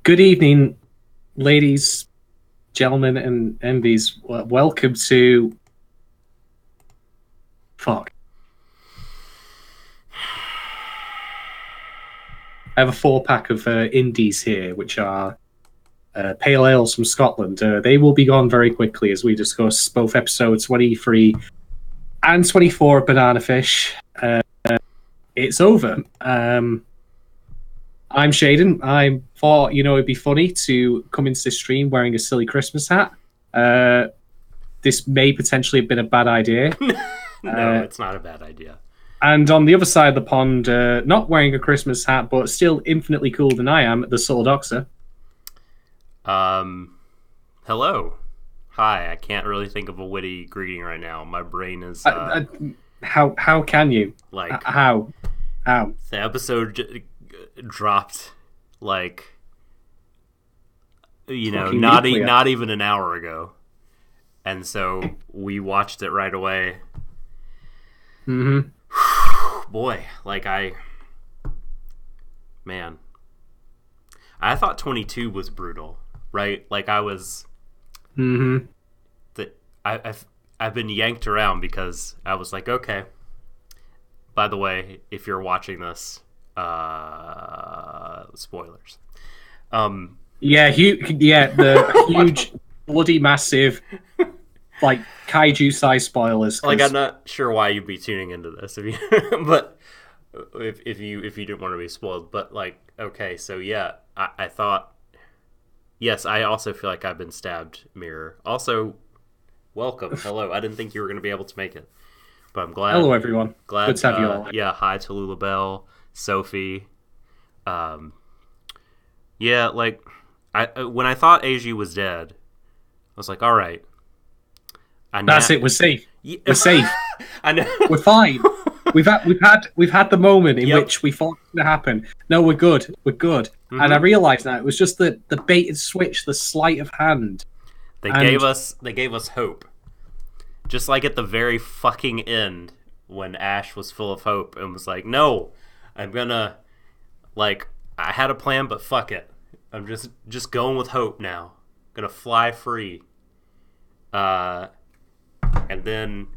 Good evening, ladies, gentlemen, and MVs. Welcome to... Fuck. I have a 4-pack of indies here, which are pale ales from Scotland. They will be gone very quickly as we discuss both episodes 23 and 24 of Banana Fish. It's over. I'm Shadon. I thought, it'd be funny to come into this stream wearing a silly Christmas hat. This may potentially have been a bad idea. No, it's not a bad idea. And on the other side of the pond, not wearing a Christmas hat, but still infinitely cooler than I am, the Subtle Doxer. Hello. Hi, I can't really think of a witty greeting right now. My brain is... How can you? Like... How? The episode dropped, like... not even an hour ago. And so we watched it right away. Mm-hmm. Boy, man, I thought 22 was brutal, right? Like I was, mm-hmm. I've been yanked around because I was like, okay. By the way, if you're watching this, spoilers. The huge, bloody, massive, like kaiju-sized spoilers. Like I'm not sure why you'd be tuning into this, but if you didn't want to be spoiled. But like, okay, so yeah, I thought, yes, I also feel like I've been stabbed. Mirror. Also, welcome, hello. I didn't think you were going to be able to make it, but I'm glad. Hello, everyone. Glad good to have you all. Yeah, hi to Lulabelle, Sophie. Yeah, like when I thought Asia was dead, I was like, all right. That's it. We're safe. Yeah. We're safe. I know. We're fine. We've had the moment in which we thought it was going to happen. No, we're good. We're good. Mm-hmm. And I realised now it was just the bait and switch, the sleight of hand. They gave us hope. Just like at the very fucking end when Ash was full of hope and was like, "No, I'm gonna I had a plan, but fuck it. I'm just going with hope now. Gonna fly free." And then,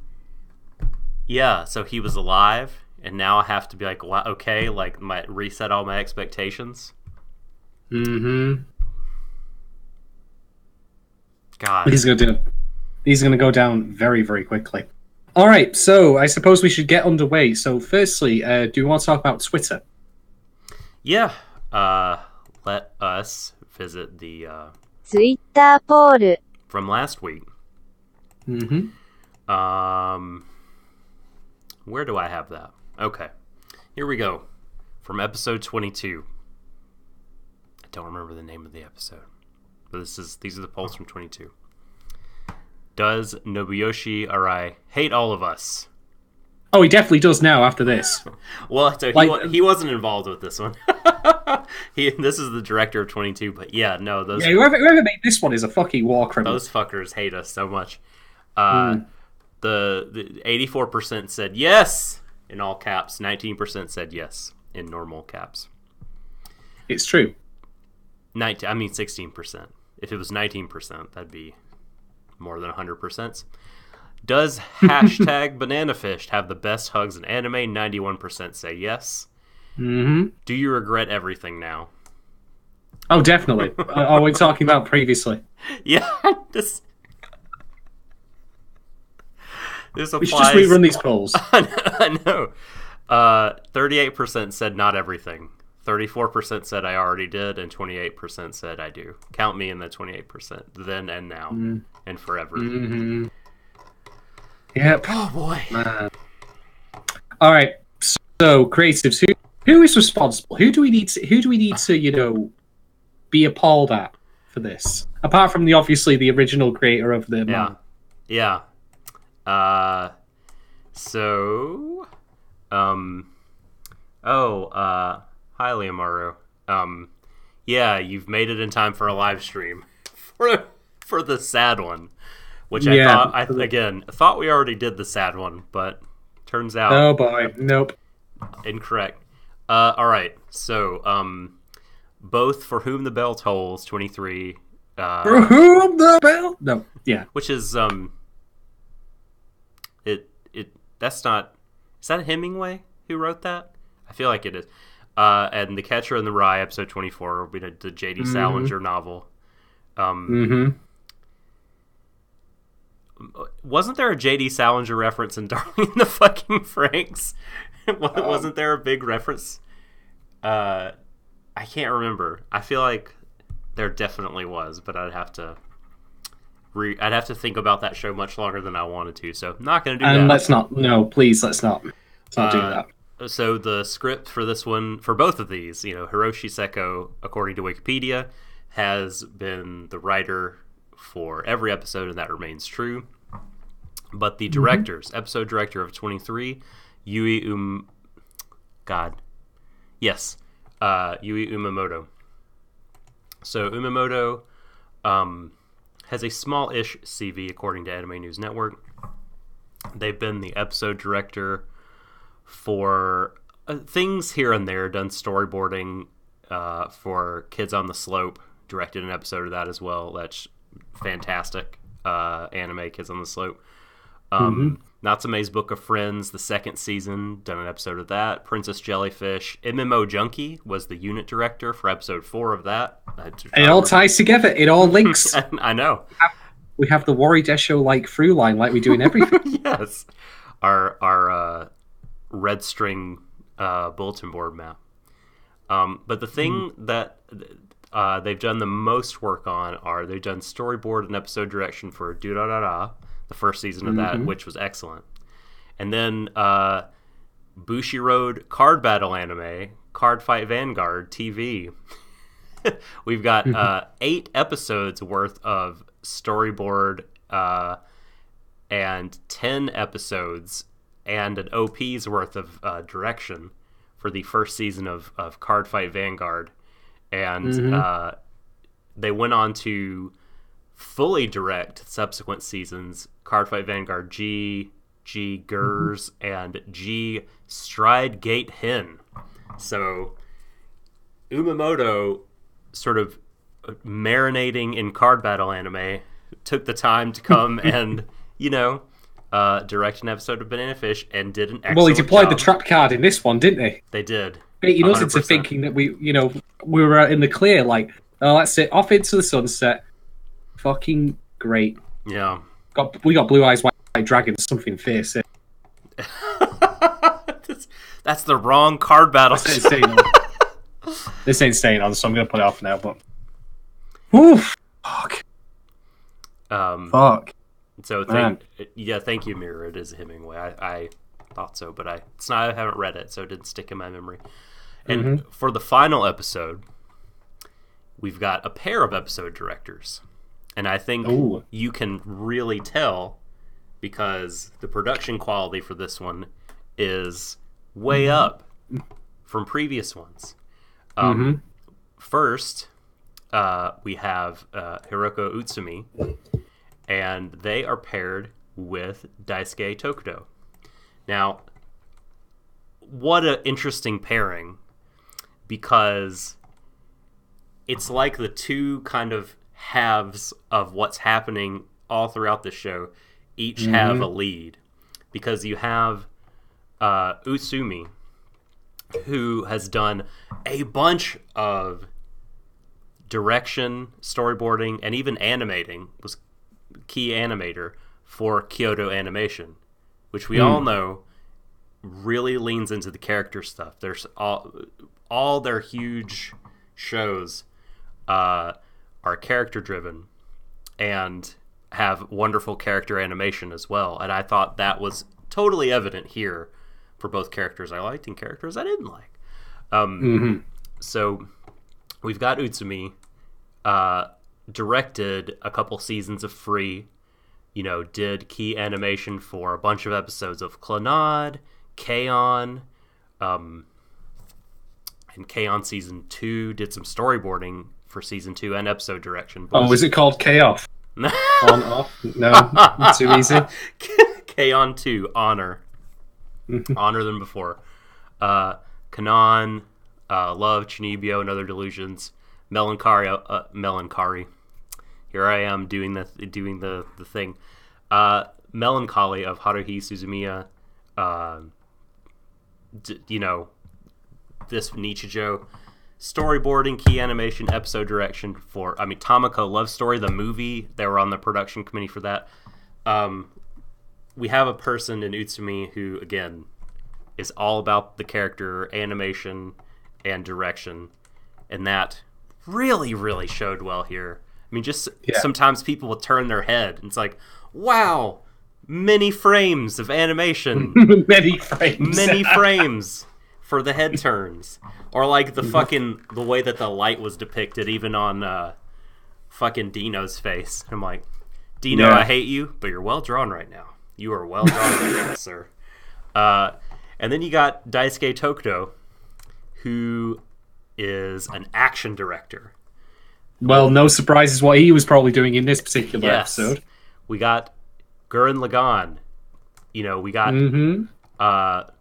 yeah, so he was alive, and now I have to be like, wow, okay, reset all my expectations. Mm-hmm. God. These are gonna go down very, very quickly. All right, so I suppose we should get underway. So firstly, do you want to talk about Twitter? Yeah. Let us visit the Twitter poll from last week. Mm-hmm. Where do I have that? Okay. Here we go. From episode 22. I don't remember the name of the episode. But these are the polls from 22. Does Nobuyoshi Arai hate all of us? Oh, he definitely does now after this. Well, so he wasn't involved with this one. This is the director of 22, but yeah, no, those... Yeah, whoever made this one is a fucking war criminal. Those fuckers hate us so much. The 84% said yes in all caps. 19% said yes in normal caps. It's true. 16%. If it was 19%, that'd be more than 100%. Does hashtag BananaFish have the best hugs in anime? 91% say yes. Mm-hmm. Do you regret everything now? Oh, definitely. Are we talking about previously? Yeah, this applies. We should just rerun these polls. I know. 38% said not everything. 34% said I already did, and 28% said I do. Count me in the 28%. Then and now. And forever. Mm-hmm. Yep. Oh, boy. All right. So, creatives, who is responsible? Who do we need to, be appalled at for this? Apart from the original creator of the man. Yeah. Highly Amaru. Yeah, you've made it in time for a live stream for the sad one, which I thought we already did the sad one, but turns out, oh boy, nope, incorrect. All right, so both For Whom the Bell Tolls 23. For whom the bell? No, yeah. Which is that's not. Is that Hemingway who wrote that? I feel like it is. And The Catcher in the Rye, episode 24, the J.D. Salinger novel. Wasn't there a J.D. Salinger reference in Darling in the Fucking Franks? Wasn't there a big reference? I can't remember. I feel like there definitely was, but I'd have to think about that show much longer than I wanted to, so not going to do that. And let's not. No, please, let's not. Let's not do that. So the script for this one, for both of these, Hiroshi Seko, according to Wikipedia, has been the writer for every episode, and that remains true. But the directors, episode director of 23, Yui Umamoto. So Umamoto has a small-ish CV, according to Anime News Network. They've been the episode director for things here and there, done storyboarding for Kids on the Slope, directed an episode of that as well. That's fantastic anime, Kids on the Slope. Natsume's Book of Friends, the second season, done an episode of that. Princess Jellyfish. MMO Junkie was the unit director for episode 4 of that. It all ties together. It all links. I know. We have the Warui Deshou like through line, like we do in everything. Yes. Our red string bulletin board map. But the thing that they've done the most work on they've done storyboard and episode direction for Durarara, the first season of that, which was excellent. And then Bushiroad card battle anime, Card Fight Vanguard TV. We've got 8 episodes worth of storyboard and 10 episodes and an OP's worth of direction for the first season of Card Fight Vanguard. And they went on to fully direct subsequent seasons, Card Fight Vanguard G, G Gers, and G Stride Gate Hen. So Umamoto, sort of marinating in card battle anime, took the time to come and, direct an episode of Banana Fish and did an excellent Well, he deployed job. The trap card in this one, didn't he? They did. Baiting us into thinking that we were in the clear, like, oh, that's it, off into the sunset. Fucking great. Yeah. We got Blue Eyes White Dragons, something fierce. That's the wrong card battle. This ain't staying on, so I'm going to put it off now, but... Oof. Fuck. Fuck. So, thank you, Mirror. It is Hemingway. I thought so, but I haven't read it, so it didn't stick in my memory. And for the final episode, we've got a pair of episode directors. And I think you can really tell because the production quality for this one is way up from previous ones. First, we have Hiroko Utsumi, and they are paired with Daisuke Tokudo. Now, what an interesting pairing, because it's like the two kind of halves of what's happening all throughout the show each have a lead, because you have Utsumi, who has done a bunch of direction, storyboarding, and even animating, was key animator for Kyoto Animation, which we all know really leans into the character stuff. There's all their huge shows are character driven and have wonderful character animation as well. And I thought that was totally evident here for both characters I liked and characters I didn't like. So we've got Utsumi, directed a couple seasons of Free, did key animation for a bunch of episodes of Clannad, K-On! And K-On! Season 2, did some storyboarding for Season 2 and episode direction. Oh, was it called K-Off? On, off? No, too easy. K-On! 2, Honor. Honor than before. Kanon, Love, Chunibyo, and Other Delusions. Melancholy. Here I am doing the thing. Melancholy of Haruhi Suzumiya. This Nichijou. Storyboarding, key animation, episode direction for, Tamako Love Story, the movie. They were on the production committee for that. We have a person in Utsumi who, again, is all about the character, animation, and direction. And that really, really showed well here. Sometimes people will turn their head, and it's like, wow, many frames of animation. Many frames. For the head turns, or like the way that the light was depicted, even on fucking Dino's face. I'm like, Dino, I hate you, but you're well drawn right now. You are well drawn right now, sir. And then you got Daisuke Tokudo, who is an action director. Well, no surprises what he was probably doing in this particular episode. We got Gurren Lagann. We got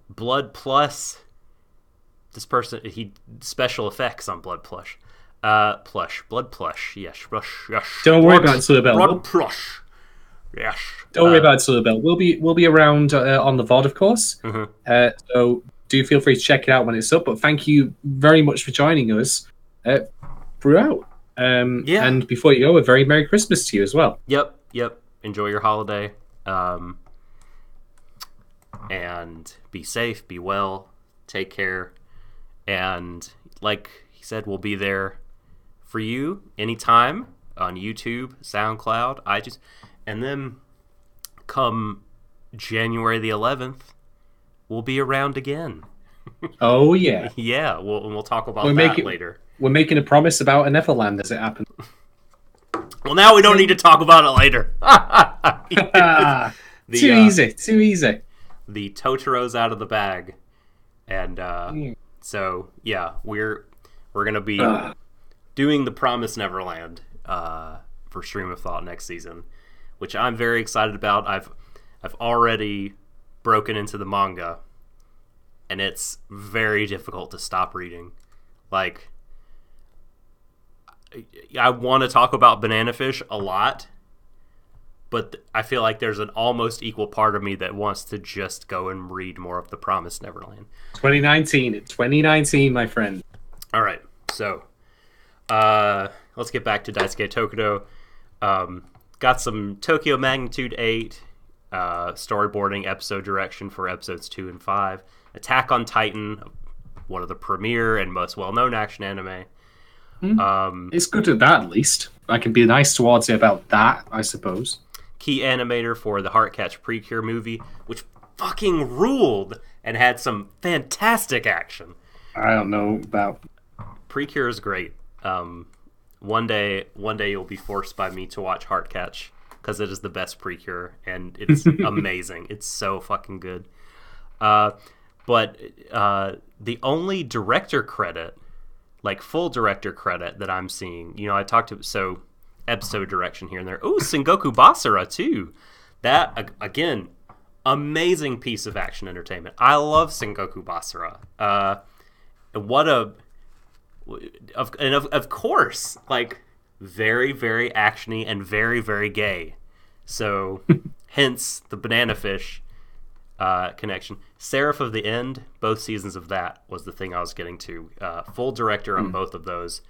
Blood Plus. This person, he special effects on Blood Plush. Blood Plush, yes. Don't worry about Silverbell. Blood Plush, yes. Don't worry about Silverbell. We'll be around on the VOD, of course. So do feel free to check it out when it's up. But thank you very much for joining us throughout. And before you go, a very Merry Christmas to you as well. Yep. Enjoy your holiday. And be safe, be well, take care. And like he said, we'll be there for you anytime on YouTube, SoundCloud, iTunes. And then come January the 11th, we'll be around again. Oh, yeah. Yeah, we'll talk about that later. We're making a promise about a Neverland as it happens. Well, now we don't need to talk about it later. Too easy. The Totoro's out of the bag. And so, yeah, we're going to be doing The Promised Neverland for Stream of Thought next season, which I'm very excited about. I've already broken into the manga, and it's very difficult to stop reading. Like, I want to talk about Banana Fish a lot, but I feel like there's an almost equal part of me that wants to just go and read more of The Promised Neverland. 2019, my friend. All right, so let's get back to Daisuke Tokudo. Got some Tokyo Magnitude 8 storyboarding, episode direction for episodes 2 and 5. Attack on Titan, one of the premier and most well-known action anime. It's good at that, at least. I can be nice towards it about that, I suppose. Key animator for the Heartcatch Precure movie, which fucking ruled and had some fantastic action. I don't know about... Precure is great. One day you'll be forced by me to watch Heartcatch, because it is the best Precure, and it's amazing. It's so fucking good. But the only director credit, like full director credit that I'm seeing, I talked to, so episode direction here and there. Ooh, Sengoku Basara too. That, again, amazing piece of action entertainment. I love Sengoku Basara. Of course, like, very, very actiony and very, very gay. So, hence the Banana Fish connection. Seraph of the End, both seasons of that was the thing I was getting to. Full director on both of those.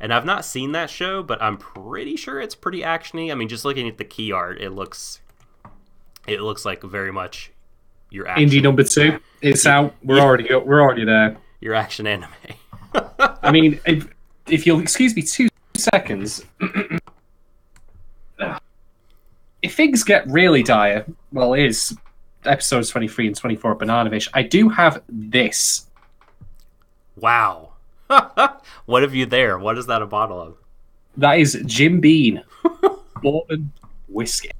And I've not seen that show, but I'm pretty sure it's pretty actiony. I mean, just looking at the key art, it looks like very much your action. Indie number 2. It's out. We're already there. Your action anime. I mean, if you'll excuse me 2 seconds, if things get really dire, well, it is episodes 23 and 24 of Banana Fish. I do have this. Wow. What have you there? What is that a bottle of? That is Jim Beam bourbon whiskey.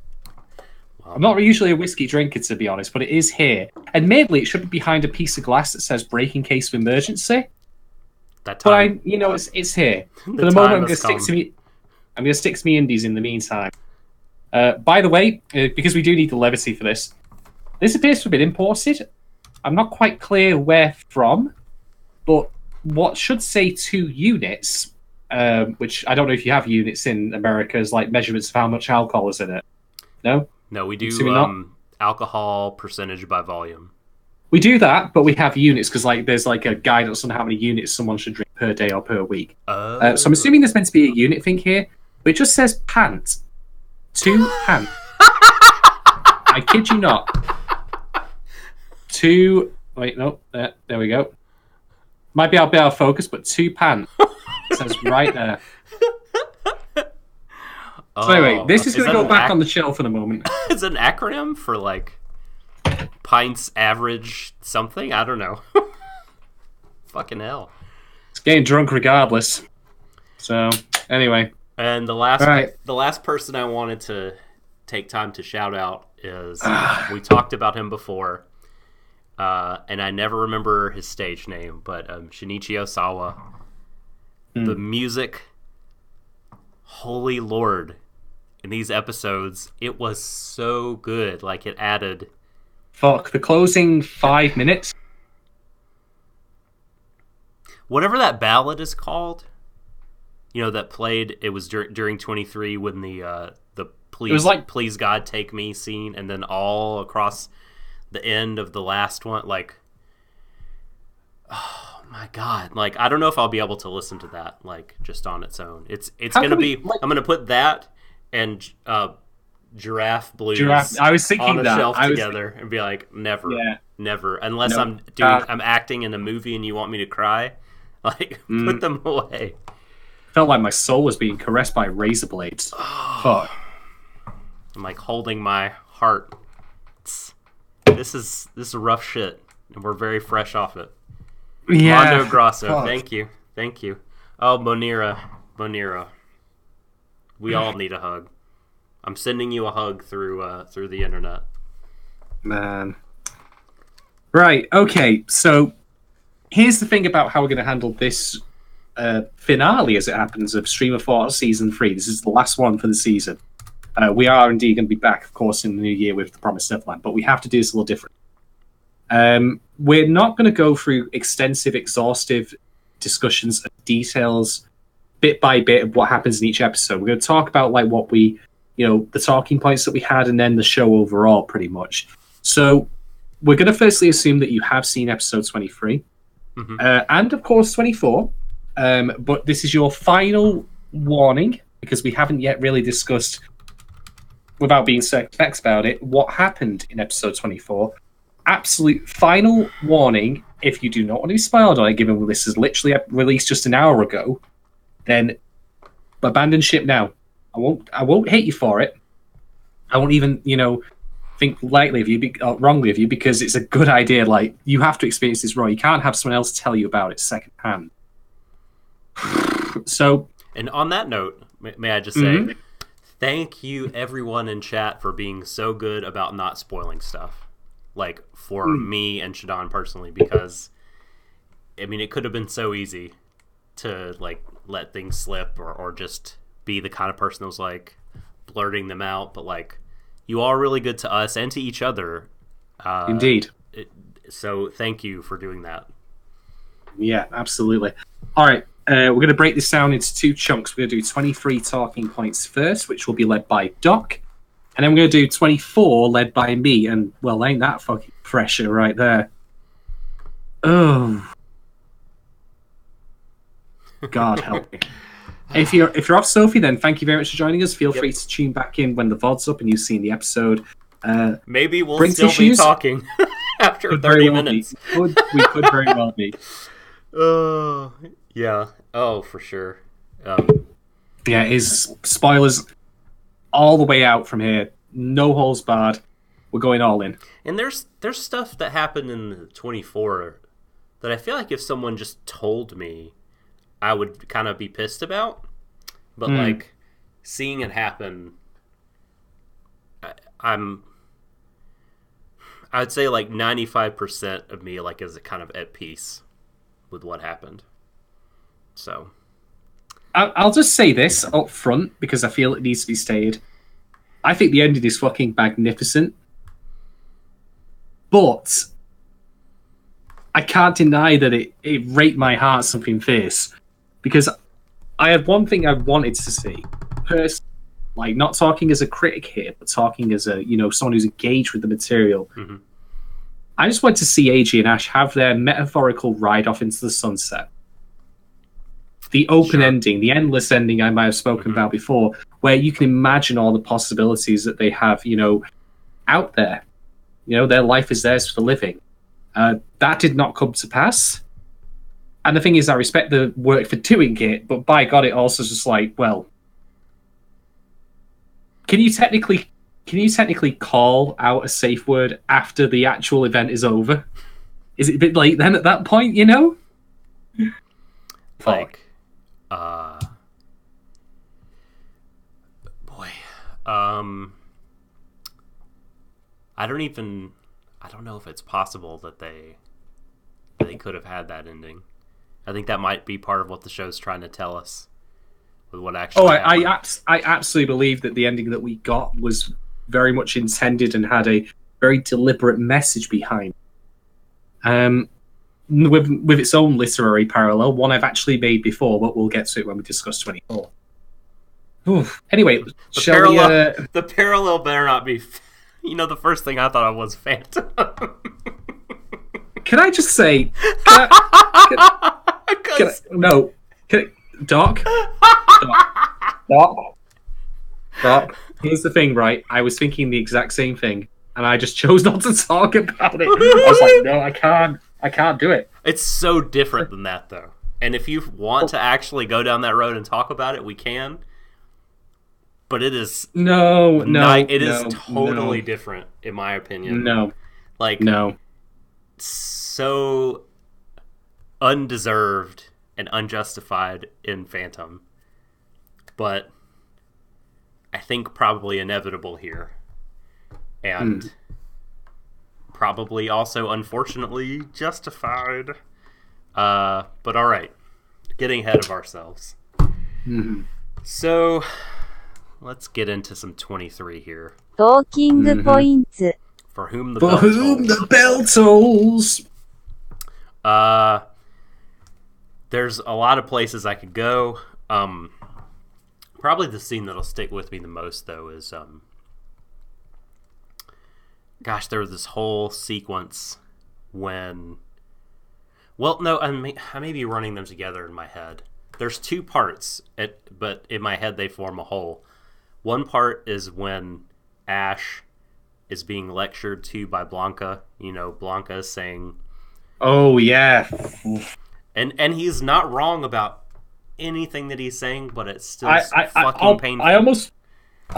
Wow. I'm not usually a whiskey drinker, to be honest, but it is here. Admittedly, it should be behind a piece of glass that says "break in case of emergency." That time, but it's here. For the moment, I'm going to stick to me. I'm going to stick to me indies in the meantime. By the way, because we do need the levity for this, this appears to have been imported. I'm not quite clear where from, but what should say 2 units which I don't know if you have units in America as like measurements of how much alcohol is in it. No? No, we do Assuming not? alcohol percentage by volume. We do that, but we have units because like there's like a guidance on how many units someone should drink per day or per week. So I'm assuming there's meant to be a unit thing here, but it just says pant. 2 pant. I kid you not. 2. Wait, no. There we go. Might be out of focus, but 2 pant. It says right there. So anyway, this is going to go back on the shelf in a moment. It's an acronym for like pints average something? I don't know. Fucking hell. It's getting drunk regardless. So anyway. And the last person I wanted to take time to shout out is we talked about him before. And I never remember his stage name, but Shinichi Osawa. The music, holy lord, in these episodes, it was so good. Like, it added... Fuck, the closing 5 minutes? Whatever that ballad is called, that played, it was during 23 when the Please God Take Me scene, and then all across the end of the last one, like... Oh my god! Like, I don't know if I'll be able to listen to that like just on its own. It's gonna be. I'm gonna put that and Giraffe Blues. I was thinking on a that. shelf together and be like, never, unless I'm acting in a movie and you want me to cry. Like, put them away. Felt like my soul was being caressed by razor blades. Fuck. I'm like holding my heart. This is rough shit, and we're very fresh off it. Yeah. Mondo Grosso, fuck. thank you. Oh, Bonira. We all need a hug. I'm sending you a hug through the internet. Man. Right, okay, so here's the thing about how we're going to handle this finale, as it happens, of Stream of Thought Season 3. This is the last one for the season. We are indeed going to be back, of course, in the new year with The Promised Neverland, but we have to do this a little different. We're not going to go through extensive, exhaustive discussions of details, bit by bit, of what happens in each episode. We're going to talk about like what we, the talking points that we had, and then the show overall, pretty much. So we're going to firstly assume that you have seen episode 23, and of course 24. But this is your final warning, because we haven't yet really discussed, without being circumspect about it, what happened in episode 24. Absolute final warning: if you do not want to be spoiled on it, given this is literally released just an hour ago, then abandon ship now. I won't hate you for it. I won't even think lightly of you, wrongly of you, because it's a good idea. Like, you have to experience this raw. You can't have someone else tell you about it secondhand. So, and on that note, may I just say, thank you everyone in chat for being so good about not spoiling stuff. Like, for me and Shadon personally, because I mean, it could have been so easy to like let things slip or just be the kind of person that was like blurting them out, but like, you are really good to us and to each other. Indeed. So thank you for doing that. Yeah, absolutely. All right, we're going to break this down into 2 chunks. We're going to do 23 talking points first, which will be led by Doc. And then we're going to do 24, led by me. And, well, ain't that fucking pressure right there. Oh. God help me. If you're off, Sophie, then thank you very much for joining us. Feel free to tune back in when the VOD's up and you've seen the episode. Maybe we'll still be talking after 30 minutes. We could very well be. Yeah. Oh, for sure. Yeah, is spoilers all the way out from here. No holes barred. We're going all in. And there's stuff that happened in the 24 that I feel like if someone just told me, I would kind of be pissed about. But like, seeing it happen, I'd say like 95% of me like is kind of at peace with what happened. So I'll just say this up front, because I feel it needs to be stated. I think the ending is fucking magnificent. But I can't deny that it raped my heart something fierce. Because I had one thing I wanted to see. Like, not talking as a critic here, but talking as a, someone who's engaged with the material. Mm-hmm. I just want to see AJ and Ash have their metaphorical ride off into the sunset. The open ending, the endless ending I might have spoken about before, where you can imagine all the possibilities that they have, out there. Their life is theirs for the living. That did not come to pass. And the thing is, I respect the work for doing it, but by God, it also just like, well, can you technically call out a safe word after the actual event is over? Is it a bit late then at that point, Like, boy, I don't know if it's possible that they could have had that ending. I think that might be part of what the show's trying to tell us with what actually happened. I absolutely believe that the ending that we got was very much intended and had a very deliberate message behind with its own literary parallel, one I've actually made before, but we'll get to it when we discuss 24. Oof. Anyway, the parallel better not be... the first thing I thought of was Phantom. Can I just say... Doc? Here's the thing, right? I was thinking the exact same thing, and I just chose not to talk about it. I was like, no, I can't do it. It's so different than that, though. And if you want to actually go down that road and talk about it, we can. But it is... It is totally different, in my opinion. No. So undeserved and unjustified in Phantom. But I think probably inevitable here. And probably also, unfortunately, justified. But alright. Getting ahead of ourselves. So, let's get into some 23 here. Talking points. For whom the bell tolls. There's a lot of places I could go. Probably the scene that'll stick with me the most, though, is there was this whole sequence when... Well, no, I may be running them together in my head. There's two parts, but in my head they form a whole. One part is when Ash is being lectured to by Blanca. Blanca is saying... Oh, yeah. And he's not wrong about anything that he's saying, but it's still fucking painful. I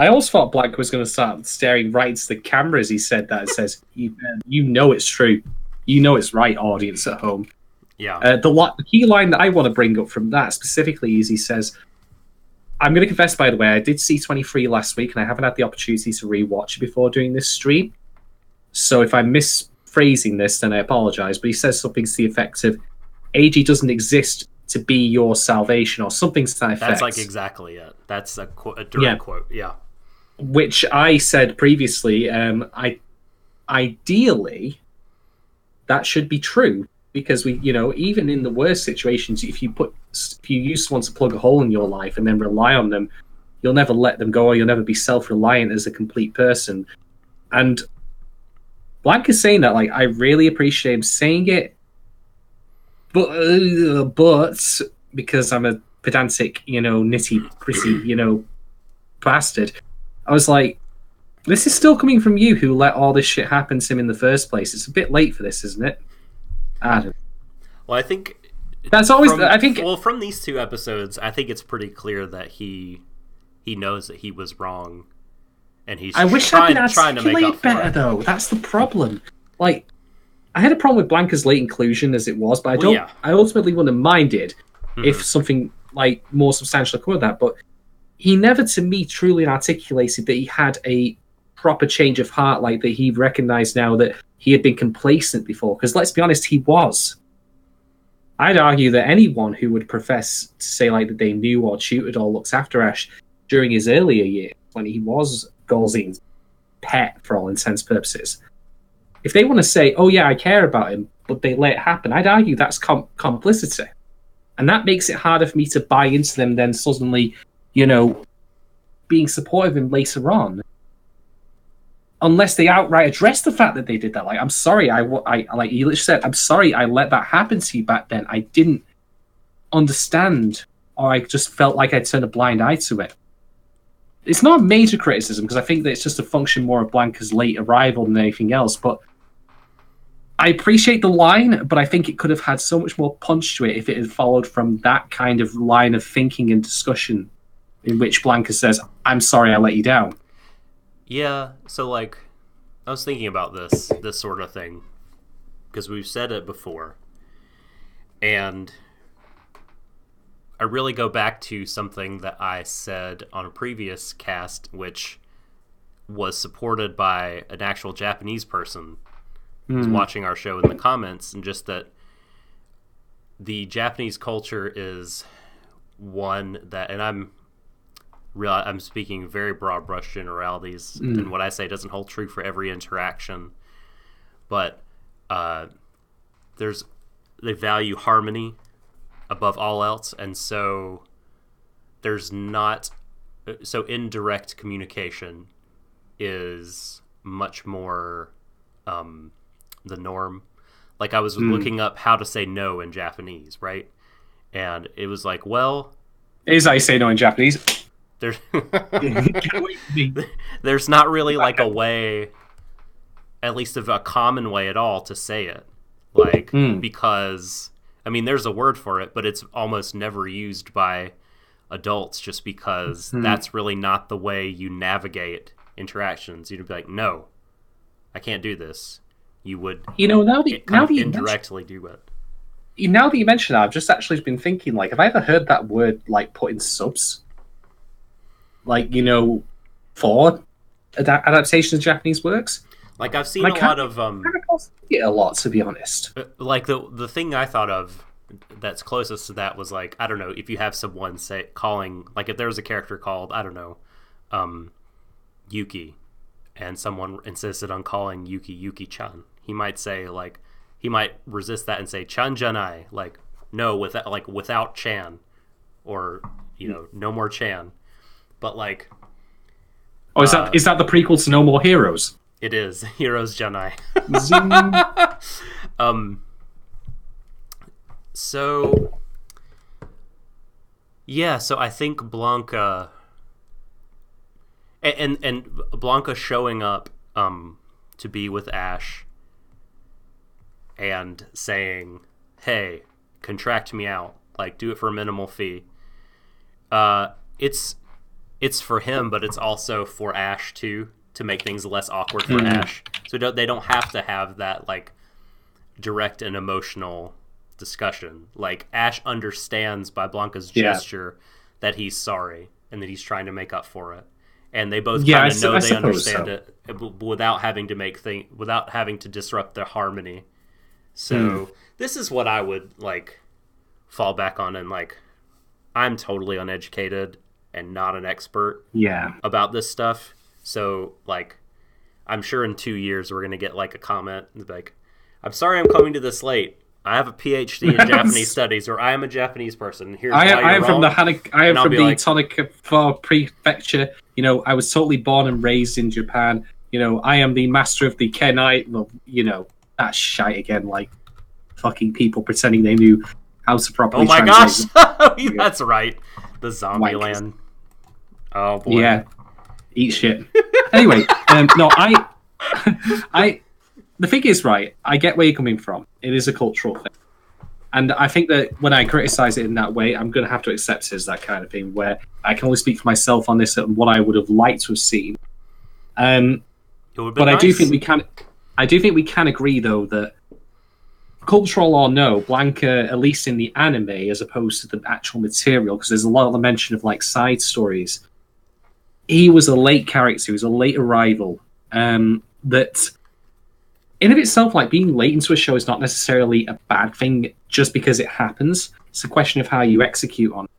almost thought Blanca was going to start staring right into the camera as he said that. It says, you know it's true. You know it's right, audience at home. Yeah. The key line that I want to bring up from that specifically is he says, I'm going to confess, by the way, I did see 23 last week, and I haven't had the opportunity to rewatch it before doing this stream. So if I'm misphrasing this, then I apologize. But he says something to the effect of, AG doesn't exist to be your salvation, or something to that effect. That's like exactly it. That's a direct quote, yeah. Which I said previously, ideally, that should be true. Because even in the worst situations, if you use someone to plug a hole in your life and then rely on them, you'll never let them go, or you'll never be self-reliant as a complete person. And Blanca's saying that, like, I really appreciate him saying it, but because I'm a pedantic, nitty-gritty, bastard, I was like, this is still coming from you who let all this shit happen to him in the first place. It's a bit late for this, isn't it? Adam. Well, I think that's always. From these two episodes, I think it's pretty clear that he knows that he was wrong, and he's trying to make up for better, it. Though that's the problem. Like, I had a problem with Blanca's late inclusion as it was, but I ultimately wouldn't have minded if something like more substantial occurred that. But he never, to me, truly articulated that he had a proper change of heart, like that he recognized now that he had been complacent before. Because let's be honest, he was. I'd argue that anyone who would profess to say like that they knew or tutored or looked after Ash during his earlier years, when he was Golzin's pet for all intents and purposes, if they want to say, oh yeah, I care about him, but they let it happen, I'd argue that's complicity. And that makes it harder for me to buy into them then suddenly, you know, being supportive of him later on. Unless they outright address the fact that they did that. Like, I'm sorry, I like you literally said, I'm sorry I let that happen to you back then. I didn't understand, or I just felt like I turned a blind eye to it. It's not a major criticism, because I think that it's just a function more of Blanca's late arrival than anything else, but I appreciate the line, but I think it could have had so much more punch to it if it had followed from that kind of line of thinking and discussion in which Blanca says, I'm sorry I let you down. Yeah, so, like, I was thinking about this sort of thing, because we've said it before, and I really go back to something that I said on a previous cast, which was supported by an actual Japanese person who was watching our show in the comments, and just that the Japanese culture is one that, and I'm speaking very broad brush generalities, and what I say doesn't hold true for every interaction, but they value harmony above all else, and so indirect communication is much more the norm. Like, I was looking up how to say no in Japanese, right? And it was like, well, is I say no in Japanese. There's not really like a way, at least of a common way at all, to say it. Like, because, I mean, there's a word for it, but it's almost never used by adults, just because that's really not the way you navigate interactions. You'd be like, no, I can't do this. You would, now that you indirectly do it. Now that you mention that, I've just actually been thinking, like, have I ever heard that word, like, put in subs? Like, for adaptations of Japanese works? Like, I've seen a lot of... a lot, to be honest. Like, the thing I thought of that's closest to that was, like, I don't know, if you have someone calling... Like, if there was a character called, I don't know, Yuki, and someone insisted on calling Yuki Yuki-chan, he might say, like... He might resist that and say, Chan janai, like, no, without Chan. Or, no more Chan. But, like... Oh, is that the prequel to No More Heroes? It is. Heroes Janai. So... Yeah, so I think Blanca... And Blanca showing up to be with Ash and saying, hey, contract me out. Like, do it for a minimal fee. It's for him, but it's also for Ash, too, to make things less awkward for Ash. So they don't have to have that, like, direct and emotional discussion. Like, Ash understands by Blanca's gesture that he's sorry and that he's trying to make up for it. And they both kind of know they understand it without having to without having to disrupt their harmony. So this is what I would, like, fall back on, and, like, I'm totally uneducated and not an expert about this stuff. So, like, I'm sure in 2 years we're going to get, like, a comment like, I'm sorry I'm coming to this late. I have a PhD in Japanese studies, or I am a Japanese person. Here's why I am you're wrong. I am from the Tonika Prefecture. I was totally born and raised in Japan. I am the master of the Kenai. Well, that's shite again, like fucking people pretending they knew how to properly translate. Oh my gosh! That's right. The zombie land. Oh boy. Yeah. Eat shit. Anyway, no, the thing is, right, I get where you're coming from. It is a cultural thing. And I think that when I criticize it in that way, I'm going to have to accept it as that kind of thing, where I can only speak for myself on this and what I would have liked to have seen. But nice. I do think we can agree, though, that cultural or no, Blanca, at least in the anime, as opposed to the actual material, because there's a lot of the mention of, like, side stories, he was a late character, he was a late arrival, that in of itself, like, being late into a show is not necessarily a bad thing just because it happens. It's a question of how you execute on it.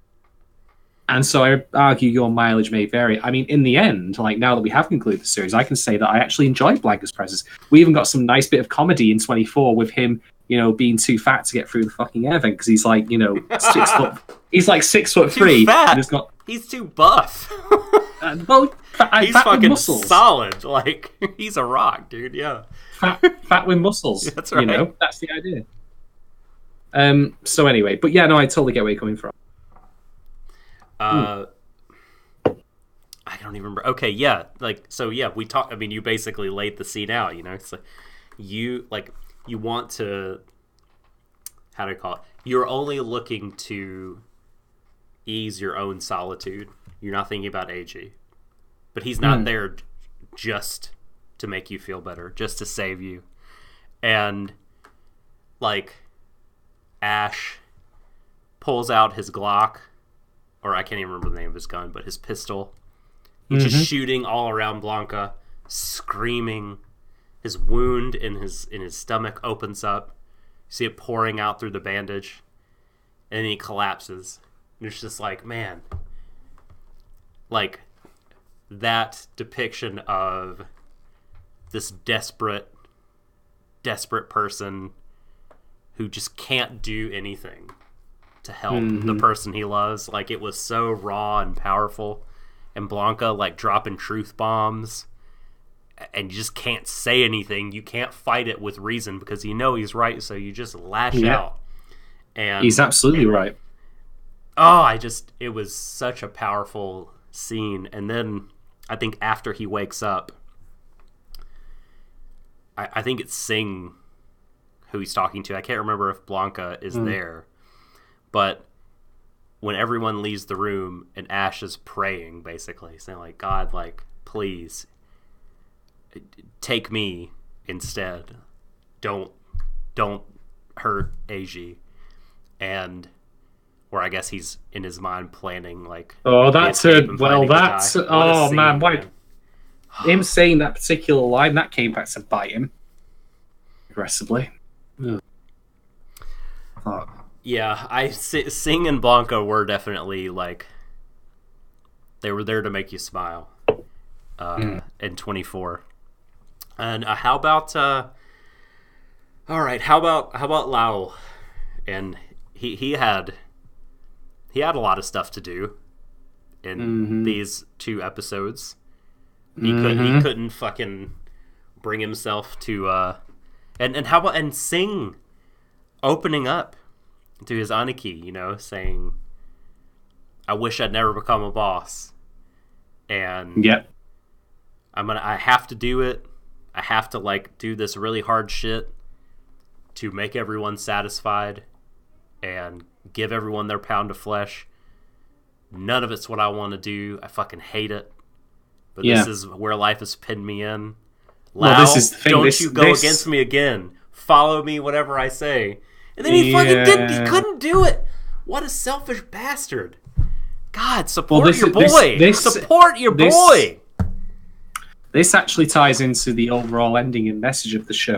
And so I argue your mileage may vary. I mean, in the end, like, now that we have concluded the series, I can say that I actually enjoyed Blanca's presence. We even got some nice bit of comedy in 24 with him being too fat to get through the fucking air vent because he's like, 6 foot. He's like 6'3". Too fat. And He's too buff. Well, he's fat fucking with muscles. solid. Like, he's a rock, dude. Yeah. Fat with muscles. That's right. That's the idea. So anyway, but yeah, no, I totally get where you're coming from. I don't even remember. Okay, yeah, we talked. I mean, you basically laid the scene out. It's like you want to. How do I call it? You're only looking to ease your own solitude. You're not thinking about AG, but he's not there just to make you feel better, just to save you, and Ash pulls out his Glock, or I can't even remember the name of his gun, but his pistol. He's just shooting all around Blanca, screaming. His wound in his stomach opens up. You see it pouring out through the bandage, and then he collapses. And it's just like, man, that depiction of this desperate person who just can't do anything to help the person he loves. It was so raw and powerful. And Blanca, dropping truth bombs. And you just can't say anything. You can't fight it with reason because he's right, so you just lash out. And he's absolutely right. It was such a powerful scene. And then I think after he wakes up, I think it's Singh who he's talking to. I can't remember if Blanca is there, but when everyone leaves the room and Ash is praying, basically saying God, please take me instead. Don't hurt AG. And where I guess he's in his mind planning him saying that particular line that came back to bite him aggressively. Yeah, Singh and Blanca were definitely they were there to make you smile in 24. And how about Lau? And he had a lot of stuff to do in these 2 episodes. He couldn't fucking bring himself to and how about Singh opening up to his Aniki, saying, I wish I'd never become a boss. And I have to do it. I have to do this really hard shit to make everyone satisfied and give everyone their pound of flesh. None of it's what I want to do. I fucking hate it. But this is where life has pinned me in. Lau, this is the thing. Don't you go against me again. Follow me, whatever I say. And then he fucking didn't. He couldn't do it. What a selfish bastard. God, support your boy. Support your boy. This actually ties into the overall ending and message of the show.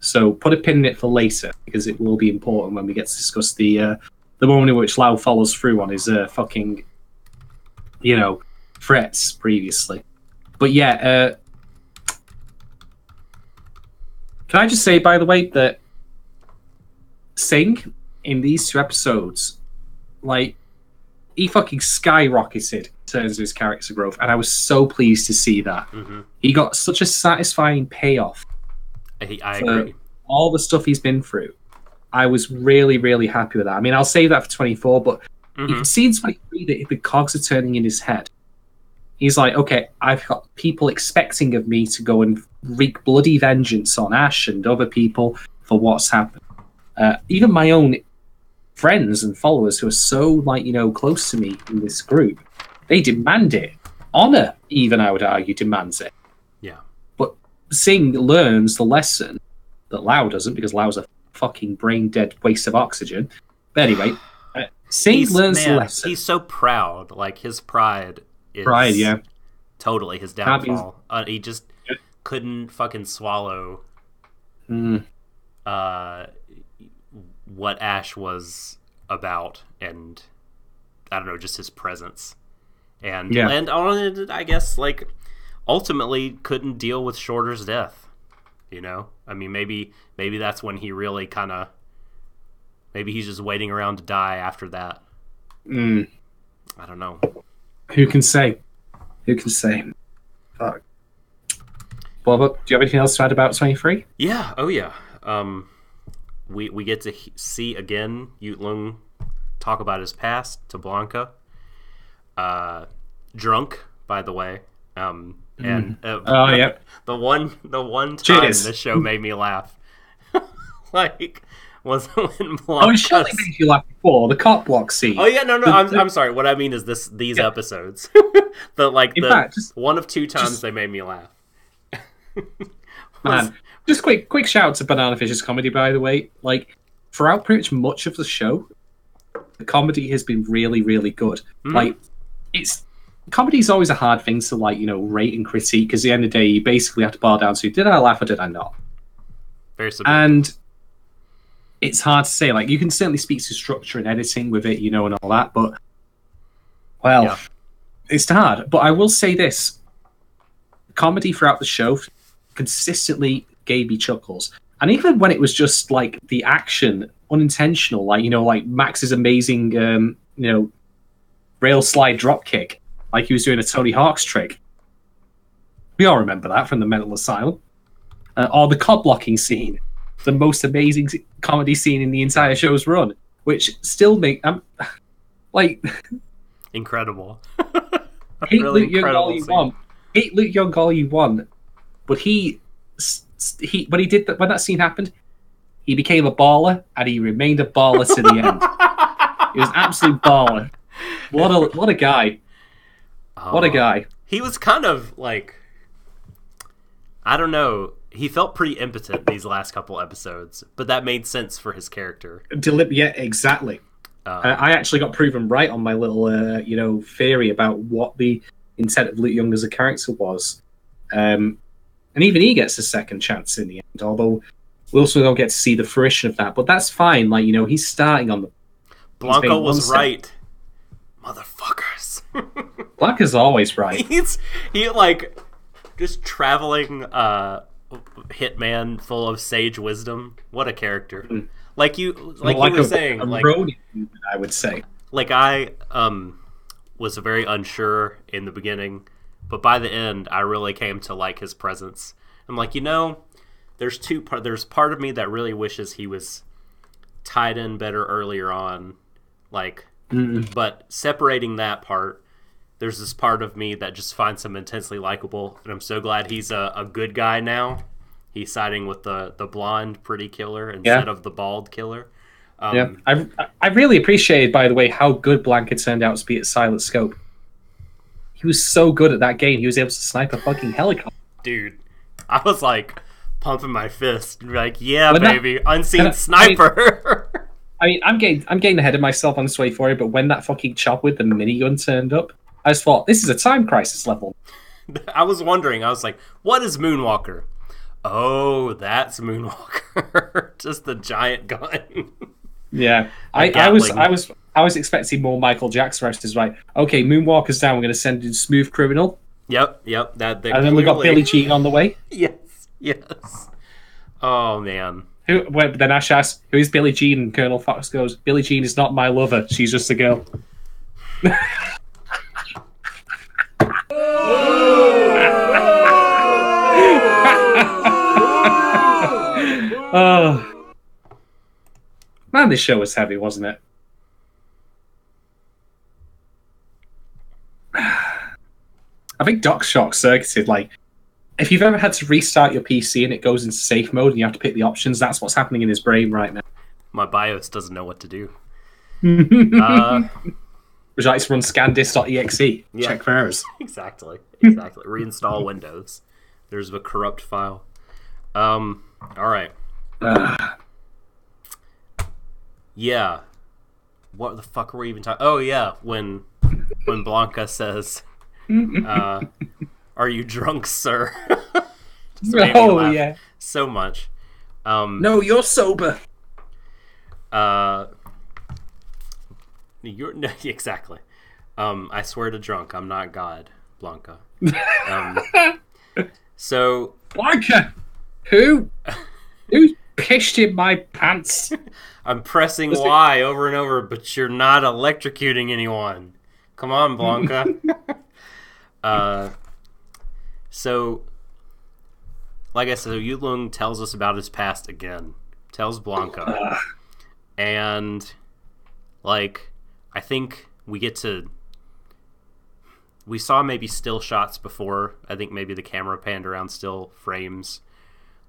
So put a pin in it for later, because it will be important when we get to discuss the moment in which Lau follows through on his fucking, threats previously. But yeah, can I just say, by the way, that Singh in these 2 episodes, he fucking skyrocketed in terms of his character growth, and I was so pleased to see that. He got such a satisfying payoff. I agree. All the stuff he's been through. I was really, really happy with that. I mean, I'll save that for 24, but you can see in 23 that the cogs are turning in his head. He's like, okay, I've got people expecting of me to go and wreak bloody vengeance on Ash and other people for what's happened. Even my own friends and followers who are so, close to me in this group, they demand it. Honor, even, I would argue, demands it. Yeah. But Singh learns the lesson that Lau doesn't, because Lau's a fucking brain-dead waste of oxygen. But anyway, Singh learns the lesson. He's so proud. His pride is totally his downfall. He just couldn't fucking swallow what Ash was about, and I don't know, just his presence. And I guess ultimately couldn't deal with Shorter's death. I I mean, maybe that's when he really kind of, maybe he's just waiting around to die after that. I don't know. Who can say? Who can say? Fuck. Well, do you have anything else to add about 23? Yeah. Oh yeah. We get to see again Yutlung talk about his past to Blanca. Drunk, by the way. And yeah. The one time Cheers. this show made me laugh, like, was when Blanca. Oh, it surely made you laugh before the cop block scene. Oh yeah, no, I'm sorry. What I mean is these episodes. One of two times they made me laugh. Man, just quick shout out to Banana Fish's comedy, by the way. Like, throughout pretty much of the show, the comedy has been really, really good. Like, comedy is always a hard thing to, like, rate and critique, because at the end of the day, you basically have to boil down to, did I laugh or did I not? Very subjective. And it's hard to say. Like, you can certainly speak to structure and editing with it, and all that, but, well, it's hard. But I will say this. Comedy throughout the show consistently gave me chuckles. And even when it was just, like, the action, unintentional, like, like Max's amazing, rail slide drop kick, like he was doing a Tony Hawk's trick. We all remember that from the mental asylum. Or the cop blocking scene, the most amazing comedy scene in the entire show's run, which still incredible. Hate really Luke Young all you want. Hate Luke Young all you want. But when that scene happened, he became a baller, and he remained a baller to the end. He was an absolute baller. What a guy. What a guy. He was kind of like, I don't know, he felt pretty impotent these last couple episodes, but that made sense for his character. Yeah, exactly. I actually got proven right on my little, theory about what the intent of Luke Young as a character was. And even he gets a second chance in the end, although we also don't get to see the fruition of that. But that's fine. Like, he's starting on the... Blanca was right. Motherfuckers. Blanca's always right. He like just traveling hitman full of sage wisdom. What a character. Like you were saying, like Ronin, I would say. Like I was very unsure in the beginning, but by the end I really came to like his presence. I'm like, there's part of me that really wishes he was tied in better earlier on, like but separating that part, there's this part of me that just finds him intensely likable, and I'm so glad he's a good guy now. He's siding with the blonde pretty killer instead of the bald killer. I really appreciated, by the way, how good Blanca turned out to be at Silent Scope. He was so good at that game. He was able to snipe a fucking helicopter. Dude, I was like pumping my fist, like, yeah, baby, unseen sniper. I mean, I'm getting ahead of myself on this way forward, but when that fucking chop with the minigun turned up, I just thought, this is a Time Crisis level. I was wondering, I was like, what is Moonwalker? Oh, that's Moonwalker. Just the giant gun. Yeah. I was expecting more Michael Jackson references, right? Okay, Moonwalker's down, we're going to send in Smooth Criminal. Yep. And then we got Billie Jean on the way. Yes. Oh, man. Then Ash asks, who is Billie Jean? And Colonel Fox goes, Billie Jean is not my lover. She's just a girl. Oh. Man, this show was heavy, wasn't it? I think DuckShock circuited, like, if you've ever had to restart your PC and it goes into safe mode and you have to pick the options, that's what's happening in his brain right now. My BIOS doesn't know what to do. Would you like to run scandis.exe? Yeah. Check for errors. Exactly. Reinstall Windows. There's a corrupt file. All right. Yeah. What the fuck were we even talking? Oh yeah, when Blanca says, "Are you drunk, sir?" Yeah, so much. No, you're sober. You're exactly. I swear to drunk, I'm not God, Blanca. So Blanca, who? Who pissed in my pants? I'm pressing Y over and over, but you're not electrocuting anyone. Come on, Blanca. So, like I said, Yulung tells us about his past again. Tells Blanca. And, like, I think we get to... We saw maybe still shots before. I think maybe the camera panned around still frames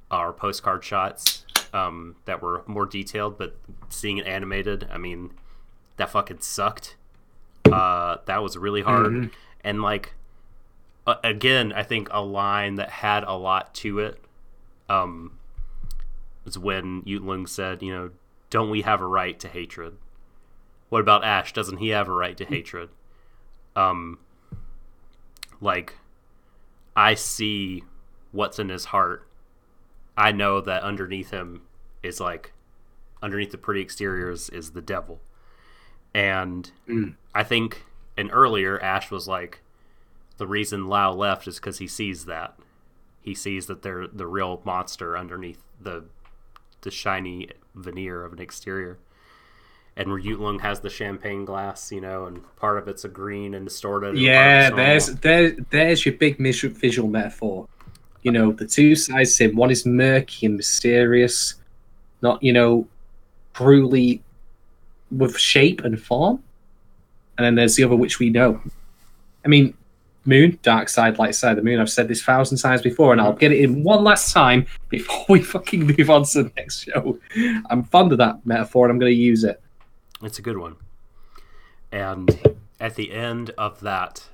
or postcard shots that were more detailed, but seeing it animated, I mean, that fucking sucked. That was really hard. Mm-hmm. And, like, again, I think a line that had a lot to it was when Yulung said, you know, don't we have a right to hatred? What about Ash? Doesn't he have a right to hatred? Like, I see what's in his heart. I know that underneath him is, like, underneath the pretty exteriors is the devil. And I think, and earlier, Ash was like, the reason Lau left is because he sees that. He sees that they're the real monster underneath the shiny veneer of an exterior. And Yulung has the champagne glass, you know, and part of it's a green and distorted. Yeah, there's your big visual metaphor. You know, the two sides to him. One is murky and mysterious, not, you know, truly with shape and form. And then there's the other, which we know. I mean, moon, dark side, light side of the moon. I've said this 1,000 times before, and I'll get it in one last time before we fucking move on to the next show. I'm fond of that metaphor, and I'm going to use it. It's a good one. And at the end of that,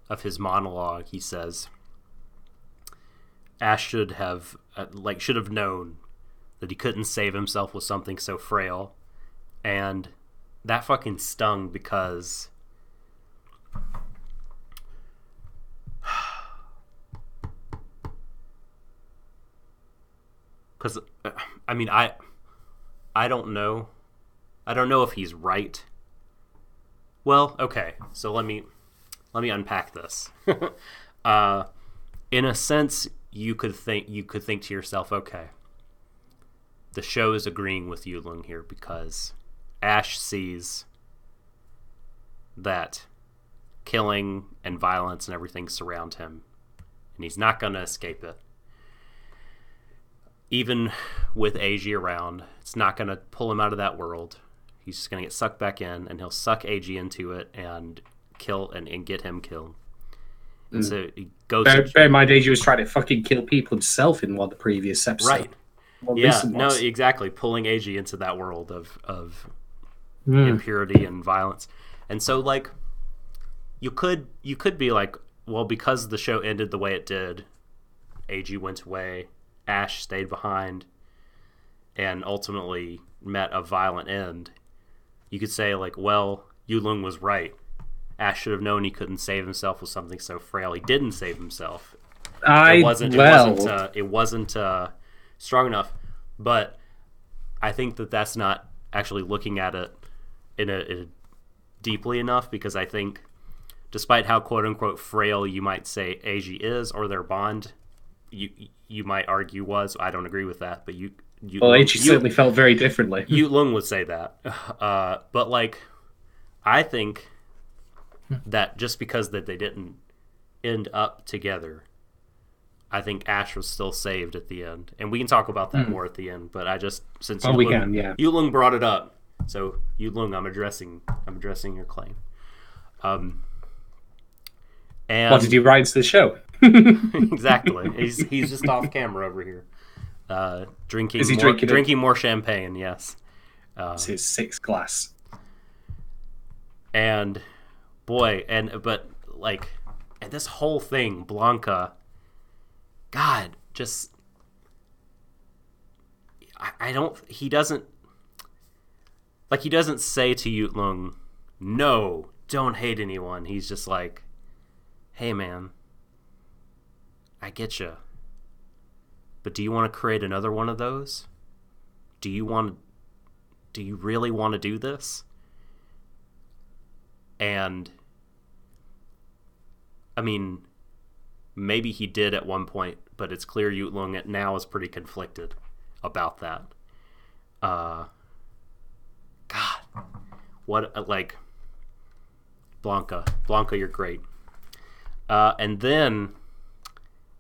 of his monologue, he says, Ash should have known that he couldn't save himself with something so frail. And that fucking stung because I mean, I don't know. I don't know if he's right. Well, okay. So let me unpack this. In a sense, you could think to yourself, okay, the show is agreeing with Yulung here because Ash sees that killing and violence and everything surround him, and he's not going to escape it. Even with AG around, it's not going to pull him out of that world. He's just going to get sucked back in, and he'll suck AG into it and kill and get him killed. And so he goes. Bear in mind, AG was trying to fucking kill people himself in one of the previous episodes. Right. Yeah. No. Exactly. Pulling AG into that world of impurity and violence, and so like you could be like, well, because the show ended the way it did, AG went away, Ash stayed behind, and ultimately met a violent end. You could say, like, well, Yulung was right. Ash should have known he couldn't save himself with something so frail. He didn't save himself. It wasn't strong enough. But I think that's not actually looking at it in a deeply enough, because I think, despite how quote-unquote frail you might say AG is, or their bond, you might argue was. I don't agree with that, but AG certainly felt very differently. Yulung would say that. But, like, I think that just because that they didn't end up together, I think Ash was still saved at the end. And we can talk about that more at the end, but since Yulung brought it up, so Yulung, I'm addressing your claim. And what did you write into the show? Exactly. He's just off camera over here. Drinking more champagne, yes. It's his sixth glass. And boy, and this whole thing, Blanca, God, just he doesn't say to Yulung, no, don't hate anyone. He's just like, hey man, I get you. But do you want to create another one of those? Do you really want to do this? And I mean, maybe he did at one point but it's clear Yulong now is pretty conflicted about that. God, what like Blanca, you're great. And then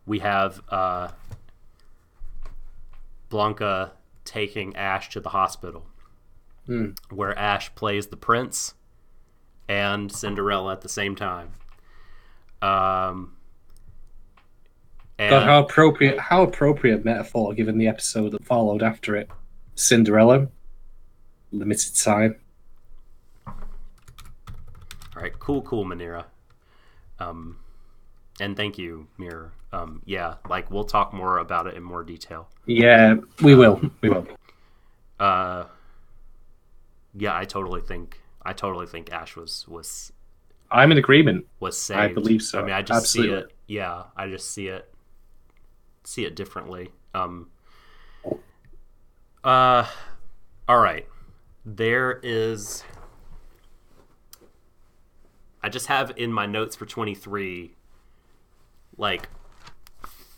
we have Blanca taking Ash to the hospital, where Ash plays the prince and Cinderella at the same time. And God, how appropriate metaphor given the episode that followed after it. Cinderella, limited time. All right, cool, Manira. And thank you, Mirror. Yeah, like we'll talk more about it in more detail. Yeah, we will. We will. Yeah, I totally think Ash was. I'm in agreement. Was saved. I believe so. I mean, I just Absolutely. see it. Yeah, I just see it differently. All right. There is. I just have in my notes for 23, like,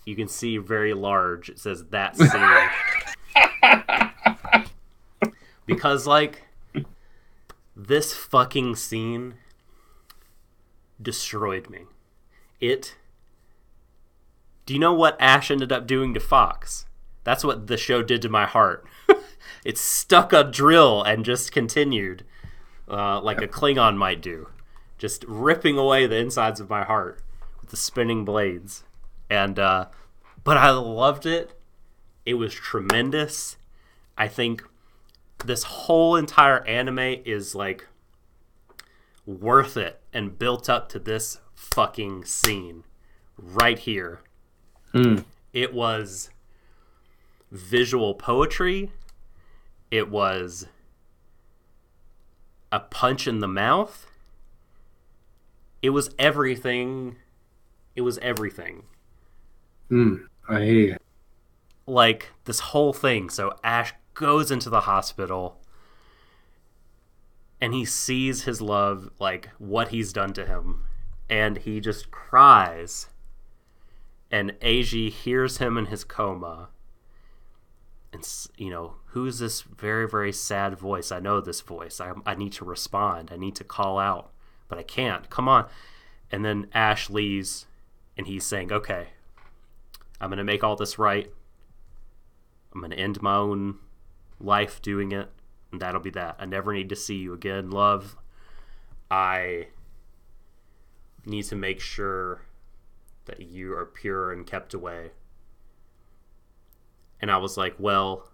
you can see very large. It says that scene. Because, like, this fucking scene destroyed me. Do you know what Ash ended up doing to Fox? That's what the show did to my heart. It stuck a drill and just continued, like a Klingon might do. Just ripping away the insides of my heart with the spinning blades. And, but I loved it. It was tremendous. I think this whole entire anime is, like, worth it and built up to this fucking scene right here. It was visual poetry. It was a punch in the mouth. It was everything. I hear you. Like, this whole thing. So Ash goes into the hospital and he sees his love, like, what he's done to him. And he just cries. And Eiji hears him in his coma. And, you know, who's this very, very sad voice? I know this voice. I need to respond. I need to call out. But I can't. Come on. And then Ash leaves, and he's saying, okay, I'm going to make all this right. I'm going to end my own life doing it, and that'll be that. I never need to see you again, love. I need to make sure that you are pure and kept away. And I was like, well,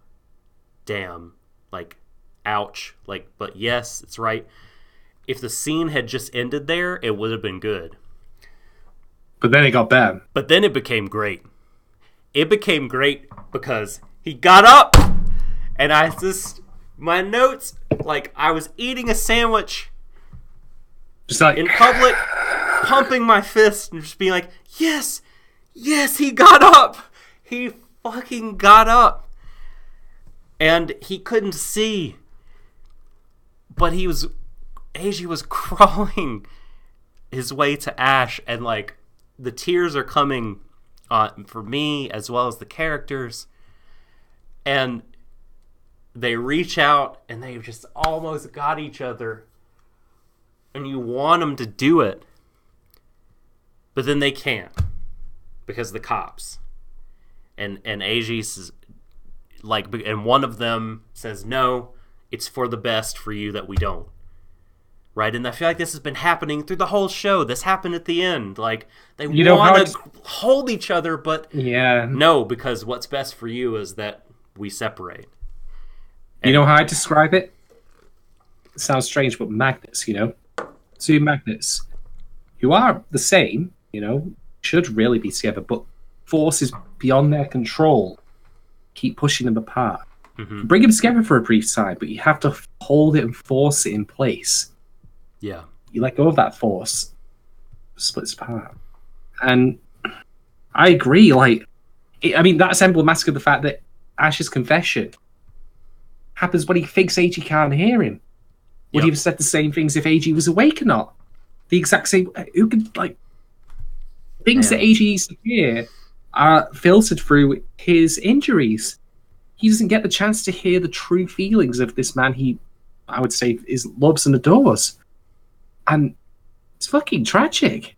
damn. Like, ouch. Like, but yes, it's right. If the scene had just ended there, it would have been good. But then it got bad. But then it became great. It became great because he got up, and my notes, like, I was eating a sandwich Just like in public, pumping my fist and just being like, yes, he got up. He fucking got up. And he couldn't see, but Eiji was crawling his way to Ash, and, like, the tears are coming for me as well as the characters, and they reach out and they just almost got each other, and you want them to do it, but then they can't because of the cops. And Eiji says, like, and one of them says, no, it's for the best for you that we don't. Right? And I feel like this has been happening through the whole show. This happened at the end. Like, they want to hold each other, but no, because what's best for you is that we separate. You know how I describe it? It sounds strange, but magnets, you know? Two magnets who are the same, you know, should really be together, but forces beyond their control keep pushing them apart. Mm-hmm. Bring them together for a brief time, but you have to hold it and force it in place. Yeah. You let go of that force, splits apart. And I agree, like, that's emblematic of the fact that Ash's confession happens when he thinks Eiji can't hear him. Would he have said the same things if Eiji was awake or not? The exact same. Who could, like, things that Eiji used to hear are filtered through his injuries. He doesn't get the chance to hear the true feelings of this man he, I would say, loves and adores. And it's fucking tragic.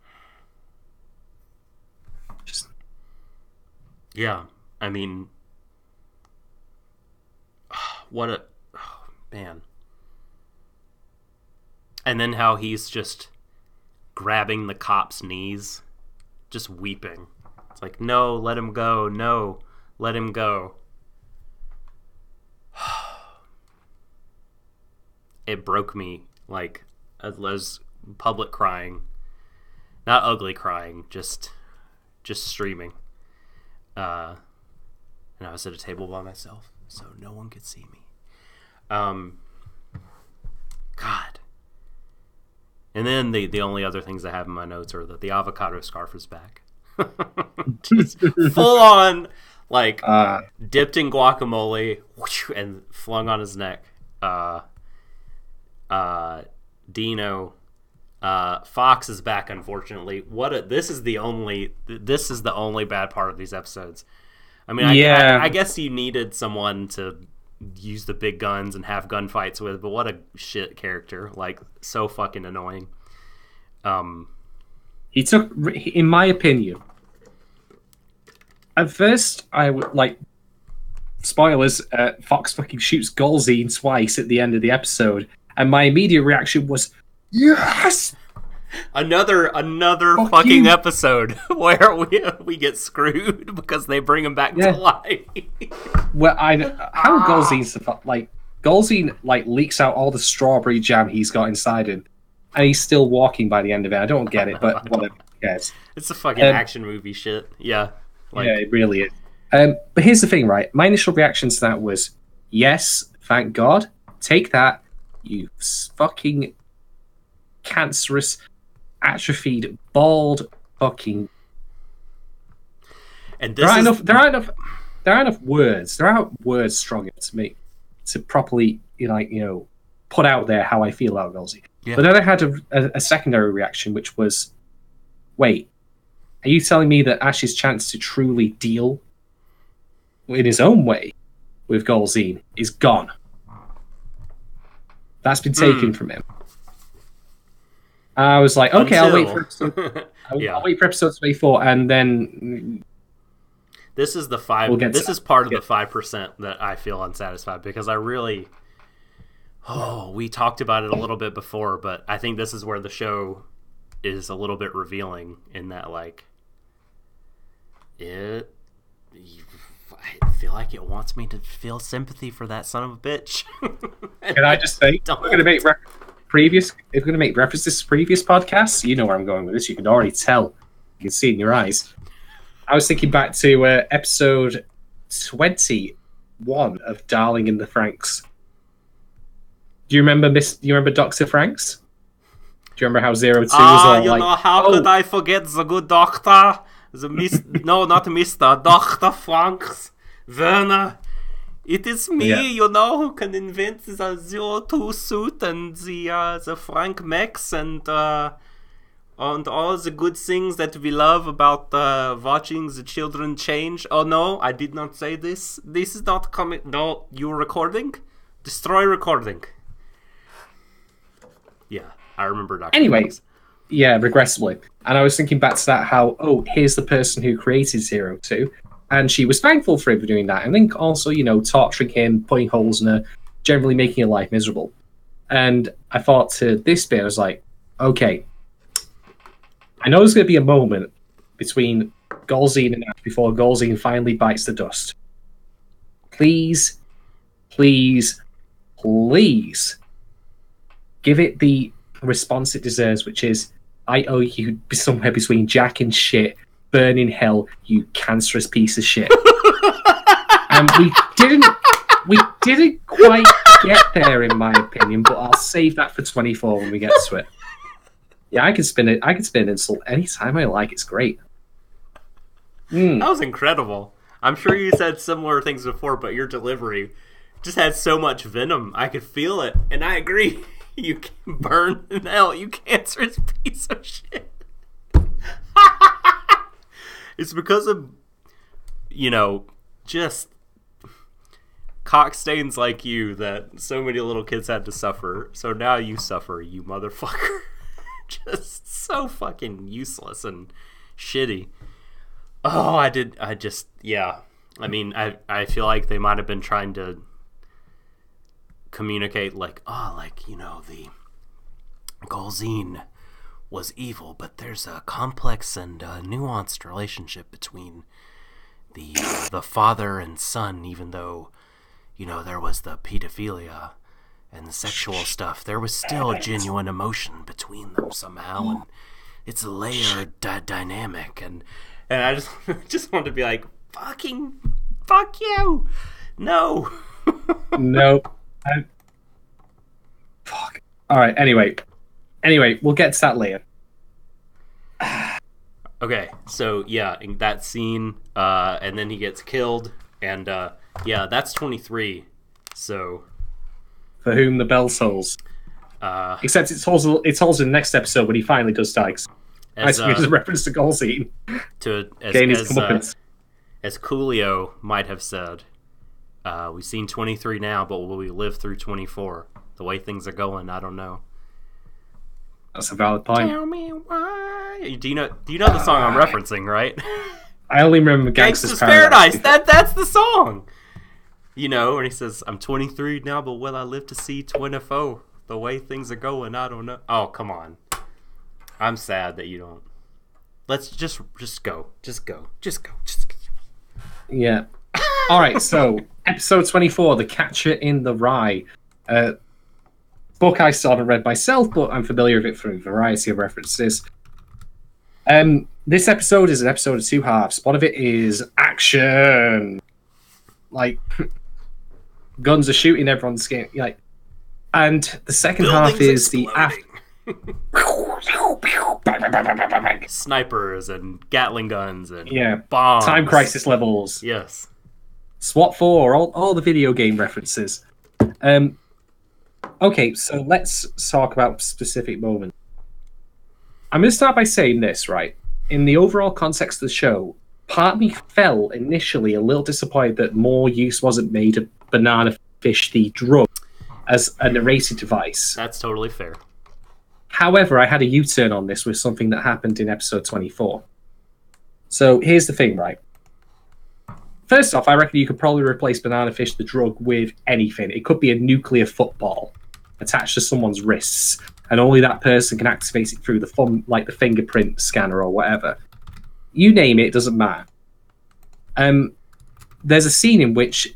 Yeah, I mean, man. And then how he's just grabbing the cop's knees, just weeping. It's like, no, let him go. No, let him go. It broke me, like, as public crying. Not ugly crying, just streaming. And I was at a table by myself, so no one could see me. God. And then the only other things I have in my notes are that the avocado scarf is back. Just full on, like, dipped in guacamole and flung on his neck. Dino. Fox is back, unfortunately. This is the only bad part of these episodes. I mean, I guess you needed someone to use the big guns and have gunfights with, but what a shit character. Like, so fucking annoying. He took, in my opinion, at first, I would, like, spoilers, Fox fucking shoots Golzine twice at the end of the episode, and my immediate reaction was, yes! Another fucking episode where we get screwed because they bring him back to life. Well, how Golzine's Golzine leaks out all the strawberry jam he's got inside him, and he's still walking by the end of it. I don't get it, but whatever. Yes, it's a fucking action movie shit. Yeah, yeah, it really is. But here's the thing, right? My initial reaction to that was, yes, thank God, take that, you fucking cancerous, atrophied, bald fucking. And there aren't enough words. There aren't words strong enough to me to properly, put out there how I feel about Golzine. Yeah. But then I had a secondary reaction, which was, wait, are you telling me that Ash's chance to truly deal in his own way with Golzine is gone? That's been taken from him. I was like, okay, I'll wait for episode. I'll wait for episode 24, and then this is the 5. This is part of the 5% that I feel unsatisfied because I really. We talked about it a little bit before, but I think this is where the show is a little bit revealing in that, like, I feel like it wants me to feel sympathy for that son of a bitch. Can I just say, we're going to make references to previous podcasts. You know where I'm going with this. You can already tell. You can see it in your eyes. I was thinking back to episode 21 of Darling in the Franxx. Do you remember Dr. Franks? Do you remember how 02 was all how could I forget the good doctor? No, not Mr. Dr. Franks. Werner. It is me, who can invent the 02 suit and the Frank Max and all the good things that we love about watching the children change. Oh no, I did not say this. This is not coming. No, you're recording? Destroy recording. Yeah, I remember Dr. Anyways, yeah, regressively. And I was thinking back to that, how, here's the person who created 02. And she was thankful for him for doing that. And then also, torturing him, putting holes in her, generally making her life miserable. And I thought to this bit, I was like, okay, I know there's going to be a moment between Golzine and Ash before Golzine finally bites the dust. Please, please, please give it the response it deserves, which is, I owe you somewhere between Jack and shit. Burn in hell, you cancerous piece of shit. And we didn't quite get there, in my opinion, but I'll save that for 24 when we get to it. Yeah, I can spin an insult anytime I like. It's great. That was incredible. I'm sure you said similar things before, but your delivery just had so much venom. I could feel it, and I agree. You can burn in hell, you cancerous piece of shit. It's because of you know, just cockstains like you that so many little kids had to suffer. So now you suffer, you motherfucker. Just so fucking useless and shitty. Oh, yeah. I mean, I feel like they might have been trying to communicate like, you know, the Golzine was evil, but there's a complex and nuanced relationship between the father and son, even though, you know, there was the pedophilia and the sexual stuff. There was still a genuine emotion between them somehow, and it's a layered dynamic. And I just want to be like, fuck you, no. Nope. Fuck. All right. Anyway, we'll get to that later. Okay, so yeah, in that scene, and then he gets killed, and yeah, that's 23. So, for whom the bell tolls. Except it tolls in the next episode when he finally does die. As a reference to Golzine. As Coolio might have said, we've seen 23 now, but will we live through 24? The way things are going, I don't know. That's a valid point. Tell me why. Do you know the song I'm referencing, right? I only remember Gangsta's Paradise. That's the song. You know, and he says, I'm 23 now, but will I live to see 24? The way things are going, I don't know. Oh, come on. I'm sad that you don't. Let's just go. Just go. Yeah. All right, so episode 24, The Catcher in the Rye. Book I still haven't read myself, but I'm familiar with it from a variety of references. This episode is an episode of two halves. One of it is action. Like, guns are shooting, everyone's getting, like... And the second half is exploding. Snipers and Gatling guns and bombs. Time Crisis levels. Yes. SWAT 4, all the video game references. Okay, so let's talk about specific moments. I'm going to start by saying this, right? In the overall context of the show, part of me felt initially a little disappointed that more use wasn't made of banana fish, the drug, as a narrative device. That's totally fair. However, I had a U-turn on this with something that happened in episode 24. So here's the thing, right? First off, I reckon you could probably replace banana fish, the drug, with anything. It could be a nuclear football attached to someone's wrists, and only that person can activate it through the the fingerprint scanner or whatever. You name it, it doesn't matter. There's a scene in which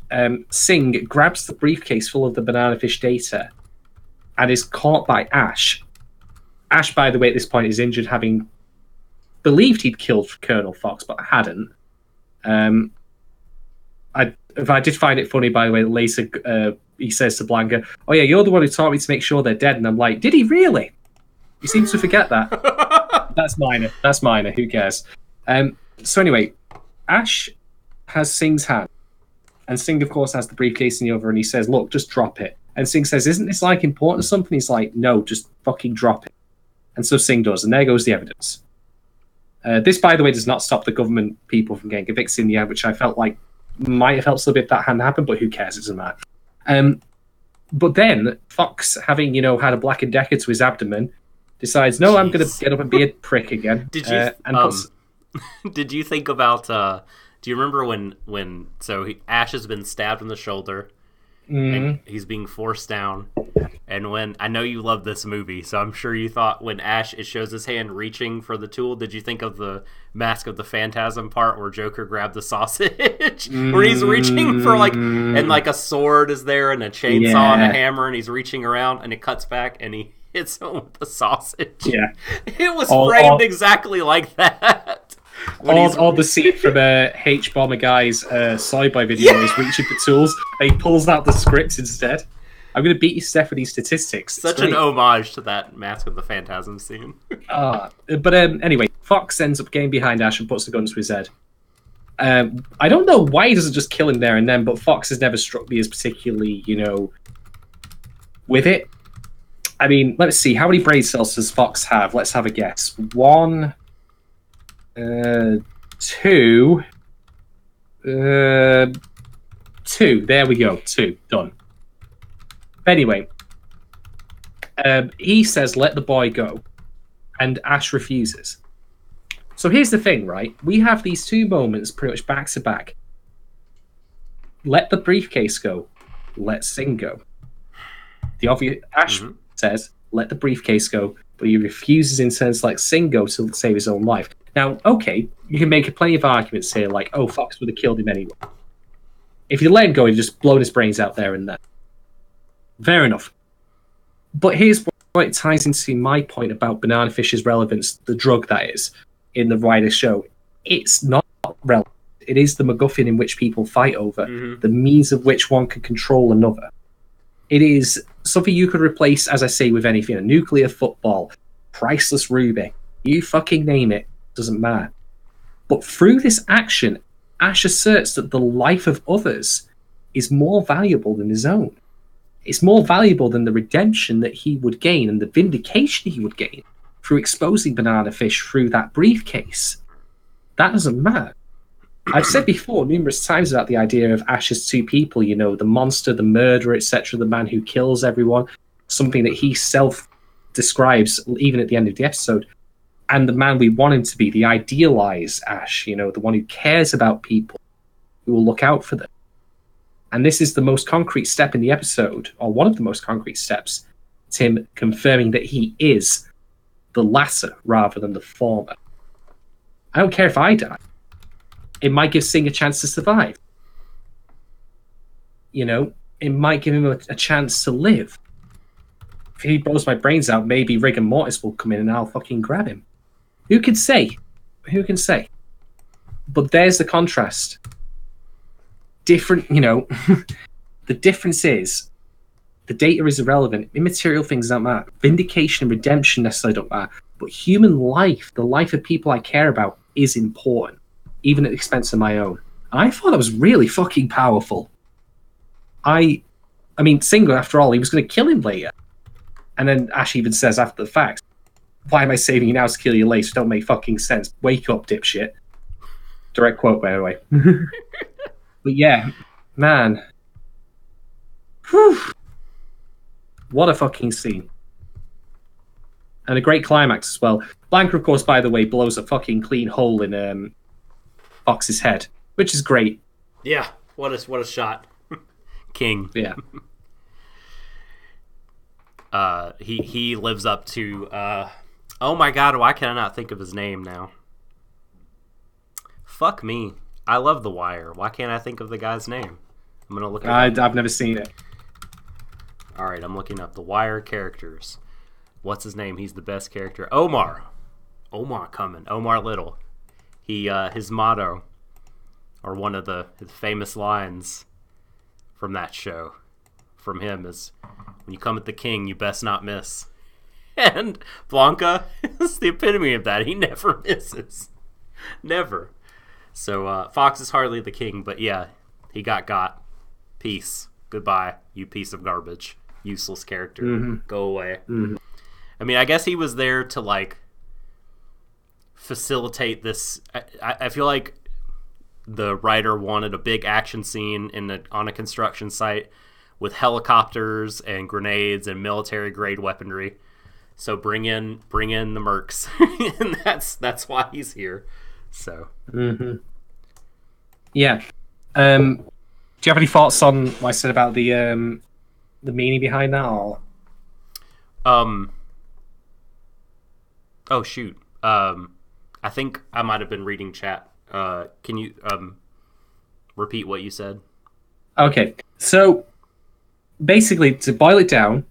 Singh grabs the briefcase full of the banana fish data and is caught by Ash. Ash, by the way, at this point is injured, having believed he'd killed Colonel Fox, but hadn't. I did find it funny, by the way, that later he says to Blanca, "Oh yeah, you're the one who taught me to make sure they're dead." And I'm like, did he really? You seem to forget that. That's minor. Who cares? So anyway, Ash has Singh's hand. And Singh, of course, has the briefcase in the other, and he says, "Look, just drop it." And Singh says, "Isn't this, like, important or something?" He's like, "No, just fucking drop it." And so Singh does, and there goes the evidence. This, by the way, does not stop the government people from getting convicted in the end, which I felt like might have helped a little bit if that hadn't happened, but who cares? It doesn't matter. But then Fox, having, had a Black and Decker to his abdomen, decides, "No, I'm going to get up and be a prick again." Did you did you think about? Do you remember when Ash has been stabbed in the shoulder, and he's being forced down, and when I know you love this movie, so I'm sure you thought when it shows his hand reaching for the tool, did you think of the Mask of the Phantasm part where Joker grabbed the sausage, where he's reaching for and a sword is there and a chainsaw and a hammer, and he's reaching around and it cuts back and he hits him with the sausage. Yeah, it was framed exactly like that. All the scene from H Bomber Guy's Soyboy video is reaching for tools, and he pulls out the scripts instead. I'm going to beat you, Steph, with these statistics. Such an homage to that Mask of the Phantasm scene. But anyway, Fox ends up getting behind Ash and puts the gun to his head. I don't know why he doesn't just kill him there and then, but Fox has never struck me as particularly, with it. I mean, let's see. How many brain cells does Fox have? Let's have a guess. 1... 2, 2. There we go. 2. Done. Anyway, he says, let the boy go. And Ash refuses. So here's the thing, right? We have these 2 moments pretty much back to back. Let the briefcase go. Let Sing go. The obvious Ash says, let the briefcase go, but he refuses in terms like Sing go to save his own life. Now, okay, you can make plenty of arguments here, like, oh, Fox would have killed him anyway. If you let him go, he'd just blown his brains out there and there. Fair enough. But here's what it ties into my point about banana fish's relevance, the drug that is, in the wider show. It's not relevant. It is the MacGuffin in which people fight over, the means of which one can control another. It is something you could replace, as I say, with anything. A nuclear football, priceless ruby, you fucking name it, doesn't matter. But through this action, Ash asserts that the life of others is more valuable than his own. It's more valuable than the redemption that he would gain and the vindication he would gain through exposing Banana Fish through that briefcase. That doesn't matter. I've said before numerous times about the idea of Ash as 2 people, you know, the monster, the murderer, etc., the man who kills everyone, something that he self-describes even at the end of the episode, and the man we want him to be, the idealized Ash, you know, the one who cares about people, who will look out for them. And this is the most concrete step in the episode, or one of the most concrete steps, Tim confirming that he is the latter rather than the former. I don't care if I die. It might give Sing a chance to survive. You know, it might give him a chance to live. If he blows my brains out, maybe Rigor Mortis will come in and I'll fucking grab him. Who can say? Who can say? But there's the contrast. Different, you know, the difference is the data is irrelevant. Immaterial things don't matter. Vindication and redemption necessarily don't matter. But human life, the life of people I care about, is important, even at the expense of my own. And I thought that was really fucking powerful. I mean, Singer, after all, he was going to kill him later. And then Ash even says after the fact, why am I saving you now to kill you later? Don't make fucking sense. Wake up, dipshit. Direct quote, by the way. But yeah, man. Whew. What a fucking scene. And a great climax as well. Blanca, of course, by the way, blows a fucking clean hole in Fox's head, which is great. Yeah, what a shot. King. Yeah. He lives up to oh my god, why can I not think of his name now? Fuck me. I love The Wire. Why can't I think of the guy's name? I'm gonna look at I've never seen it. Alright, I'm looking up The Wire characters. What's his name? He's the best character. Omar Cumming. Omar Little. He his motto, or one of his famous lines from that show from him is, when you come at the king, you best not miss. And Blanca is the epitome of that. He never misses. Never. So Fox is hardly the king, but yeah, he got. Peace. Goodbye, you piece of garbage. Useless character. Mm-hmm. Go away. Mm-hmm. I mean, I guess he was there to, like, facilitate this. I feel like the writer wanted a big action scene on a construction site with helicopters and grenades and military-grade weaponry. So bring in the mercs. And that's why he's here. So. Mm-hmm. Yeah. Do you have any thoughts on what I said about the meaning behind that? Or? Oh shoot. I think I might have been reading chat. Can you repeat what you said? Okay. So basically, to boil it down,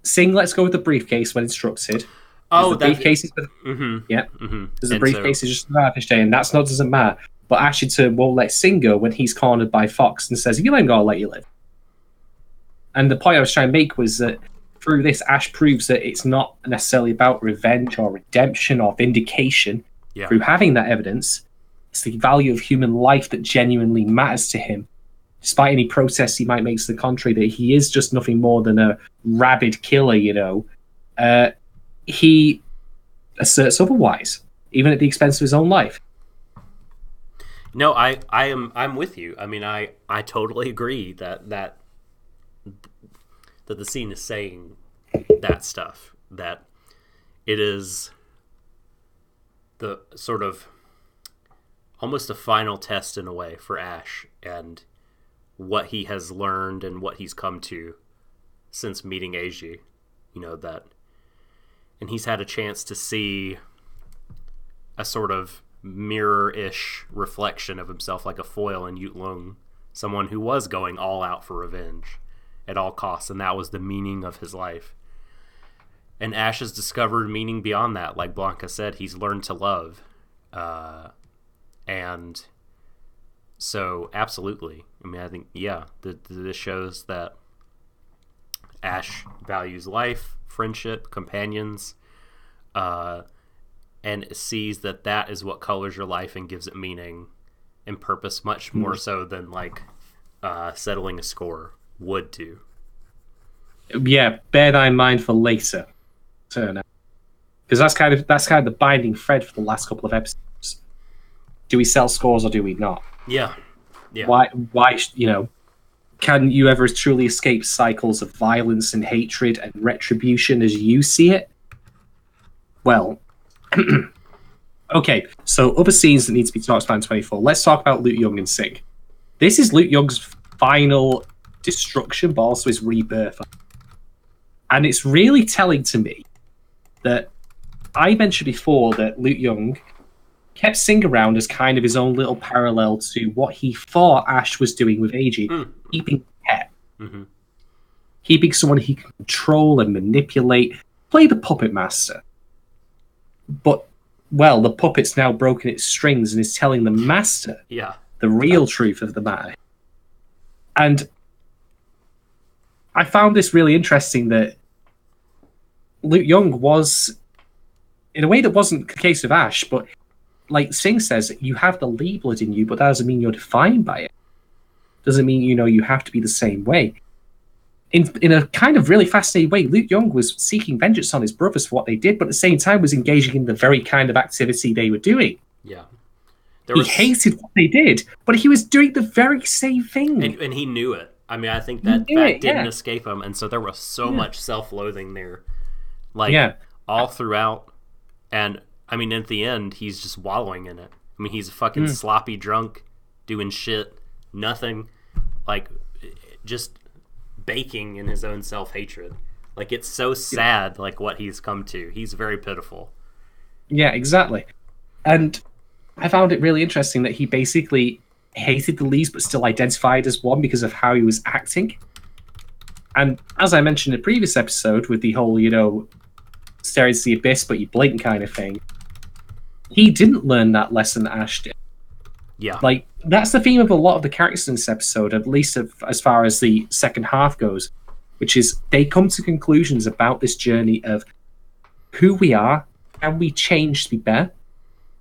Sing lets go with the briefcase when instructed. Oh, the briefcase is yeah. Mm-hmm. Because the briefcase is just a fish day, and that's not doesn't matter. But Ashington won't let Sing go when he's cornered by Fox and says, "You ain't gonna let you live." And the point I was trying to make was that through this, Ash proves that it's not necessarily about revenge or redemption or vindication. Yeah. Through having that evidence, it's the value of human life that genuinely matters to him. Despite any protests he might make to the contrary, that he is just nothing more than a rabid killer, you know. He asserts otherwise, even at the expense of his own life. No, I'm with you. I mean, I totally agree that the scene is saying that stuff, that it is the sort of almost a final test in a way for Ash and what he has learned and what he's come to since meeting Eiji. You know, that, and he's had a chance to see a sort of mirror-ish reflection of himself, like a foil in Yutlung, someone who was going all out for revenge at all costs, and that was the meaning of his life. And Ash has discovered meaning beyond that. Like Blanca said, he's learned to love. And so, absolutely. I mean, I think, yeah, this shows that Ash values life, friendship, companions, and sees that that is what colors your life and gives it meaning and purpose much more so than, like, settling a score would do. Yeah, bear that in mind for later. Because that's kind of the binding thread for the last couple of episodes. Do we sell scores or do we not? Yeah. Why, you know, can you ever truly escape cycles of violence and hatred and retribution as you see it? Well, okay, so other scenes that need to be talked about in 24. Let's talk about Luke Young and Sing. This is Luke Young's final destruction, but also his rebirth. And it's really telling to me that I mentioned before that Luke Young kept Sing around as kind of his own little parallel to what he thought Ash was doing with Eiji, keeping pet. Mm-hmm. Keeping someone he can control and manipulate, play the puppet master. But, well, the puppet's now broken its strings and is telling the master the real truth of the matter. And I found this really interesting that Luke Young was, in a way that wasn't the case of Ash, but like Sing says, you have the Lee blood in you, but that doesn't mean you're defined by it. Doesn't mean, you know, you have to be the same way. In a kind of really fascinating way, Luke Young was seeking vengeance on his brothers for what they did, but at the same time was engaging in the very kind of activity they were doing. Yeah. He hated what they did, but he was doing the very same thing. And he knew it. I mean, I think that fact didn't escape him, and so there was so much self-loathing there. Like, all throughout. And, I mean, at the end, he's just wallowing in it. I mean, he's a fucking sloppy drunk, doing shit, nothing. Like, just baking in his own self-hatred. Like, it's so sad, like, what he's come to. He's very pitiful. Yeah, exactly. And I found it really interesting that he basically hated the Lees but still identified as one because of how he was acting. And as I mentioned in a previous episode with the whole, you know, stare into the abyss but you blink kind of thing, he didn't learn that lesson that Ash did. Yeah. Like, that's the theme of a lot of the characters in this episode, at least as far as the second half goes, which is they come to conclusions about this journey of who we are. Can we change to be better?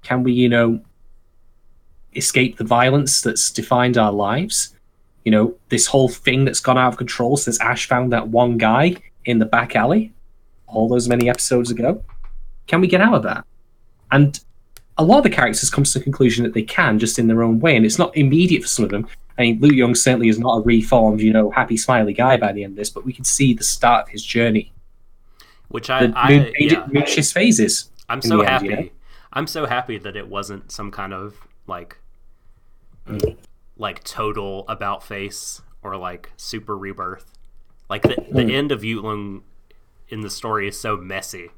Can we, you know, escape the violence that's defined our lives? You know, this whole thing that's gone out of control since Ash found that one guy in the back alley all those many episodes ago. Can we get out of that? And a lot of the characters come to the conclusion that they can, just in their own way, and it's not immediate for some of them. I mean, Luke Young certainly is not a reformed, you know, happy, smiley guy by the end of this, but we can see the start of his journey. Which reach his phases. I'm so happy. End, I'm so happy that it wasn't some kind of like total about face or like super rebirth. Like the end of Yutlung in the story is so messy.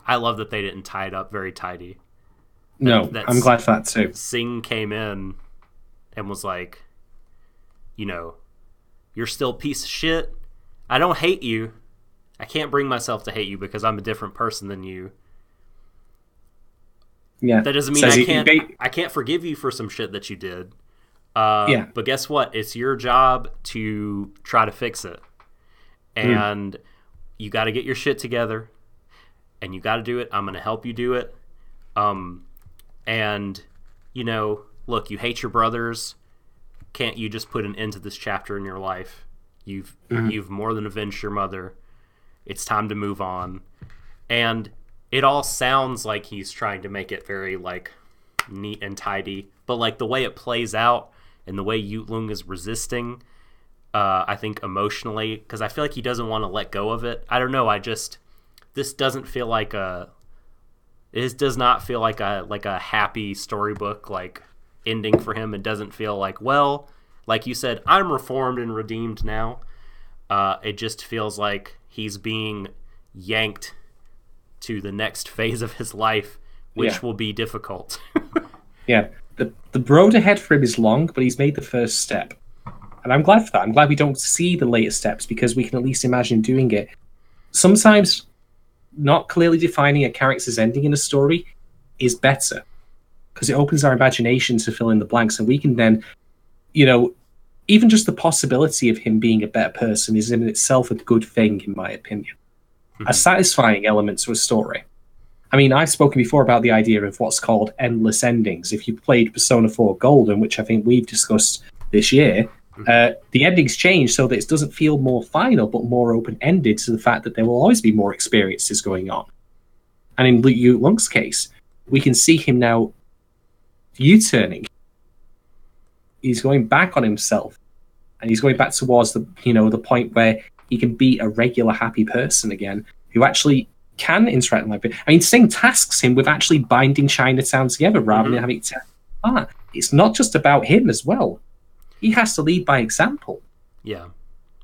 I love that they didn't tie it up very tidy. No, I'm glad for that too. Sing came in and was like, you know, you're still a piece of shit. I don't hate you. I can't bring myself to hate you because I'm a different person than you. Yeah. That doesn't mean I can't forgive you for some shit that you did. But guess what? It's your job to try to fix it. And you got to get your shit together. And you got to do it. I'm going to help you do it. And, you know, look, you hate your brothers. Can't you just put an end to this chapter in your life? You've more than avenged your mother. It's time to move on. And it all sounds like he's trying to make it very, like, neat and tidy. But like the way it plays out and the way Yutlung is resisting, I think emotionally, because I feel like he doesn't want to let go of it. I don't know. This doesn't feel like it does not feel like a happy storybook like ending for him. It doesn't feel like, well, like you said, I'm reformed and redeemed now. It just feels like he's being yanked to the next phase of his life, which will be difficult. Yeah. The road ahead for him is long, but he's made the first step. And I'm glad for that. I'm glad we don't see the later steps, because we can at least imagine doing it. Sometimes not clearly defining a character's ending in a story is better, because it opens our imagination to fill in the blanks, and we can then, even just the possibility of him being a better person is in itself a good thing, in my opinion. A satisfying element to a story. I mean, I've spoken before about the idea of what's called endless endings. If you played Persona 4 Golden, which I think we've discussed this year, the endings change so that it doesn't feel more final, but more open-ended, to the fact that there will always be more experiences going on. And in Yutlung's case, we can see him now U-turning. He's going back on himself, and he's going back towards the point where he can be a regular happy person again, who actually can interact in life. I mean, Singh tasks him with actually binding Chinatown together rather than having it tear apart. It's not just about him as well. He has to lead by example. Yeah.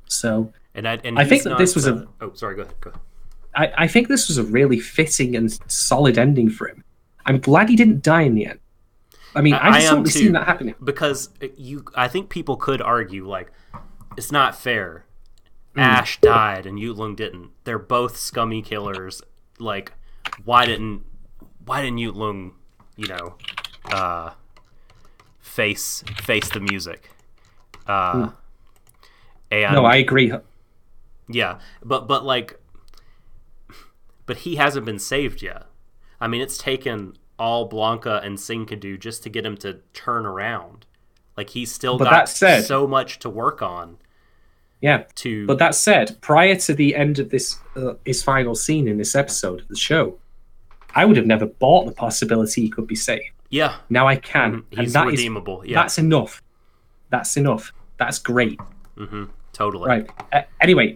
So, and I think that this was a. Oh, sorry. Go ahead. I think this was a really fitting and solid ending for him. I'm glad he didn't die in the end. I mean, I just haven't seen that happening. Because I think people could argue, like, it's not fair. Ash died and Yutlung didn't. They're both scummy killers. Like, why didn't Yutlung, face the music? And no, I agree. Yeah, but he hasn't been saved yet. I mean, it's taken all Blanca and Singh could do just to get him to turn around. Like, he's still got so much to work on. Yeah, but that said, prior to the end of this, his final scene in this episode of the show, I would have never bought the possibility he could be saved. Yeah. Now I can. He's and redeemable. That's enough. That's enough. That's great. Totally. Right. Anyway,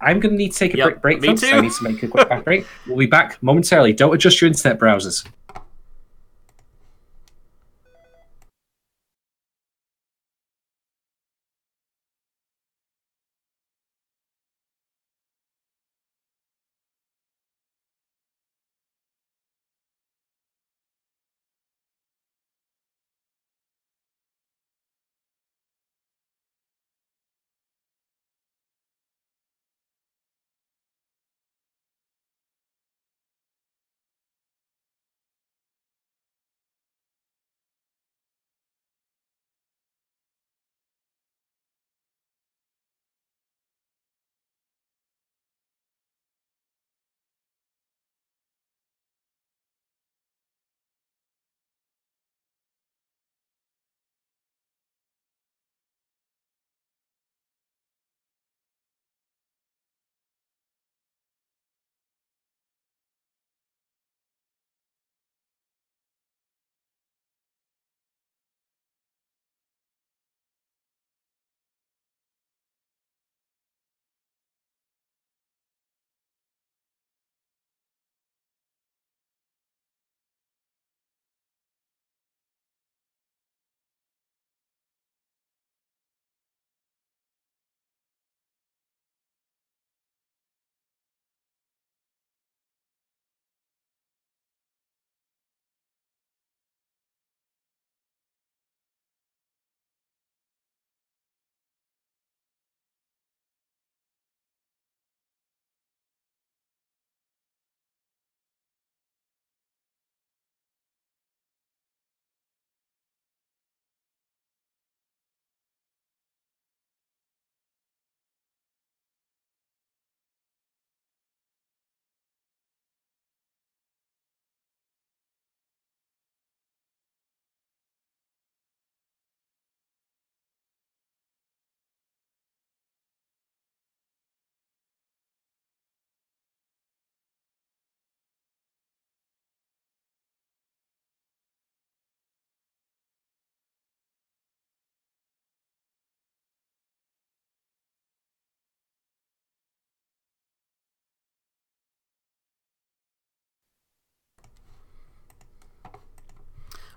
I'm going to need to take a break. Me too. I need to make a quick break. We'll be back momentarily. Don't adjust your internet browsers.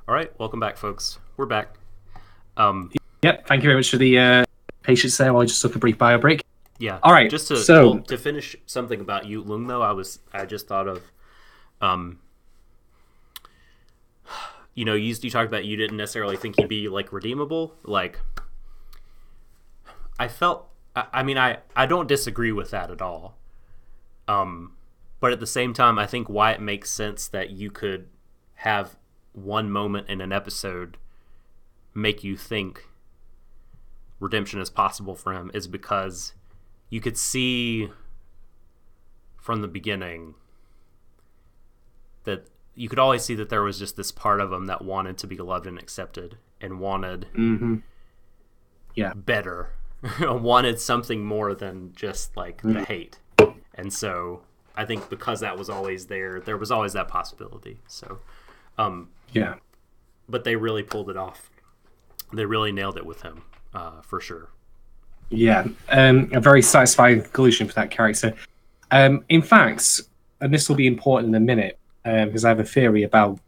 All right, welcome back, folks. We're back. Yep, thank you very much for the patience there while I just took a brief bio break. Yeah. All right. Just to finish something about Yu Lung, though, I just thought of, you talked about you didn't necessarily think he'd be like redeemable. Like, I felt, I don't disagree with that at all. But at the same time, I think why it makes sense that you could have one moment in an episode make you think redemption is possible for him is because you could see from the beginning that you could always see that there was just this part of him that wanted to be loved and accepted and wanted better, wanted something more than just like the hate. And so I think because that was always there was always that possibility. So, but they really pulled it off. They really nailed it with him, for sure. Yeah, a very satisfying conclusion for that character. In fact, and this will be important in a minute, because I have a theory about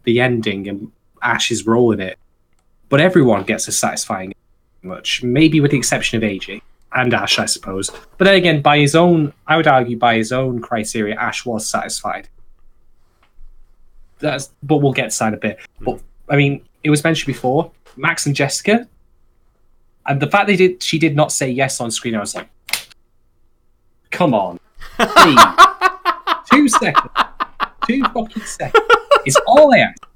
the ending and Ash's role in it. But everyone gets a satisfying much, maybe with the exception of AJ and Ash, I suppose. But then again, I would argue by his own criteria, Ash was satisfied. But we'll get to that in a bit. But I mean, it was mentioned before, Max and Jessica, and the fact she did not say yes on screen, I was like, come on, please, 2 seconds, 2 fucking seconds. It's all I asked,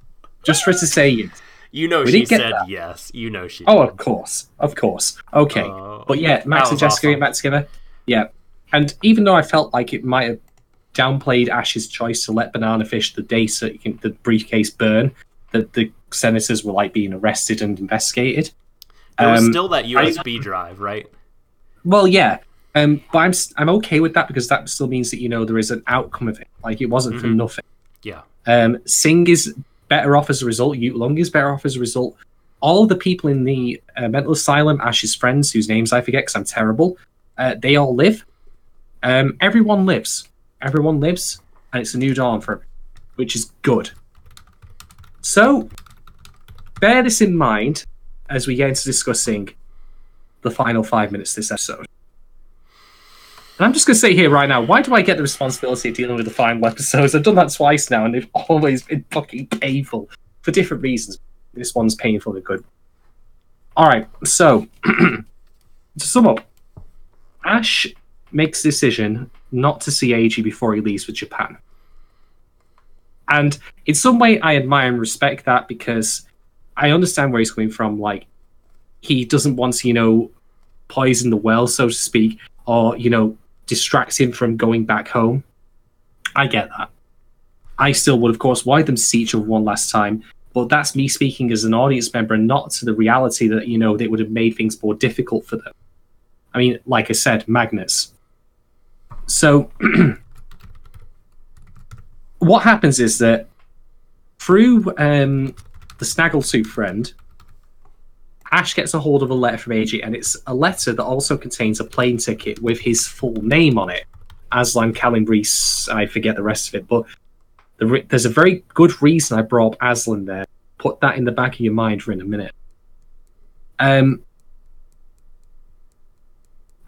just for her to say yes. She said yes. She did. Oh, of course. Okay. But yeah, Max and Jessica get back together. Yeah. And even though I felt like it might have downplayed Ash's choice to let Banana Fish the briefcase burn, that the senators were like being arrested and investigated. There was still that USB drive, right? Well, yeah. But I'm okay with that because that still means that, there is an outcome of it. Like, it wasn't for nothing. Yeah. Singh is better off as a result. Yu Lung is better off as a result. All of the people in the mental asylum, Ash's friends, whose names I forget because I'm terrible, they all live. Everyone lives. Everyone lives, and it's a new dawn for him, which is good. So, bear this in mind as we get into discussing the final 5 minutes of this episode. And I'm just going to say here right now, why do I get the responsibility of dealing with the final episodes? I've done that twice now, and they've always been fucking painful for different reasons. This one's painful and good. Alright, so, to sum up, Ash makes the decision not to see Eiji before he leaves for Japan. And in some way, I admire and respect that because I understand where he's coming from. Like, he doesn't want to, poison the well, so to speak, or, distract him from going back home. I get that. I still would, of course, wanted them to see each other one last time, but that's me speaking as an audience member and not to the reality that, they would have made things more difficult for them. I mean, like I said, magnets. So, what happens is that through the Snaggletooth friend, Ash gets a hold of a letter from AJ, and it's a letter that also contains a plane ticket with his full name on it. Aslan Calabrese, I forget the rest of it, but there's a very good reason I brought up Aslan there. Put that in the back of your mind for in a minute.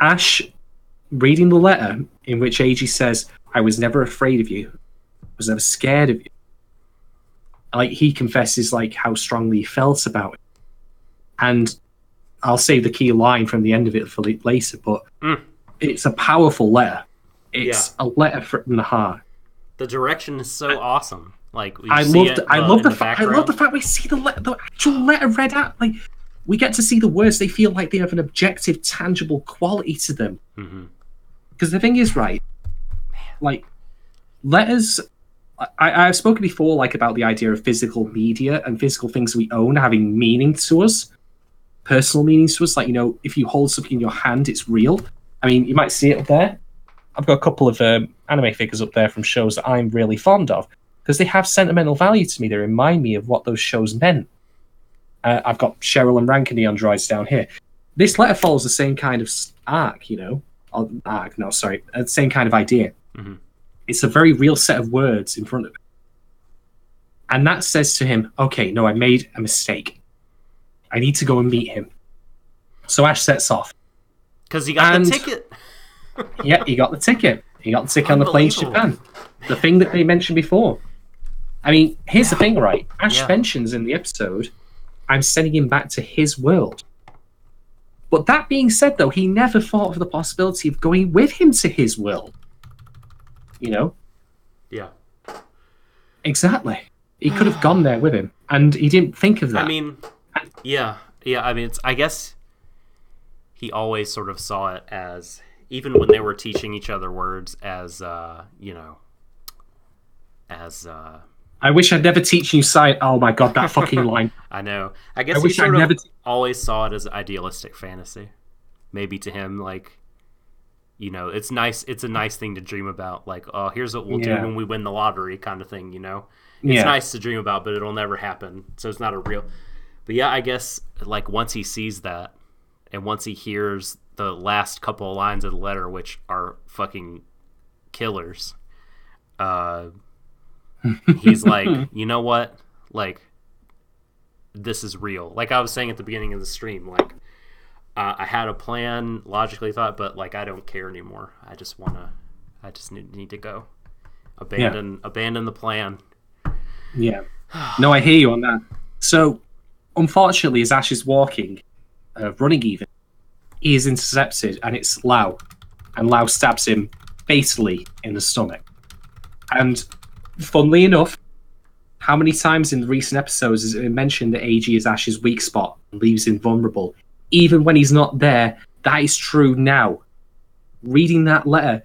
Ash, reading the letter in which AJ says, I was never afraid of you. I was never scared of you. Like, he confesses, how strongly he felt about it. And I'll save the key line from the end of it for later, but it's a powerful letter. It's a letter from the heart. The direction is so awesome. Like, I love the fact we see the actual letter read out. Like, we get to see the words. They feel like they have an objective, tangible quality to them. Because the thing is, right, like, letters. I've spoken before, about the idea of physical media and physical things we own having meaning to us, personal meanings to us. Like, if you hold something in your hand, it's real. I mean, you might see it up there. I've got a couple of anime figures up there from shows that I'm really fond of because they have sentimental value to me. They remind me of what those shows meant. I've got Cheryl and Rankin the androids down here. This letter follows the same kind of arc, the same kind of idea. It's a very real set of words in front of it. And that says to him, okay, no, I made a mistake. I need to go and meet him. So Ash sets off. Because he got the ticket. Yeah, he got the ticket. He got the ticket on the plane to Japan. The thing that they mentioned before. I mean, here's the thing, right? Ash mentions in the episode, I'm sending him back to his world. But that being said, though, he never thought of the possibility of going with him to his world. You know? Yeah. Exactly. He could have gone there with him, and he didn't think of that. I mean, yeah. I mean, I guess he always sort of saw it as, even when they were teaching each other words, as, you know, as... I wish I'd never teach you sight. Oh my god, that fucking line. I know. I guess he sort of always saw it as idealistic fantasy. Maybe to him, like, you know, it's nice. It's a nice thing to dream about. Like, oh, here's what we'll do when we win the lottery, kind of thing. You know, it's nice to dream about, but it'll never happen. So it's not a real. But yeah, I guess like once he sees that, and once he hears the last couple of lines of the letter, which are fucking killers, he's like, you know what? Like, this is real. Like I was saying at the beginning of the stream, like, I had a plan, logically thought, but like, I don't care anymore. I just need to go. Abandon the plan. Yeah. No, I hear you on that. So, unfortunately, as Ash is walking, running even, he is intercepted, and it's Lau. And Lau stabs him fatally in the stomach. And funnily enough, how many times in the recent episodes is it mentioned that AG is Ash's weak spot and leaves him vulnerable? Even when he's not there, that is true now. Reading that letter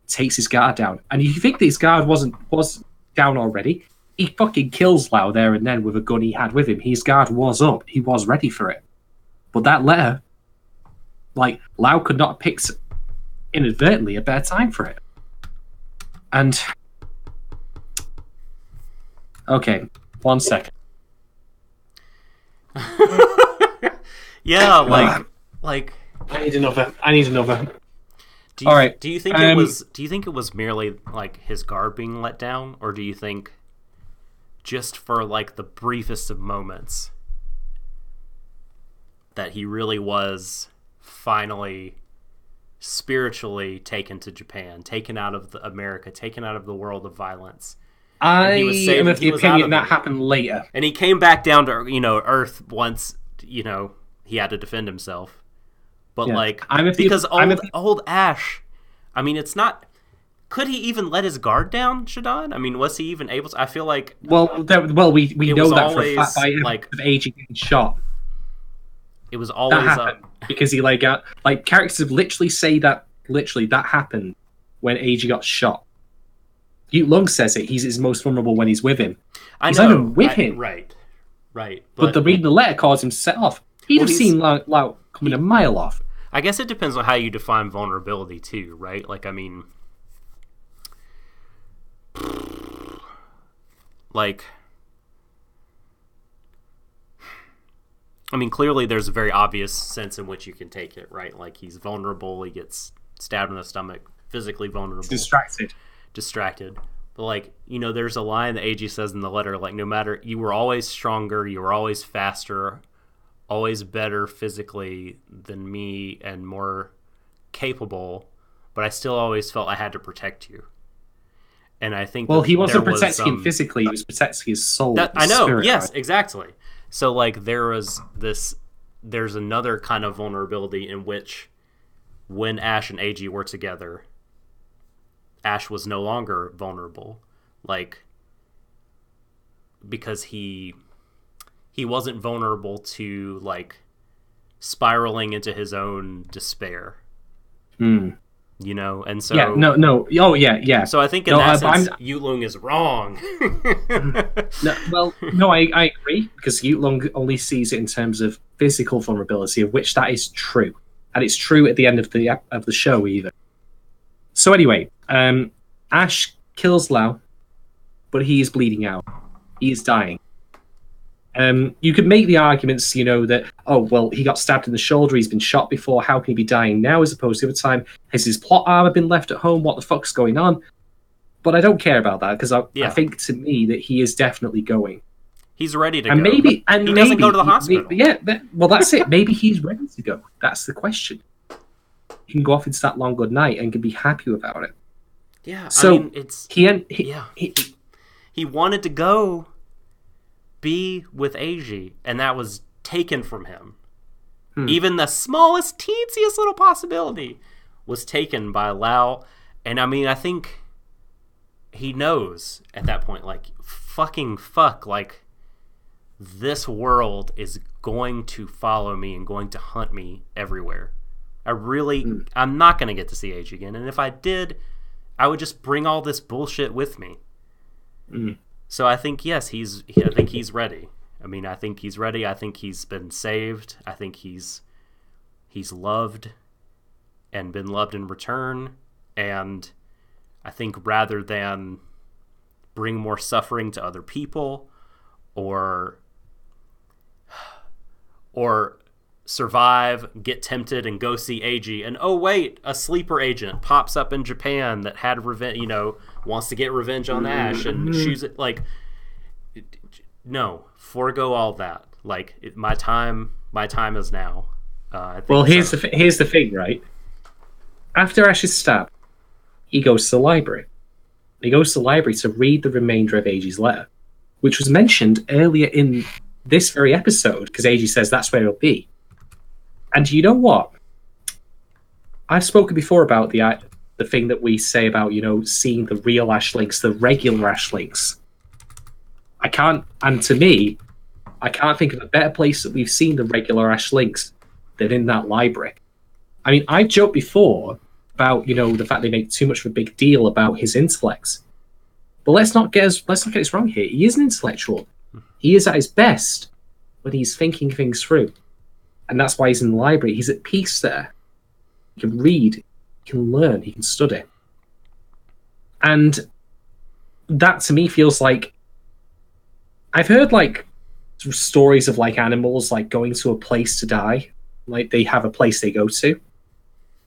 takes his guard down. And if you think that his guard was down already, he fucking kills Lau there and then with a gun he had with him. His guard was up. He was ready for it. But that letter, like, Lau could not have picked inadvertently a better time for it. And... okay, 1 second. Yeah, like I need another. Do you, all right. Do you think it was merely like his guard being let down, or do you think just for like the briefest of moments that he really was finally spiritually taken to Japan, taken out of America, taken out of the world of violence? I am of the opinion that happened later. And he came back down to, you know, Earth once, you know, he had to defend himself. But, like, because old Ash, I mean, it's not... Could he even let his guard down, Shadon? I mean, was he even able to... I feel like... we know that for a fact by like of AG getting shot. It was always... That happened because he, like, characters literally say that, that happened when AG got shot. Ute Lung says it. He's most vulnerable when he's with him. He's not even with him. Right. But the reading the letter caused him to set off. He'd have seen Lau coming a mile off. I guess it depends on how you define vulnerability too, right? Like, I mean, clearly there's a very obvious sense in which you can take it, right? Like, he's vulnerable. He gets stabbed in the stomach, physically vulnerable. He's distracted. But, like, you know, there's a line that AG says in the letter, like, no matter, you were always stronger, you were always faster, always better physically than me and more capable, but I still always felt I had to protect you. And I think he wasn't protecting him physically, he was protecting his soul. I know, spirit, yes, right? Exactly. So, like, there's another kind of vulnerability in which when Ash and AG were together, Ash was no longer vulnerable, like, because he wasn't vulnerable to, like, spiraling into his own despair. You know, and so yeah. So I think in that sense, Ute Lung is wrong. I agree, because Ute Lung only sees it in terms of physical vulnerability, of which that is true, and it's true at the end of the show either. So anyway, Ash kills Lau, but he is bleeding out. He is dying. You could make the arguments, you know, that, oh, well, he got stabbed in the shoulder, he's been shot before, how can he be dying now as opposed to the time? Has his plot armor been left at home? What the fuck's going on? But I don't care about that because I Yeah. think to me that he is definitely going. He's ready to And go. maybe he doesn't go to the hospital. Well, that's it. Maybe he's ready to go. That's the question. He can go off into that long good night and can be happy about it. Yeah, So I mean, it's he wanted to go be with Eiji, and that was taken from him. Even the smallest, teensiest little possibility was taken by Lao. And I mean, I think he knows at that point, like, fuck, like, this world is going to follow me and going to hunt me everywhere. I'm not going to get to see Age again. And if I did, I would just bring all this bullshit with me. So I think, yes, I think he's ready. I mean, I think he's ready. I think he's been saved. I think he's loved and been loved in return. And I think rather than bring more suffering to other people or survive, get tempted, and go see Eiji, and oh wait, a sleeper agent pops up in Japan that had revenge, wants to get revenge on Ash and shoots it. Like, no, forego all that. Like, my time is now. Well, here's the thing, right? After Ash is stabbed, he goes to the library. He goes to the library to read the remainder of Eiji's letter, which was mentioned earlier in this very episode, because Eiji says that's where he'll be. And you know what? I've spoken before about the thing that we say about, seeing the real Ash links, the regular Ash links. To me, I can't think of a better place that we've seen the regular Ash links than in that library. I mean, I've joked before about, the fact they make too much of a big deal about his intellect. But let's not get this wrong here. He is an intellectual. He is at his best when he's thinking things through. And that's why he's in the library. He's at peace there. He can read, he can learn, he can study. And that to me feels like... I've heard stories of animals going to a place to die. Like they have a place they go to.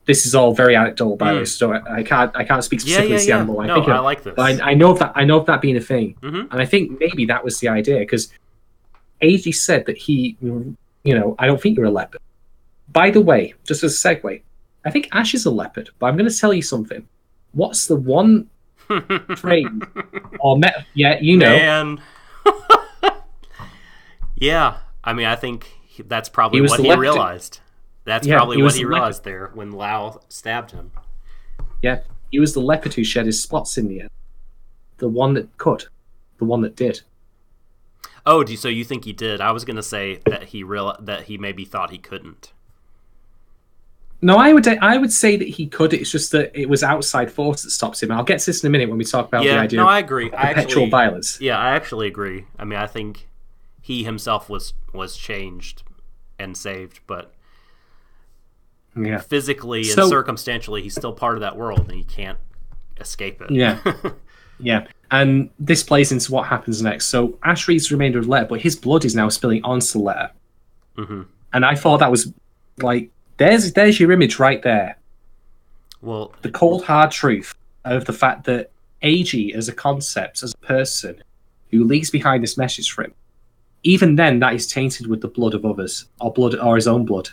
This is all very anecdotal, by the way, so I can't speak specifically to the animal. I like this. But I know of that being a thing. Mm-hmm. And I think maybe that was the idea, because Eiji said that he... I don't think you're a leopard. By the way, just as a segue, I think Ash is a leopard, but I'm going to tell you something. What's the one phrase or Man. Yeah, I mean, I think that's probably what he realized. That's probably what he realized there when Lao stabbed him. Yeah, he was the leopard who shed his spots in the end. The one that could. The one that did. Oh, so you think he did? I was going to say that he maybe thought he couldn't. No, I would say that he could. It's just that it was outside force that stops him. I'll get to this in a minute when we talk about the idea I agree. of perpetual violence. Yeah, I actually agree. I mean, I think he himself was changed and saved, but physically and circumstantially, he's still part of that world, and he can't escape it. Yeah. Yeah, and this plays into what happens next. So Ash reads the remainder of the letter, but his blood is now spilling onto the letter. Mm-hmm. And I thought that was there's your image right there. Well, the cold hard truth of the fact that Eiji as a concept, as a person who leaves behind this message for him, even then that is tainted with the blood of others, or his own blood.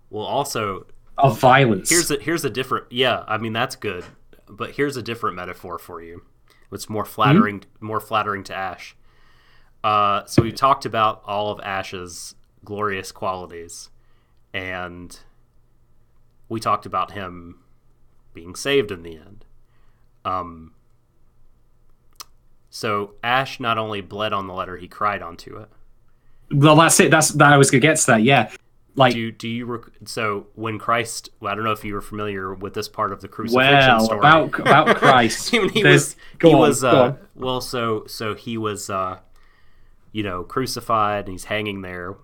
Well, also of violence. Here's a different. Yeah, I mean that's good, but here's a different metaphor for you. It's more flattering to Ash. So we talked about all of Ash's glorious qualities, and we talked about him being saved in the end. So Ash not only bled on the letter, he cried onto it. Well, that's it. I was gonna get to that. Yeah. So when Christ, I don't know if you were familiar with this part of the crucifixion story. about Christ. he was crucified, and he's hanging there,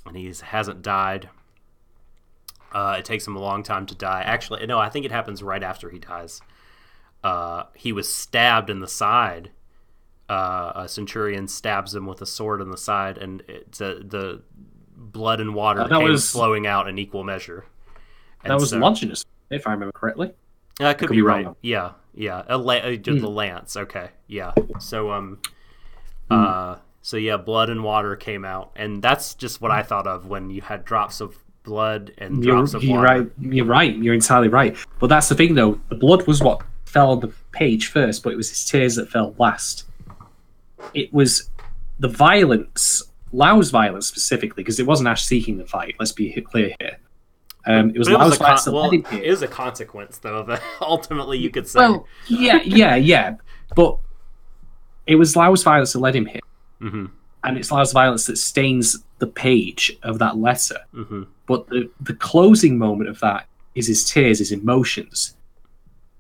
and he hasn't died. It takes him a long time to die. Actually, no, I think it happens right after he dies. He was stabbed in the side. A centurion stabs him with a sword in the side, and the blood and water came flowing out in equal measure. And that was Longinus, if I remember correctly. Could be right. Yeah. Yeah, the lance. Okay, yeah. So so yeah, blood and water came out, and that's just what I thought of when you had drops of blood and drops of water. You're right. You're entirely right. But that's the thing, though. The blood was what fell on the page first, but it was his tears that fell last. It was the violence, Lau's violence specifically, because it wasn't Ash seeking the fight. Let's be clear here. It was Lau's violence that led him here. It was a consequence, though. That ultimately, you could say. Well, yeah. But it was Lau's violence that led him here. Mm-hmm. And it's Lau's violence that stains the page of that letter. Mm-hmm. But the closing moment of that is his tears, his emotions.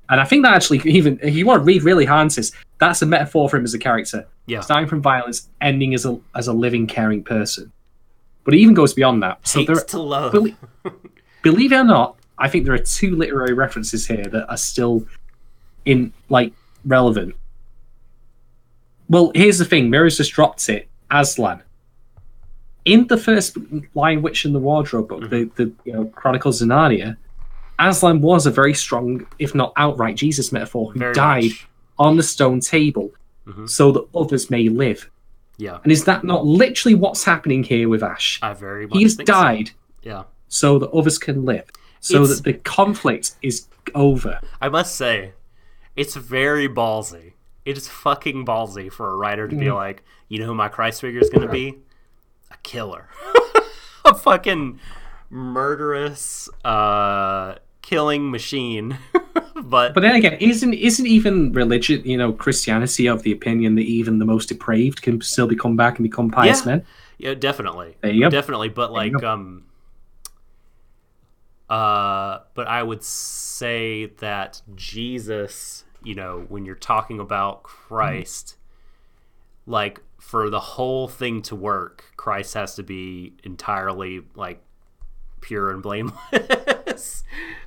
And I think that actually, even if you want to read really hard, that's a metaphor for him as a character. Yeah. Starting from violence, ending as a living, caring person. But it even goes beyond that. So Hates to love. Believe it or not, I think there are 2 literary references here that are still relevant. Well, here's the thing. Mirrors just dropped it. Aslan. In the first Lion, Witch, and the Wardrobe book, the Chronicles of Narnia, Aslan was a very strong, if not outright, Jesus metaphor who died on the stone table so that others may live. Yeah. And is that not literally what's happening here with Ash? I very much He's think died so. Yeah. so that others can live. So that the conflict is over. I must say, it's very ballsy. It is fucking ballsy for a writer to be like, you know who my Christ figure is going to be? A killer. A fucking murderous killing machine. But then again, isn't even religion, Christianity of the opinion that even the most depraved can still come back and become pious men? Yeah, definitely. There you go. Definitely, but but I would say that Jesus, when you're talking about Christ, like for the whole thing to work, Christ has to be entirely like pure and blameless.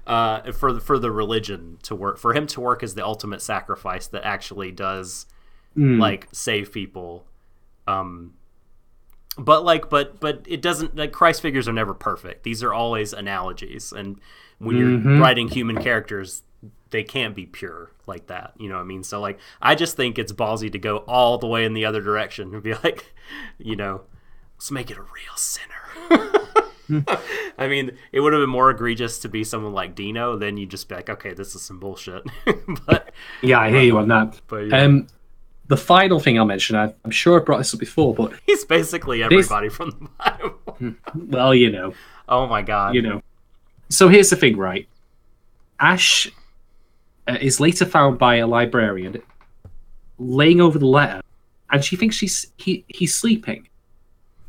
For the religion to work, for him to work as the ultimate sacrifice that actually does like save people. But it doesn't, like, Christ figures are never perfect. These are always analogies, and when you're writing human characters, they can't be pure like that. You know what I mean? So like, I just think it's ballsy to go all the way in the other direction and be like, let's make it a real sinner. I mean, it would have been more egregious to be someone like Dino. Then you just be like, okay, this is some bullshit. But yeah, I hear you on that. But yeah. The final thing I'll mention, I'm sure I brought this up before, but he's basically everybody from the Bible. Well, Oh my god. So here's the thing, right? Ash is later found by a librarian laying over the letter, and she thinks he's sleeping.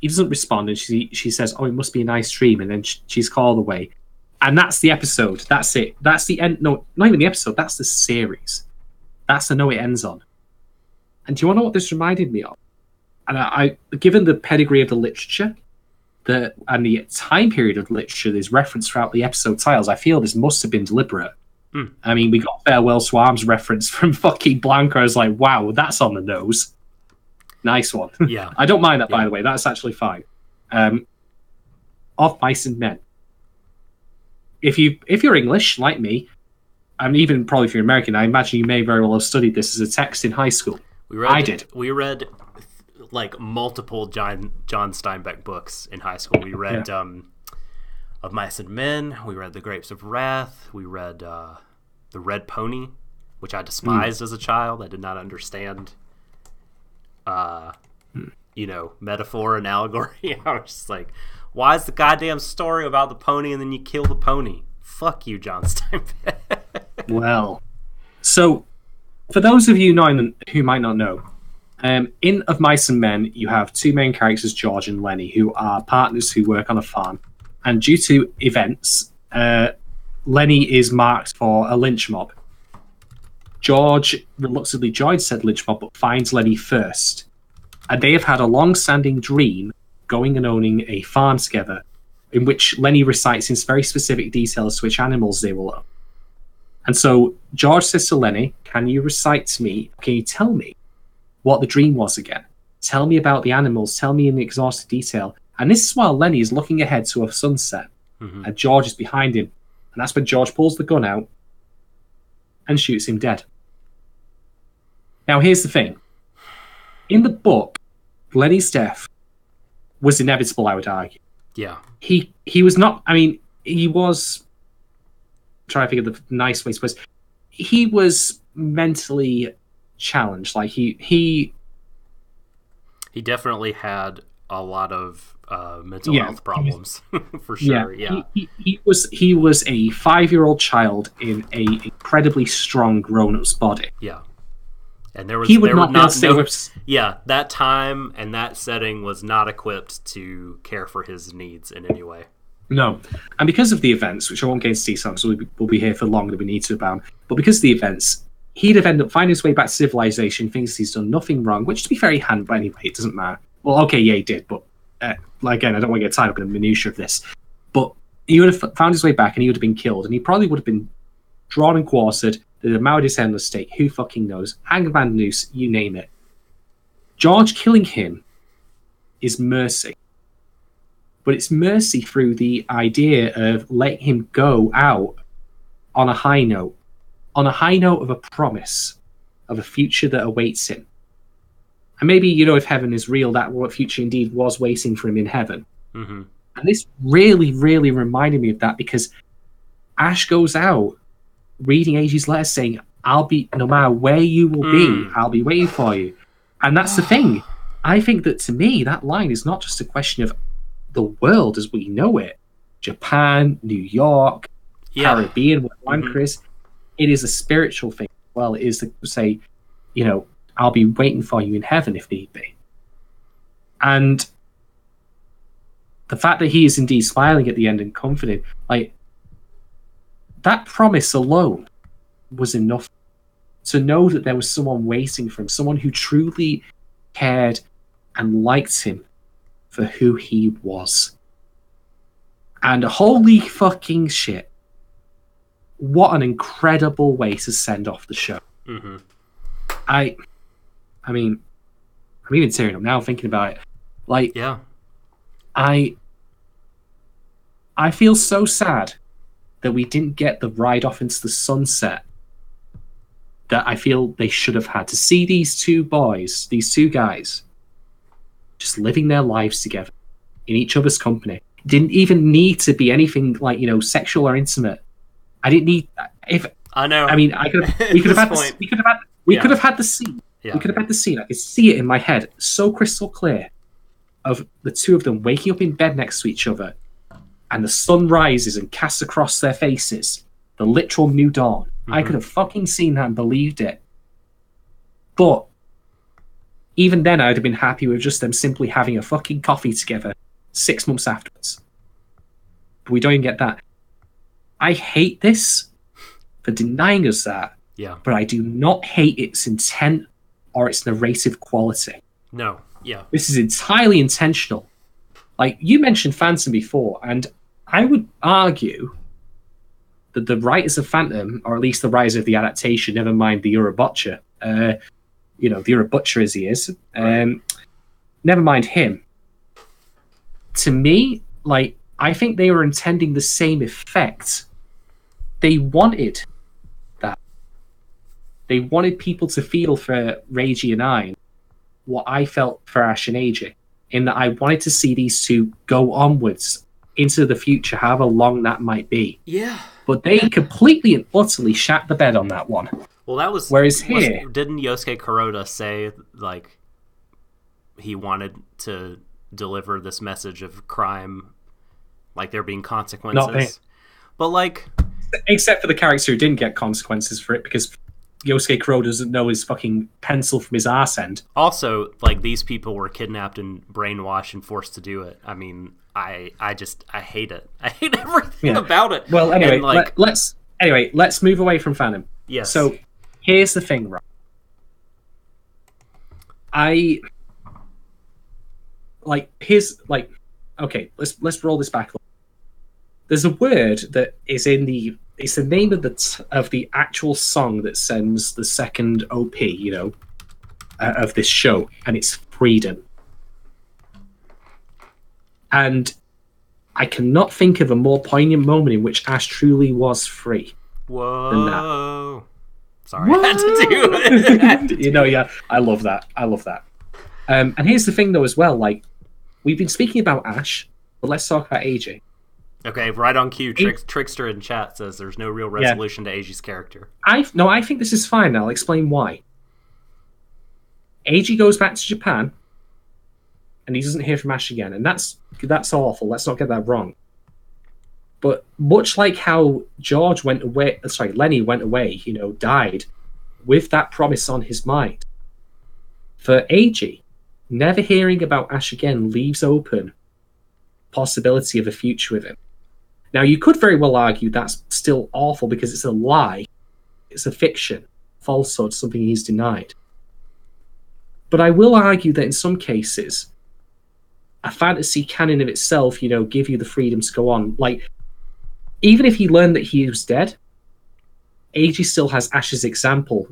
He doesn't respond, and she says, "Oh, it must be a nice dream," and then she's called away. And that's the episode. That's it. That's the end. No, not even the episode. That's the series. That's the note it ends on. And do you want to know what this reminded me of? And I given the pedigree of the literature, and the time period of literature that is referenced throughout the episode titles, I feel this must have been deliberate. I mean, we got Farewell to Arms reference from fucking Blanca. I was like, wow, that's on the nose. Nice one. Yeah. I don't mind that, by the way. That's actually fine. Of Mice and Men. If you're English, like me, and even probably if you're American, I imagine you may very well have studied this as a text in high school. I did. We read like multiple John Steinbeck books in high school. We read Of Mice and Men. We read The Grapes of Wrath. We read The Red Pony, which I despised as a child. I did not understand, metaphor and allegory. I was just like, why is the goddamn story about the pony and then you kill the pony? Fuck you, John Steinbeck. Well, so for those of you who might not know, in Of Mice and Men, you have 2 main characters, George and Lenny, who are partners who work on a farm. And due to events, Lenny is marked for a lynch mob. George reluctantly joins said lynch mob, but finds Lenny first. And they have had a long-standing dream going and owning a farm together, in which Lenny recites in very specific detail as to which animals they will own. And so George says to Lenny, can you tell me what the dream was again? Tell me about the animals, tell me in exhaustive detail. And this is while Lenny is looking ahead to a sunset, and George is behind him. And that's when George pulls the gun out and shoots him dead. Now, here's the thing. In the book, Lenny's death was inevitable, I would argue. Yeah. He was not... I mean, he was... I'm trying to think of the nice way to put it. He was mentally challenged. Like, he definitely had a lot of mental health problems, for sure. Yeah. He was a 5-year-old child in a incredibly strong grown-up's body. Yeah. And there was that time and that setting was not equipped to care for his needs in any way. No. And because of the events, which I won't get into detail because we'll be here for longer than we need to about, but because of the events, he'd have ended up finding his way back to civilization, thinks he's done nothing wrong, which to be fair, he hadn't, but anyway, it doesn't matter. Well, okay, yeah, he did, but again, I don't want to get tied up in the minutiae of this. But he would have found his way back and he would have been killed, and he probably would have been drawn and quartered, they'd have married his endless stake, who fucking knows, hangman noose, you name it. George killing him is mercy. But it's mercy through the idea of letting him go out on a high note of a promise of a future that awaits him. And maybe, if heaven is real, that what future indeed was waiting for him in heaven. Mm-hmm. And this really, really reminded me of that, because Ash goes out reading Eiji's letter saying, I'll be, no matter where you will be, I'll be waiting for you. And that's the thing. I think that, to me, that line is not just a question of the world as we know it. Japan, New York, Caribbean, where Blanca is. It is a spiritual thing. Well, it is to say, I'll be waiting for you in heaven if need be. And the fact that he is indeed smiling at the end and confident, like, that promise alone was enough to know that there was someone waiting for him, someone who truly cared and liked him for who he was. And holy fucking shit, what an incredible way to send off the show. Mm-hmm. I mean, I'm even tearing up now thinking about it. Like, yeah, I feel so sad that we didn't get the ride off into the sunset that I feel they should have had, to see these two guys, just living their lives together in each other's company. Didn't even need to be anything like, sexual or intimate. I didn't need. I know. I mean, we could have had the scene. Yeah. We could have had the scene. I could see it in my head, so crystal clear, of the two of them waking up in bed next to each other, and the sun rises and casts across their faces the literal new dawn. Mm-hmm. I could have fucking seen that and believed it. But even then, I would have been happy with just them simply having a fucking coffee together 6 months afterwards. But we don't even get that. I hate this for denying us that. Yeah. But I do not hate its intent or its narrative quality. No. Yeah. This is entirely intentional. Like, you mentioned Phantom before, and I would argue that the writers of Phantom, or at least the writers of the adaptation, never mind the Urabutcher, the Urabutcher as he is, never mind him. To me, like, I think they were intending the same effect. They wanted that. They wanted people to feel for Reiji and I what I felt for Ash and Eiji, in that I wanted to see these two go onwards into the future, however long that might be. Yeah. But they completely and utterly shat the bed on that one. Well, that was... Whereas here... Didn't Yosuke Kuroda say, like, he wanted to deliver this message of crime, like there being consequences? Not me. But, like... Except for the character who didn't get consequences for it, because Yosuke Kuroda doesn't know his fucking pencil from his arse end. Also, like, these people were kidnapped and brainwashed and forced to do it. I mean, I hate it. I hate everything about it. Well, anyway, and, let's move away from Phantom. Yes. So, here's the thing, right? Okay, let's roll this back. There's a word that is it's the name of the actual song that sends the second OP, of this show, and it's freedom. And I cannot think of a more poignant moment in which Ash truly was free. Whoa. Than that. Sorry, I had to do it. You know, yeah, I love that. And here's the thing, though, as well. Like, we've been speaking about Ash, but let's talk about AJ. Okay, right on cue. Trickster in chat says there's no real resolution to AJ's character. I think this is fine. I'll explain why. AJ goes back to Japan, and he doesn't hear from Ash again, and that's awful. Let's not get that wrong. But much like how Lenny went away, died with that promise on his mind. For AJ, never hearing about Ash again leaves open possibility of a future with him. Now, you could very well argue that's still awful because it's a lie. It's a fiction, falsehood, something he's denied. But I will argue that in some cases, a fantasy can in of itself, give you the freedom to go on. Like, even if he learned that he was dead, AJ still has Ash's example,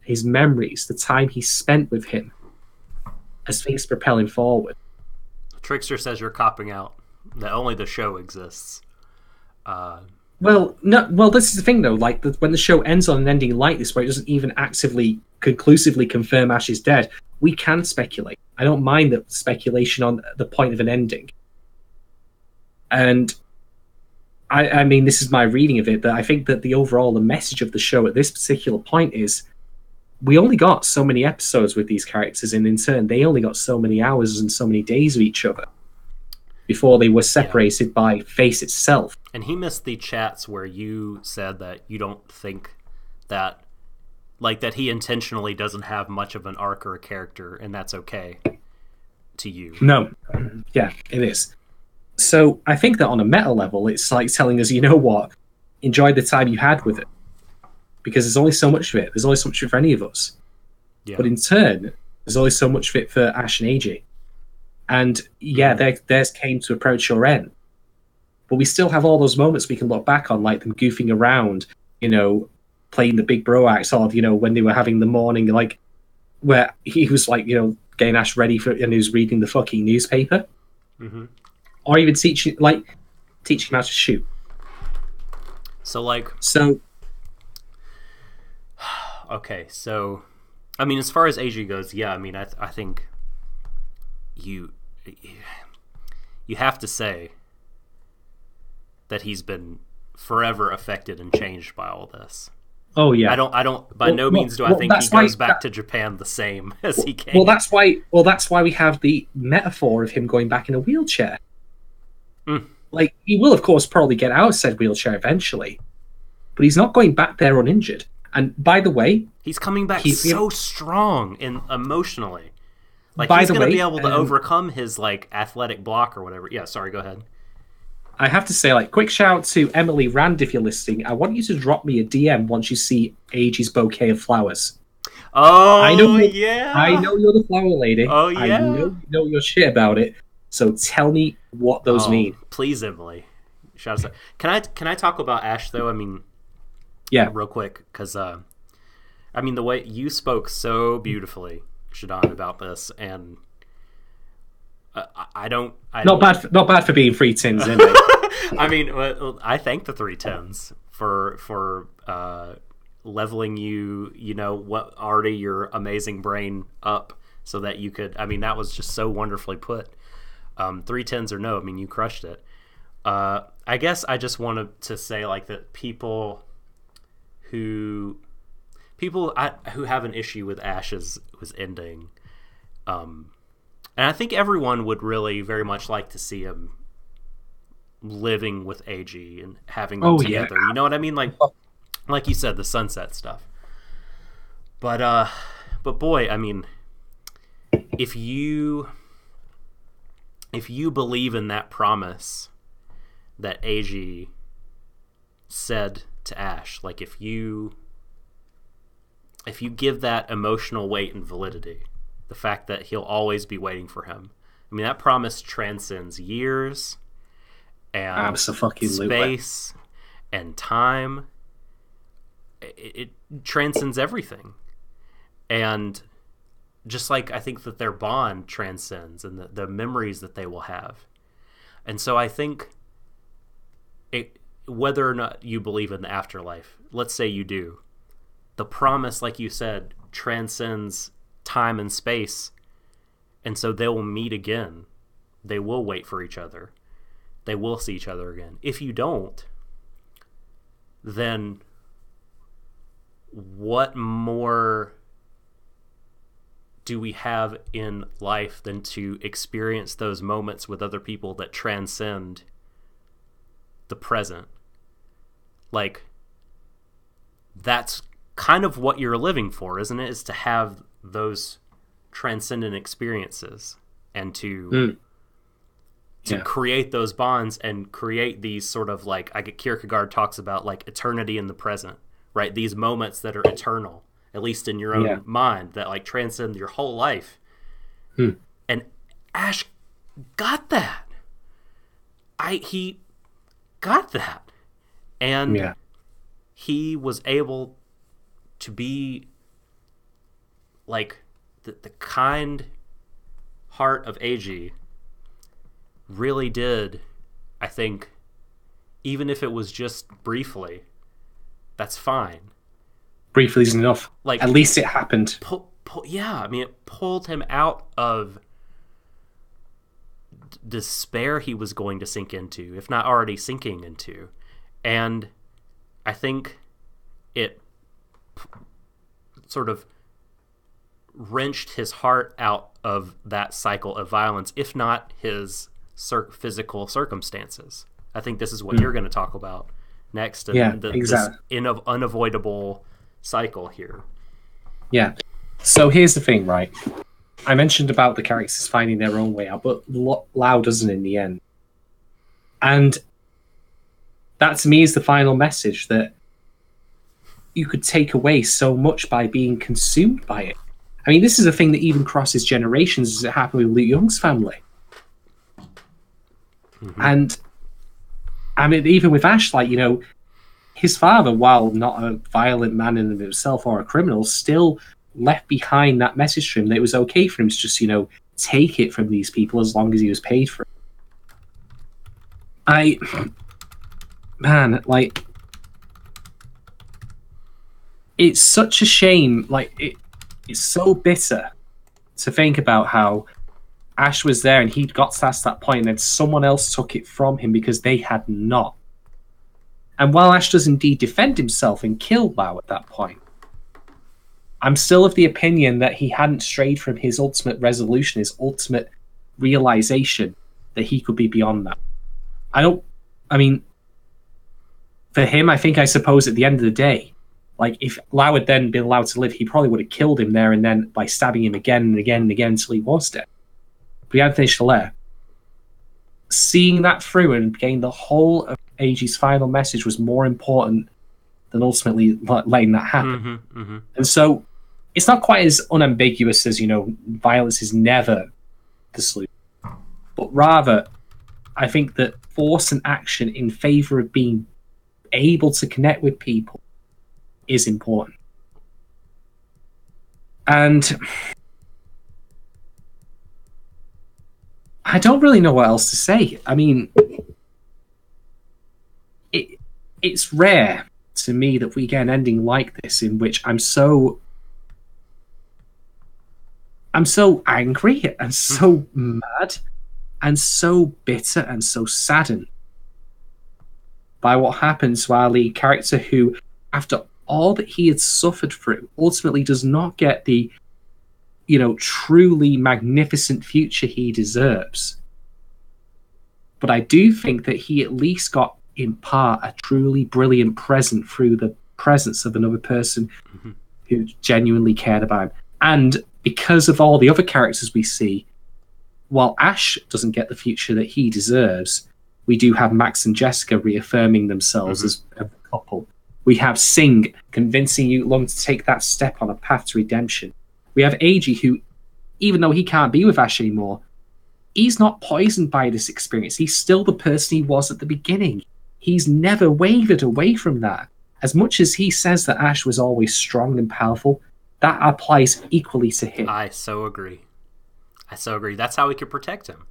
his memories, the time he spent with him, as things propel him forward. Trickster says you're copping out, that only the show exists. Well, this is the thing, though. Like, when the show ends on an ending like this, where it doesn't even actively, conclusively confirm Ash is dead, we can speculate. I don't mind the speculation on the point of an ending. And I mean, this is my reading of it, that I think that the message of the show at this particular point is we only got so many episodes with these characters, and in turn, they only got so many hours and so many days of each other before they were separated by Face itself. And he missed the chats where you said that you don't think that, like, that he intentionally doesn't have much of an arc or a character, and that's okay to you. No. Yeah, it is. So I think that on a meta level, it's like telling us, you know what, enjoy the time you had with it. Because there's only so much of it. There's only so much of it for any of us. Yeah. But in turn, there's only so much of it for Ash and AJ. And yeah, theirs came to approach your end. But we still have all those moments we can look back on, like them goofing around, playing the big bro act, or, when they were having the morning, like, where he was, like, getting Ash ready for it, and he was reading the fucking newspaper. Mm-hmm. Or even teaching him how to shoot. Okay, so, I mean, as far as AJ goes, yeah, I mean, I think you have to say that he's been forever affected and changed by all this. Oh yeah. I don't. By no means do I think he goes back to Japan the same as he came. Well, that's why we have the metaphor of him going back in a wheelchair. Mm. Like, he will, of course, probably get out of said wheelchair eventually, but he's not going back there uninjured. And by the way, he's coming back so strong and emotionally. Like, he's going to be able to overcome his, like, athletic block or whatever. Yeah, sorry, go ahead. I have to say, like, quick shout out to Emily Rand if you're listening. I want you to drop me a DM once you see AJ's bouquet of flowers. Oh, I know you're the flower lady. Oh, yeah. I know your shit about it. So tell me what those mean. Please, Emily. Shout out. Can I talk about Ash, though? I mean, yeah, real quick, because I mean, the way you spoke so beautifully, Shadon, about this, and not bad for being 3 tins, isn't it? I mean, I thank the 3 tins for leveling what already your amazing brain up so that you could. I mean, that was just so wonderfully put. 3 tins or no, I mean, you crushed it. I guess I just wanted to say, like, that people who have an issue with Ash's ending, and I think everyone would really very much like to see him living with AG and having them together. Yeah. You know what I mean? Like you said, the sunset stuff. But boy, I mean, if you believe in that promise that AG said to Ash, like, if you give that emotional weight and validity, the fact that he'll always be waiting for him, I mean, that promise transcends years and space and time. It transcends everything. And just like I think that their bond transcends and the memories that they will have. And so I think whether or not you believe in the afterlife, let's say you do, the promise, like you said, transcends time and space, and so they will meet again. They will wait for each other. They will see each other again. If you don't, then what more do we have in life than to experience those moments with other people that transcend the present? Like, that's kind of what you're living for, isn't it? Is to have those transcendent experiences and to create those bonds and create these sort of, like, Kierkegaard talks about, like, eternity in the present, right? These moments that are eternal, at least in your own mind, that, like, transcend your whole life. And Ash got that. He got that. And he was able to be, like, the kind heart of AG really did, I think, even if it was just briefly, that's fine. Briefly is enough. Like, at least it happened. I mean, it pulled him out of despair he was going to sink into, if not already sinking into. And I think it sort of wrenched his heart out of that cycle of violence, if not his physical circumstances. I think this is what you're going to talk about next. Exactly. This unavoidable cycle here. Yeah. So here's the thing, right? I mentioned about the characters finding their own way out, but Lau doesn't in the end. And that to me is the final message, that you could take away so much by being consumed by it. I mean, this is a thing that even crosses generations, as it happened with Luke Young's family. And I mean, even with Ash, like, you know, his father, while not a violent man in himself or a criminal, still left behind that message to him that it was okay for him to just, you know, take it from these people as long as he was paid for it. Like, it's such a shame. Like, it's so bitter to think about how Ash was there and he'd got past that point and then someone else took it from him because they had not. And while Ash does indeed defend himself and kill Lau at that point, I'm still of the opinion that he hadn't strayed from his ultimate resolution, his ultimate realization that he could be beyond that. I mean, for him, I suppose at the end of the day, like, if Lau had then been allowed to live, he probably would have killed him there and then by stabbing him again and again and again until he was dead. But he hadn't finished the lair. Seeing that through and getting the whole of AG's final message was more important than ultimately letting that happen. And so it's not quite as unambiguous as, you know, violence is never the solution. But rather, I think that force and action in favor of being able to connect with people is important. And I don't really know what else to say. I mean, it's rare to me that we get an ending like this in which I'm so angry and so mad and so bitter and so saddened by what happens to our lead character, who, after all that he had suffered through, ultimately does not get the, you know, truly magnificent future he deserves. But I do think that he at least got, in part, a truly brilliant present through the presence of another person who genuinely cared about him. And because of all the other characters we see, while Ash doesn't get the future that he deserves, we do have Max and Jessica reaffirming themselves as a couple. We have Singh convincing Yu Long to take that step on a path to redemption. We have Eiji, who, even though he can't be with Ash anymore, he's not poisoned by this experience. He's still the person he was at the beginning. He's never wavered away from that. As much as he says that Ash was always strong and powerful, that applies equally to him. I so agree. That's how we could protect him.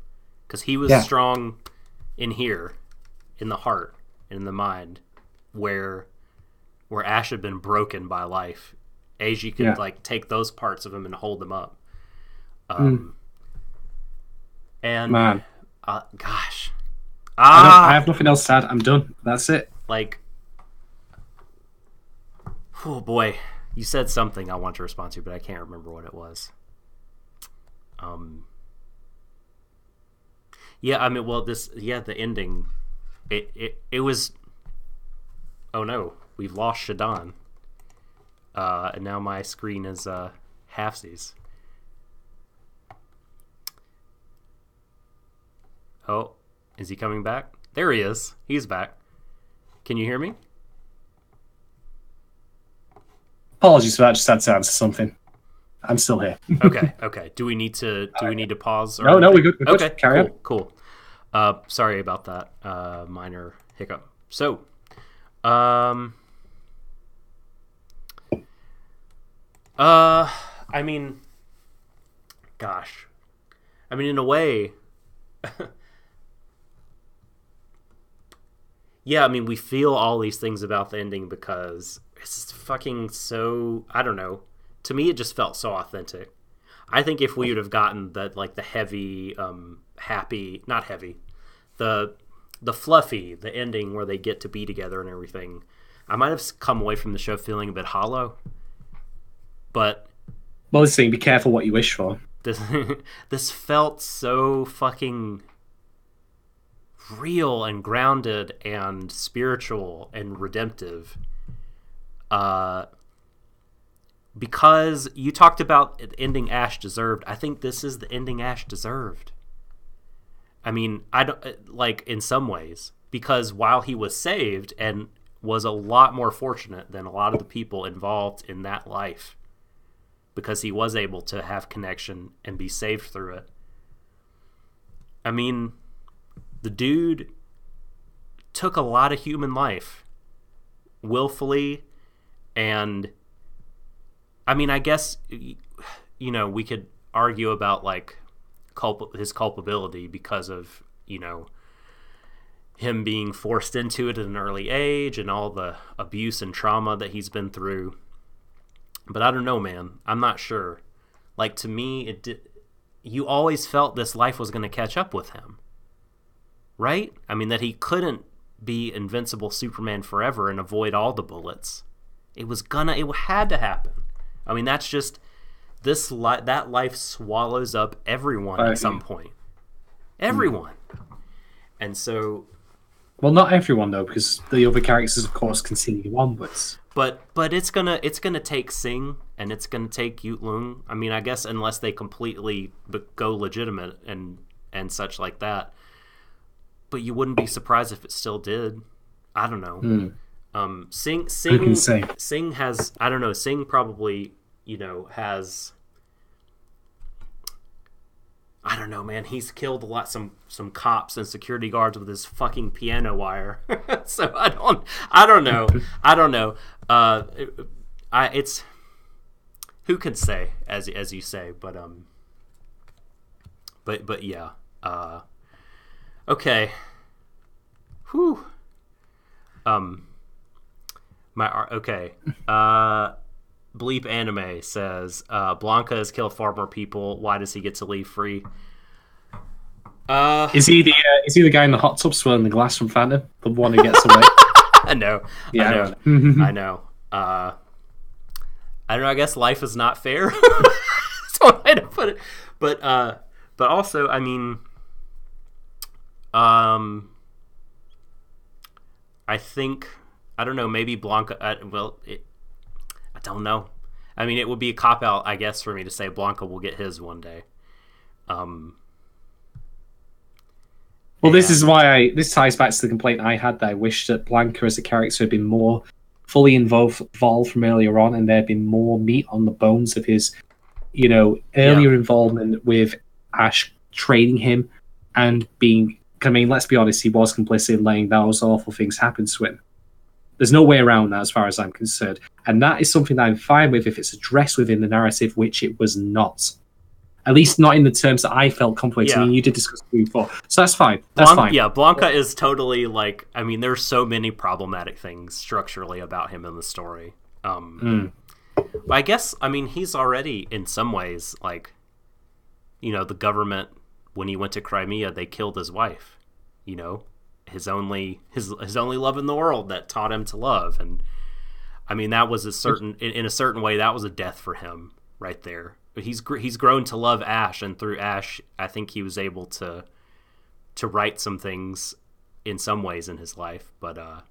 Because he was strong in here, in the heart, in the mind, where where Ash had been broken by life. Eiji could like take those parts of him and hold them up. And Man, gosh, I have nothing else to add. I'm done. That's it. Like, oh boy, you said something I want to respond to, but I can't remember what it was. Yeah, I mean, well, the ending, it was. Oh no, we've lost Shadon. And now my screen is halfsies. Oh, is he coming back? There he is. He's back. Can you hear me? Apologies for that. Just had to answer something. I'm still here. Okay. Do we need to pause? Or no, we're good. We're good. Okay, Carry on. Cool. Sorry about that minor hiccup. So, I mean, gosh, I mean, in a way, yeah, I mean, we feel all these things about the ending because it's fucking so, I don't know. To me, it just felt so authentic. I think if we would have gotten the heavy, happy, not heavy, the fluffy, the ending where they get to be together and everything, I might have come away from the show feeling a bit hollow. But well, this thing, be careful what you wish for. This felt so fucking real and grounded and spiritual and redemptive. Because you talked about the ending Ash deserved. I think this is the ending Ash deserved. I mean, I don't like in some ways, because while he was saved and was a lot more fortunate than a lot of the people involved in that life, because he was able to have connection and be saved through it. I mean, the dude took a lot of human life willfully, and I mean, I guess, you know, we could argue about like his culpability because of, you know, him being forced into it at an early age and all the abuse and trauma that he's been through. But I don't know, man. I'm not sure. Like, to me, you always felt this life was going to catch up with him. Right? I mean, that he couldn't be invincible Superman forever and avoid all the bullets. It had to happen. I mean, that's just, that life swallows up everyone at some point. Everyone. And so... Well, not everyone, though, because the other characters, of course, continue onwards. But it's gonna take Sing and it's gonna take Yut Lung. I mean, I guess unless they completely go legitimate and such like that. But you wouldn't be surprised if it still did. I don't know. Sing has, I don't know. Sing probably, you know, has, I don't know, man. He's killed some cops and security guards with his fucking piano wire. So I don't know. It's, who can say, as you say, but yeah. Okay. Whew. Okay. Bleep Anime says, Blanca has killed far more people. Why does he get to leave free? Is he the guy in the hot tub swirling the glass from Phantom? The one who gets away? I know. Yeah, I know. I don't know. I guess life is not fair. That's one way to put it. But also, I mean, I think, I don't know. Maybe Blanca. I don't know. I mean, it would be a cop out, I guess, for me to say Blanca will get his one day. Well, this is why this ties back to the complaint I had that I wish that Blanca as a character had been more fully involved from earlier on, and there had been more meat on the bones of his, you know, earlier involvement with Ash training him and being. I mean, let's be honest, he was complicit in letting those awful things happen to him. There's no way around that as far as I'm concerned. And that is something that I'm fine with if it's addressed within the narrative, which it was not. At least not in the terms that I felt conflicts. Yeah. I mean, you did discuss it before, so that's fine. That's fine. Yeah, Blanca is totally like. I mean, there's so many problematic things structurally about him in the story. I guess, I mean, he's already in some ways like, you know, the government, when he went to Crimea, they killed his wife. You know, his only love in the world that taught him to love, and I mean, that was in a certain way, that was a death for him right there. But he's grown to love Ash, and through Ash, I think he was able to right some things in some ways in his life. But I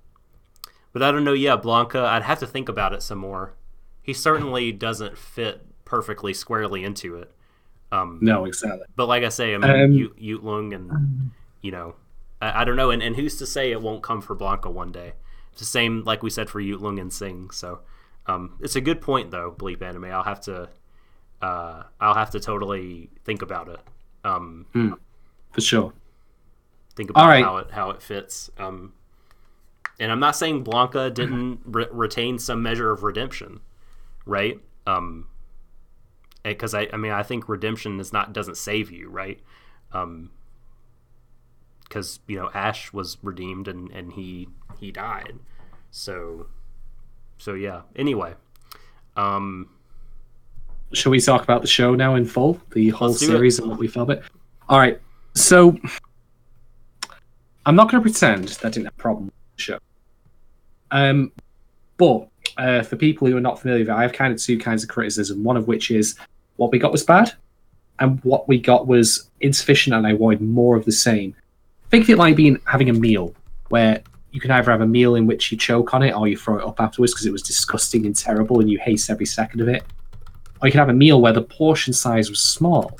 don't know. Yeah, Blanca, I'd have to think about it some more. He certainly doesn't fit perfectly squarely into it. No, exactly. But like I say, I mean, Yutlung, and you know, I don't know. And who's to say it won't come for Blanca one day? It's the same like we said for Yutlung and Sing. So it's a good point though, Bleep Anime. I'll have to totally think about it. For sure. Think about how it fits. And I'm not saying Blanca didn't retain some measure of redemption, right? Because I mean, I think redemption doesn't save you, right? Because you know, Ash was redeemed and he died, so yeah. Anyway, shall we talk about the show now in full, the whole series and what we felt of it? All right, so I'm not going to pretend that I didn't have a problem with the show. But for people who are not familiar with it, I have kind of two kinds of criticism. One of which is what we got was bad, and what we got was insufficient, and I wanted more of the same. Think of it like having a meal, where you can either have a meal in which you choke on it, or you throw it up afterwards because it was disgusting and terrible, and you hate every second of it. Or you can have a meal where the portion size was small,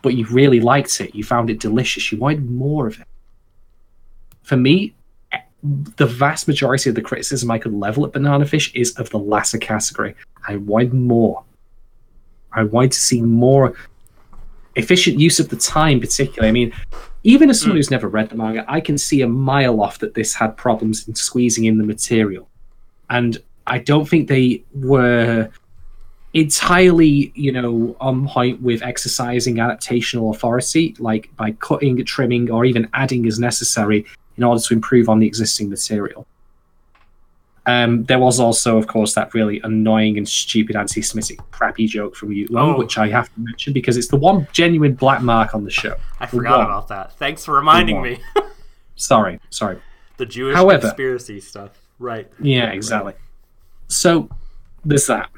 but you really liked it. You found it delicious. You wanted more of it. For me, the vast majority of the criticism I could level at Banana Fish is of the latter category. I wanted more. I wanted to see more efficient use of the time, particularly. I mean, even as someone who's never read the manga, I can see a mile off that this had problems in squeezing in the material. And I don't think they were entirely, on point with exercising adaptational authority, like by cutting, trimming, or even adding as necessary in order to improve on the existing material. There was also, of course, that really annoying and stupid anti-Semitic crappy joke from Yutlong, which I have to mention because it's the one genuine black mark on the show. I forgot about that. Thanks for reminding me. Sorry. The Jewish conspiracy stuff. Right. Yeah, exactly. So, there's that.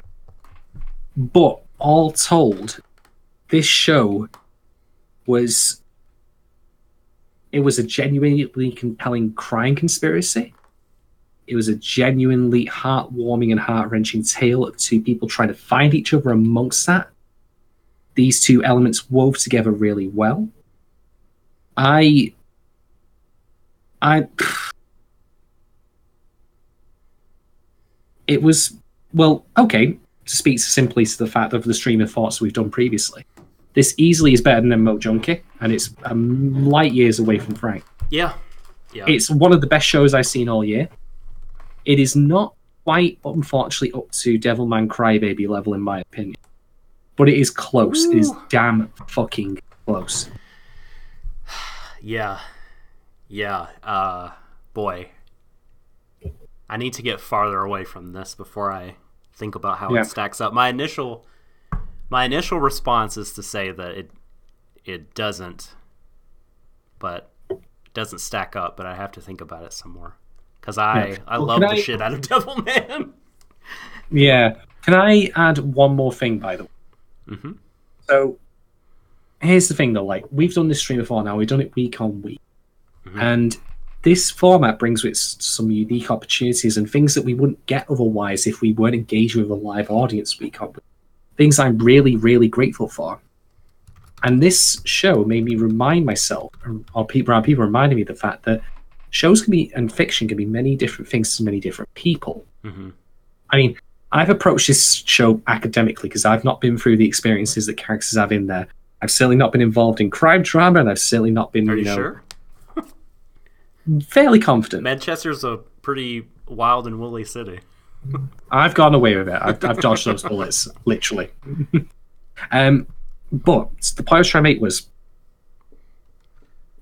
But, all told, this show was a genuinely compelling crime conspiracy. It was a genuinely heartwarming and heart-wrenching tale of two people trying to find each other amongst that. These two elements wove together really well. It was, well, okay, to speak simply to the fact of the stream of thoughts we've done previously. This easily is better than Mo Junkie, and it's light years away from Frank. Yeah. It's one of the best shows I've seen all year. It is not quite, unfortunately, up to Devilman Crybaby level, in my opinion. But it is close. Ooh. It is damn fucking close. Yeah. Boy. I need to get farther away from this before I think about how it stacks up. My initial response is to say that it doesn't stack up, but I have to think about it some more. Because I love the shit out of Devilman. Yeah. Can I add one more thing, by the way? Mm-hmm. So, here's the thing, though. Like, we've done this stream before now. We've done it week on week. Mm-hmm. And this format brings with some unique opportunities and things that we wouldn't get otherwise if we weren't engaging with a live audience week on week. Things I'm really, really grateful for. And this show made me remind myself, or people reminded me of the fact that shows can be, and fiction can be many different things to many different people. Mm-hmm. I mean, I've approached this show academically because I've not been through the experiences that characters have in there. I've certainly not been involved in crime drama, and I've certainly not been, Are you sure? fairly confident. Manchester's a pretty wild and woolly city. I've gone away with it. I've dodged those bullets, literally. But the point I was trying to make was,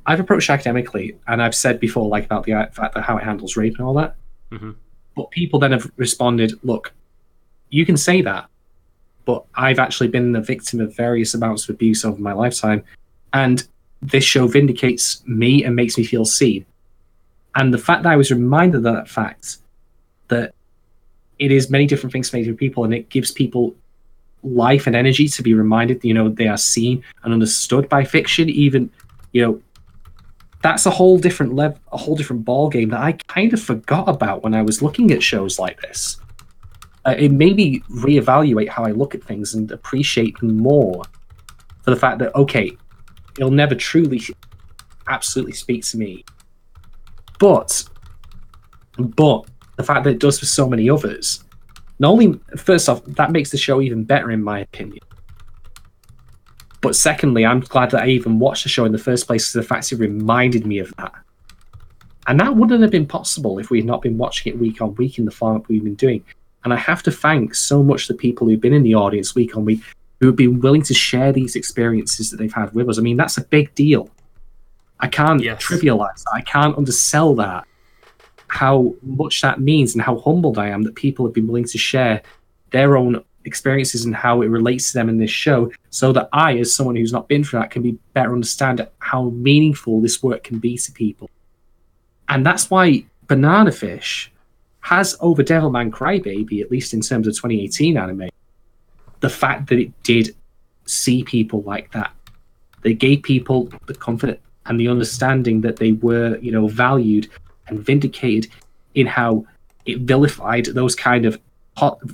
I've approached academically, and I've said before, like, about the fact that how it handles rape and all that. Mm-hmm. But people then have responded, look, you can say that, but I've actually been the victim of various amounts of abuse over my lifetime, and this show vindicates me and makes me feel seen. And the fact that I was reminded of that fact, that it is many different things for many different people, and it gives people life and energy to be reminded, they are seen and understood by fiction, even, that's a whole different level, a whole different ball game that I kind of forgot about when I was looking at shows like this. It made me reevaluate how I look at things and appreciate them more for the fact that, okay, it'll never truly, absolutely speak to me, but the fact that it does for so many others, not only, first off, that makes the show even better in my opinion. But secondly, I'm glad that I even watched the show in the first place, because the fact it reminded me of that. And that wouldn't have been possible if we had not been watching it week on week in the format we've been doing. And I have to thank so much the people who've been in the audience week on week, who have been willing to share these experiences that they've had with us. I mean, that's a big deal. I can't trivialize that. I can't undersell that, how much that means, and how humbled I am that people have been willing to share their own experiences and how it relates to them in this show, so that I, as someone who's not been through that, can be better understand how meaningful this work can be to people. And that's why Banana Fish has over Devilman Crybaby, at least in terms of 2018 anime, the fact that it did see people like that. They gave people the comfort and the understanding that they were, valued and vindicated in how it vilified those kind of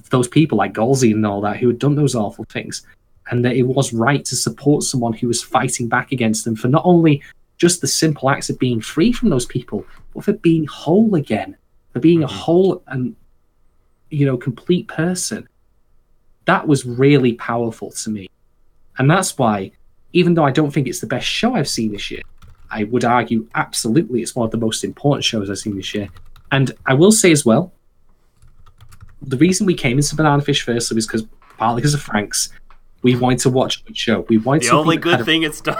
those people like Golzi and all that who had done those awful things, and that it was right to support someone who was fighting back against them for not only just the simple acts of being free from those people, but for being whole again, for being a whole and complete person. That was really powerful to me. And that's why, even though I don't think it's the best show I've seen this year, I would argue absolutely it's one of the most important shows I've seen this year. And I will say as well, the reason we came into Banana Fish first was partly because of Frank's. We wanted to watch a good show. We wanted the only good thing it's done.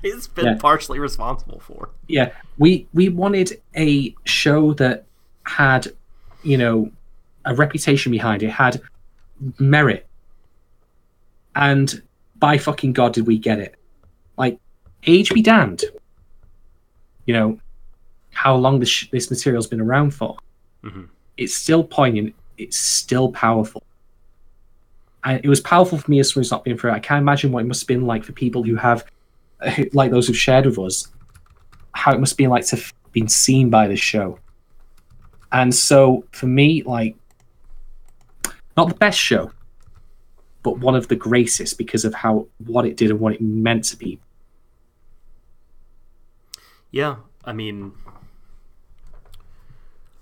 It's been partially responsible for. Yeah, we wanted a show that had, a reputation behind it, had merit, and by fucking God, did we get it? Like, age be damned. How long this material's been around for. Mm-hmm. It's still poignant. It's still powerful. And it was powerful for me as someone who's not been through it. I can't imagine what it must have been like for people who have, like those who've shared with us, how it must be like to have been seen by this show. And so, for me, like, not the best show, but one of the greatest because of what it did and what it meant to people. Yeah, I mean,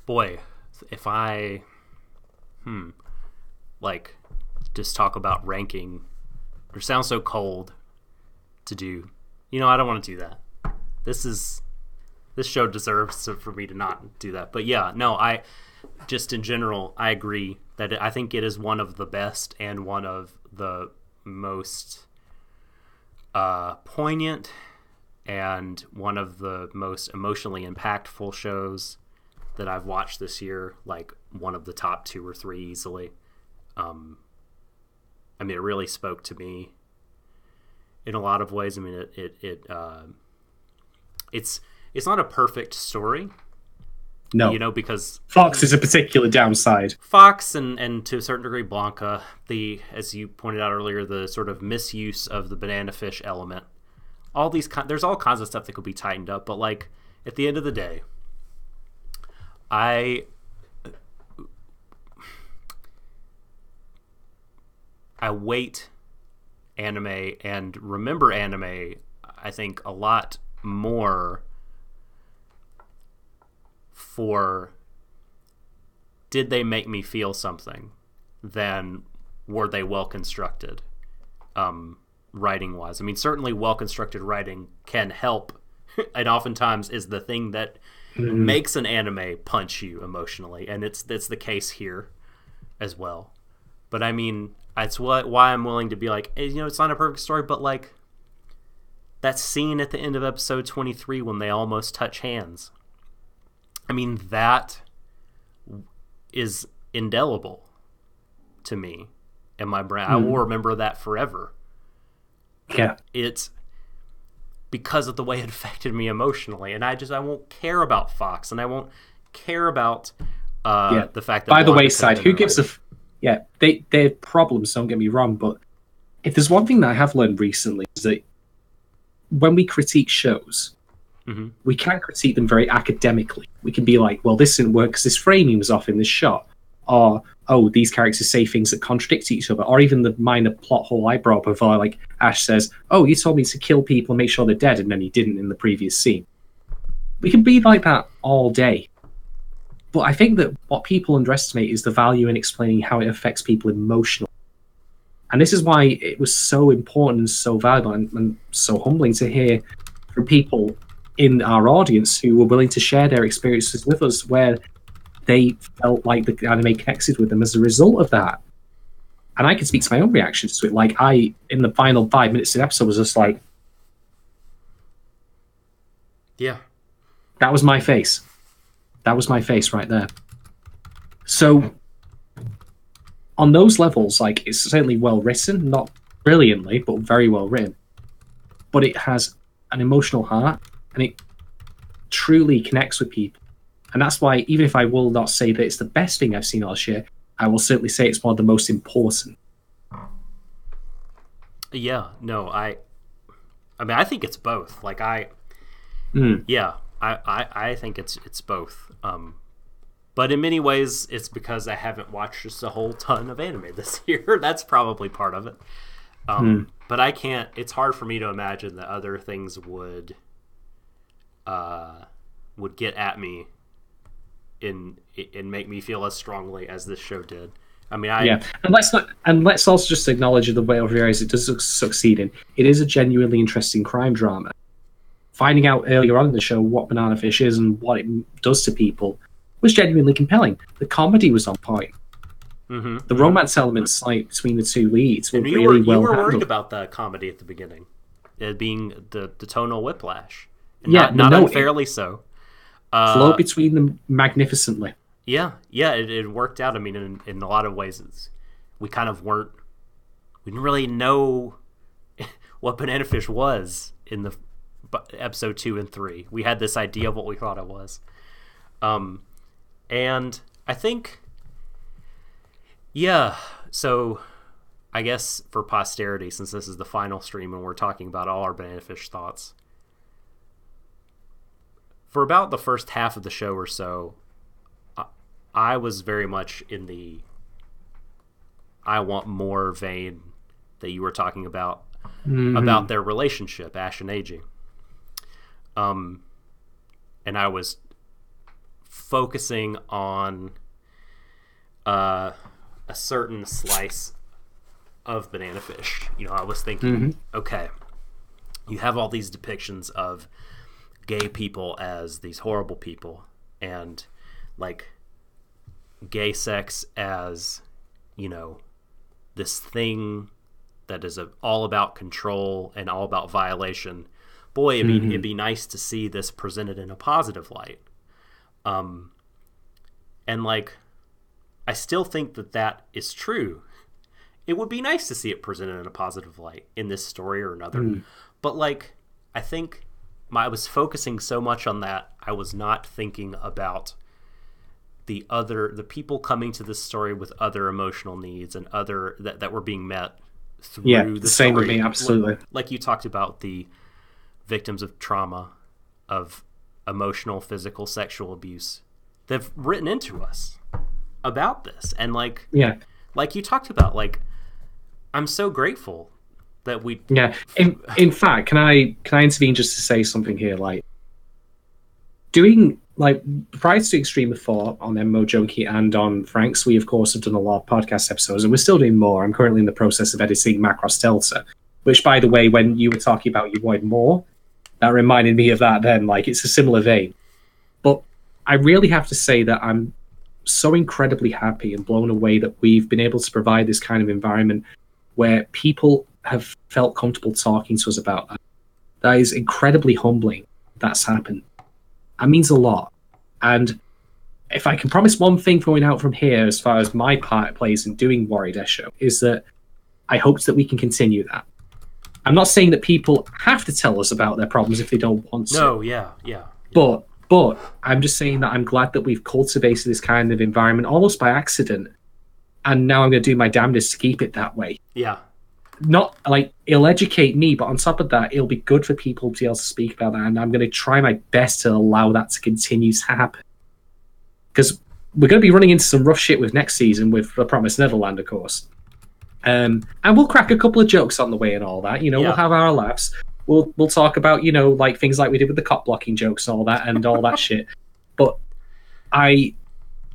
boy, if I, just talk about ranking, it sounds so cold to do. I don't want to do that. This show deserves for me to not do that. But yeah, no, I just in general, I agree that I think it is one of the best and one of the most poignant and one of the most emotionally impactful shows that I've watched this year, like one of the top 2 or 3 easily. I mean, it really spoke to me in a lot of ways. I mean, it's not a perfect story. No. Because Fox is a particular downside. Fox and to a certain degree Blanca, as you pointed out earlier, the sort of misuse of the banana fish element. All these there's all kinds of stuff that could be tightened up, but like at the end of the day, I weight anime and remember anime, I think, a lot more for did they make me feel something than were they well constructed writing wise. I mean, certainly well constructed writing can help and oftentimes is the thing that makes an anime punch you emotionally, and it's the case here as well. But I mean, That's why I'm willing to be like, hey, it's not a perfect story, but like that scene at the end of episode 23 when they almost touch hands. I mean, that is indelible to me in my brain. I will remember that forever. Yeah. It's because of the way it affected me emotionally, and I won't care about Fox, and I won't care about the fact that by the Blanca wayside, who gives they're problems, don't get me wrong, but if there's one thing that I have learned recently is that when we critique shows, we can critique them very academically. We can be like, well, this didn't work because this framing was off in this shot, or oh, these characters say things that contradict each other, or even the minor plot hole I brought up of like Ash says, oh, you told me to kill people and make sure they're dead, and then he didn't in the previous scene. We can be like that all day. But I think that what people underestimate is the value in explaining how it affects people emotionally. And this is why it was so important and so valuable and so humbling to hear from people in our audience who were willing to share their experiences with us where they felt like the anime connected with them as a result of that. And I can speak to my own reactions to it. Like, in the final 5 minutes of the episode, was just like... Yeah. That was my face. That was my face right there. So, on those levels, like, it's certainly well written, not brilliantly, but very well written. But it has an emotional heart, and it truly connects with people. And that's why, even if I will not say that it's the best thing I've seen all this year, I will certainly say it's one of the most important. Yeah, no, I mean, I think it's both. Like, I think it's both. But in many ways, it's because I haven't watched just a whole ton of anime this year. That's probably part of it. But I can't. It's hard for me to imagine that other things would get at me and make me feel as strongly as this show did. I mean, and let's also just acknowledge the way of areas it does succeed in. It is a genuinely interesting crime drama. Finding out earlier on in the show what Banana Fish is and what it does to people was genuinely compelling. The comedy was on point. The romance elements, like between the two leads, were really well handled. You were worried about the comedy at the beginning, it being the tonal whiplash. And not unfairly so. Flowed between them magnificently. Yeah, it worked out. I mean, in a lot of ways, we didn't really know what Banana Fish was in the episode 2 and 3. We had this idea of what we thought it was. And I think, so I guess for posterity, since this is the final stream and we're talking about all our Banana Fish thoughts, for about the first half of the show or so, I was very much in the I want more vein that you were talking about their relationship, Ash and Eiji. And I was focusing on a certain slice of Banana Fish. I was thinking, okay, you have all these depictions of gay people as these horrible people, and like gay sex as, this thing that is all about control and all about violation. Boy, it'd be nice to see this presented in a positive light. And like, I still think that is true. It would be nice to see it presented in a positive light in this story or another. But like, I think I was focusing so much on that, I was not thinking about the people coming to this story with other emotional needs and other that were being met through the same story. with me, absolutely. Like you talked about the victims of trauma, of emotional, physical, sexual abuse. They've written into us about this, and like you talked about, like, I'm so grateful that we. Yeah. In fact, can I intervene just to say something here? Like, doing, like, prior to Extreme of Thought on Mo Junkie and on Frank's, we of course have done a lot of podcast episodes, and we're still doing more. I'm currently in the process of editing Macross Delta, which, by the way, when you were talking about you wanted more, that reminded me of that then. Like, it's a similar vein. But I really have to say that I'm so incredibly happy and blown away that we've been able to provide this kind of environment where people have felt comfortable talking to us about that. That is incredibly humbling. That's happened. That means a lot. And if I can promise one thing going out from here, as far as my part plays in doing Warui Deshou, is that I hope that we can continue that. I'm not saying that people have to tell us about their problems if they don't want to. No, yeah. But I'm just saying that I'm glad that we've cultivated this kind of environment almost by accident. And now I'm going to do my damnedest to keep it that way. Yeah. Not like it'll educate me, but on top of that, it'll be good for people to be able to speak about that. And I'm going to try my best to allow that to continue to happen. Because we're going to be running into some rough shit with next season with The Promised Neverland, of course. And we'll crack a couple of jokes on the way and all that. You know, we'll have our laughs. We'll talk about, you know, like things like we did with the cop blocking jokes and all that shit. But I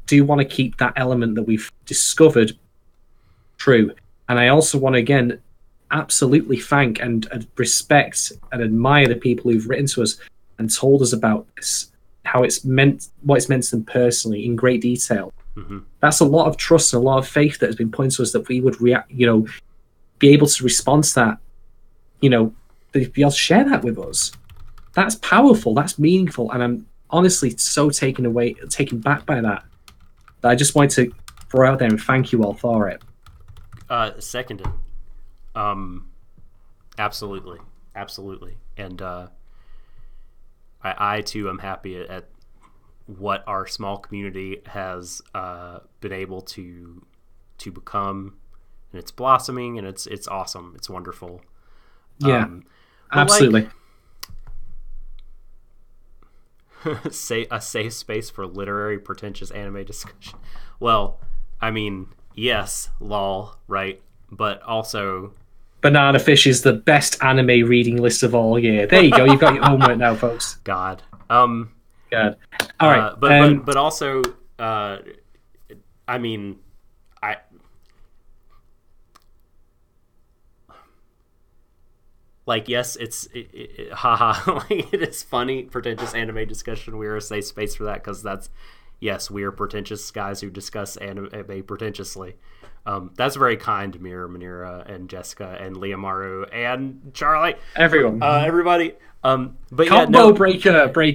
do want to keep that element that we've discovered true. And I also want to, again, absolutely thank and respect and admire the people who've written to us and told us about this, how it's meant, what it's meant to them personally in great detail. Mm-hmm. That's a lot of trust and a lot of faith that has been put into us that we would react, you know, be able to respond to that, you know, be able to share that with us. That's powerful. That's meaningful. And I'm honestly so taken back by that I just wanted to throw out there and thank you all for it. Seconded. Absolutely. And I too am happy at what our small community has been able to become, and it's blossoming, and it's awesome. It's wonderful. Yeah, absolutely. Say a safe space for literary pretentious anime discussion. Well, I mean, yes, lol, right? But also, Banana Fish is the best anime reading list of all year. There you go. You've got your homework now, folks. God. God. All right. But also, I mean, like, yes, haha, like, it is funny, pretentious anime discussion. We are a safe space for that because yes, we are pretentious guys who discuss anime pretentiously. That's very kind, Mira, Manira, and Jessica, and Liamaru, and Charlie. Everyone. Everybody. But combo breaker. But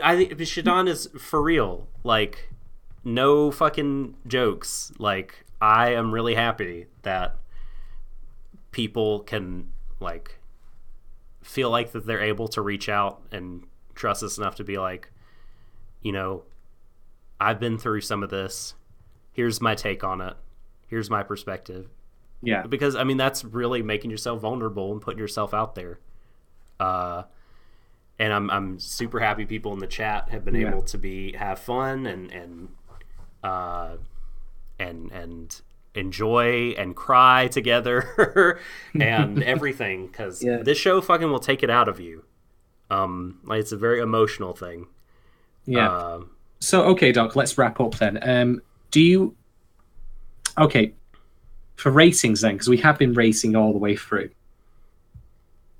I think Shadon is for real. Like, no fucking jokes. Like, I am really happy that people can, like, feel like that they're able to reach out and trust us enough to be like, you know, I've been through some of this. Here's my take on it. Here's my perspective. Yeah. Because, I mean, that's really making yourself vulnerable and putting yourself out there. And I'm super happy people in the chat have been able to have fun and enjoy and cry together and everything, because this show fucking will take it out of you. Like, it's a very emotional thing. So okay, Doc, let's wrap up then. For ratings then, because we have been rating all the way through,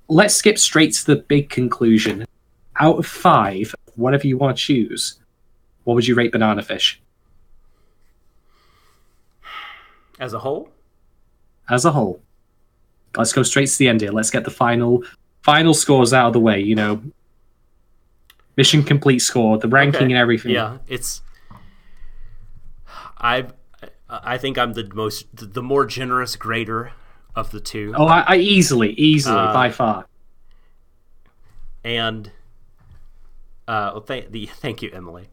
let's skip straight to the big conclusion. Out of 5, whatever you want to choose, what would you rate Banana Fish? As a whole? As a whole. Let's go straight to the end here. Let's get the final scores out of the way, you know. Mission complete score, the ranking and everything. Yeah, I think I'm the more generous grader of the two. Oh, I easily, by far. And thank you, Emily.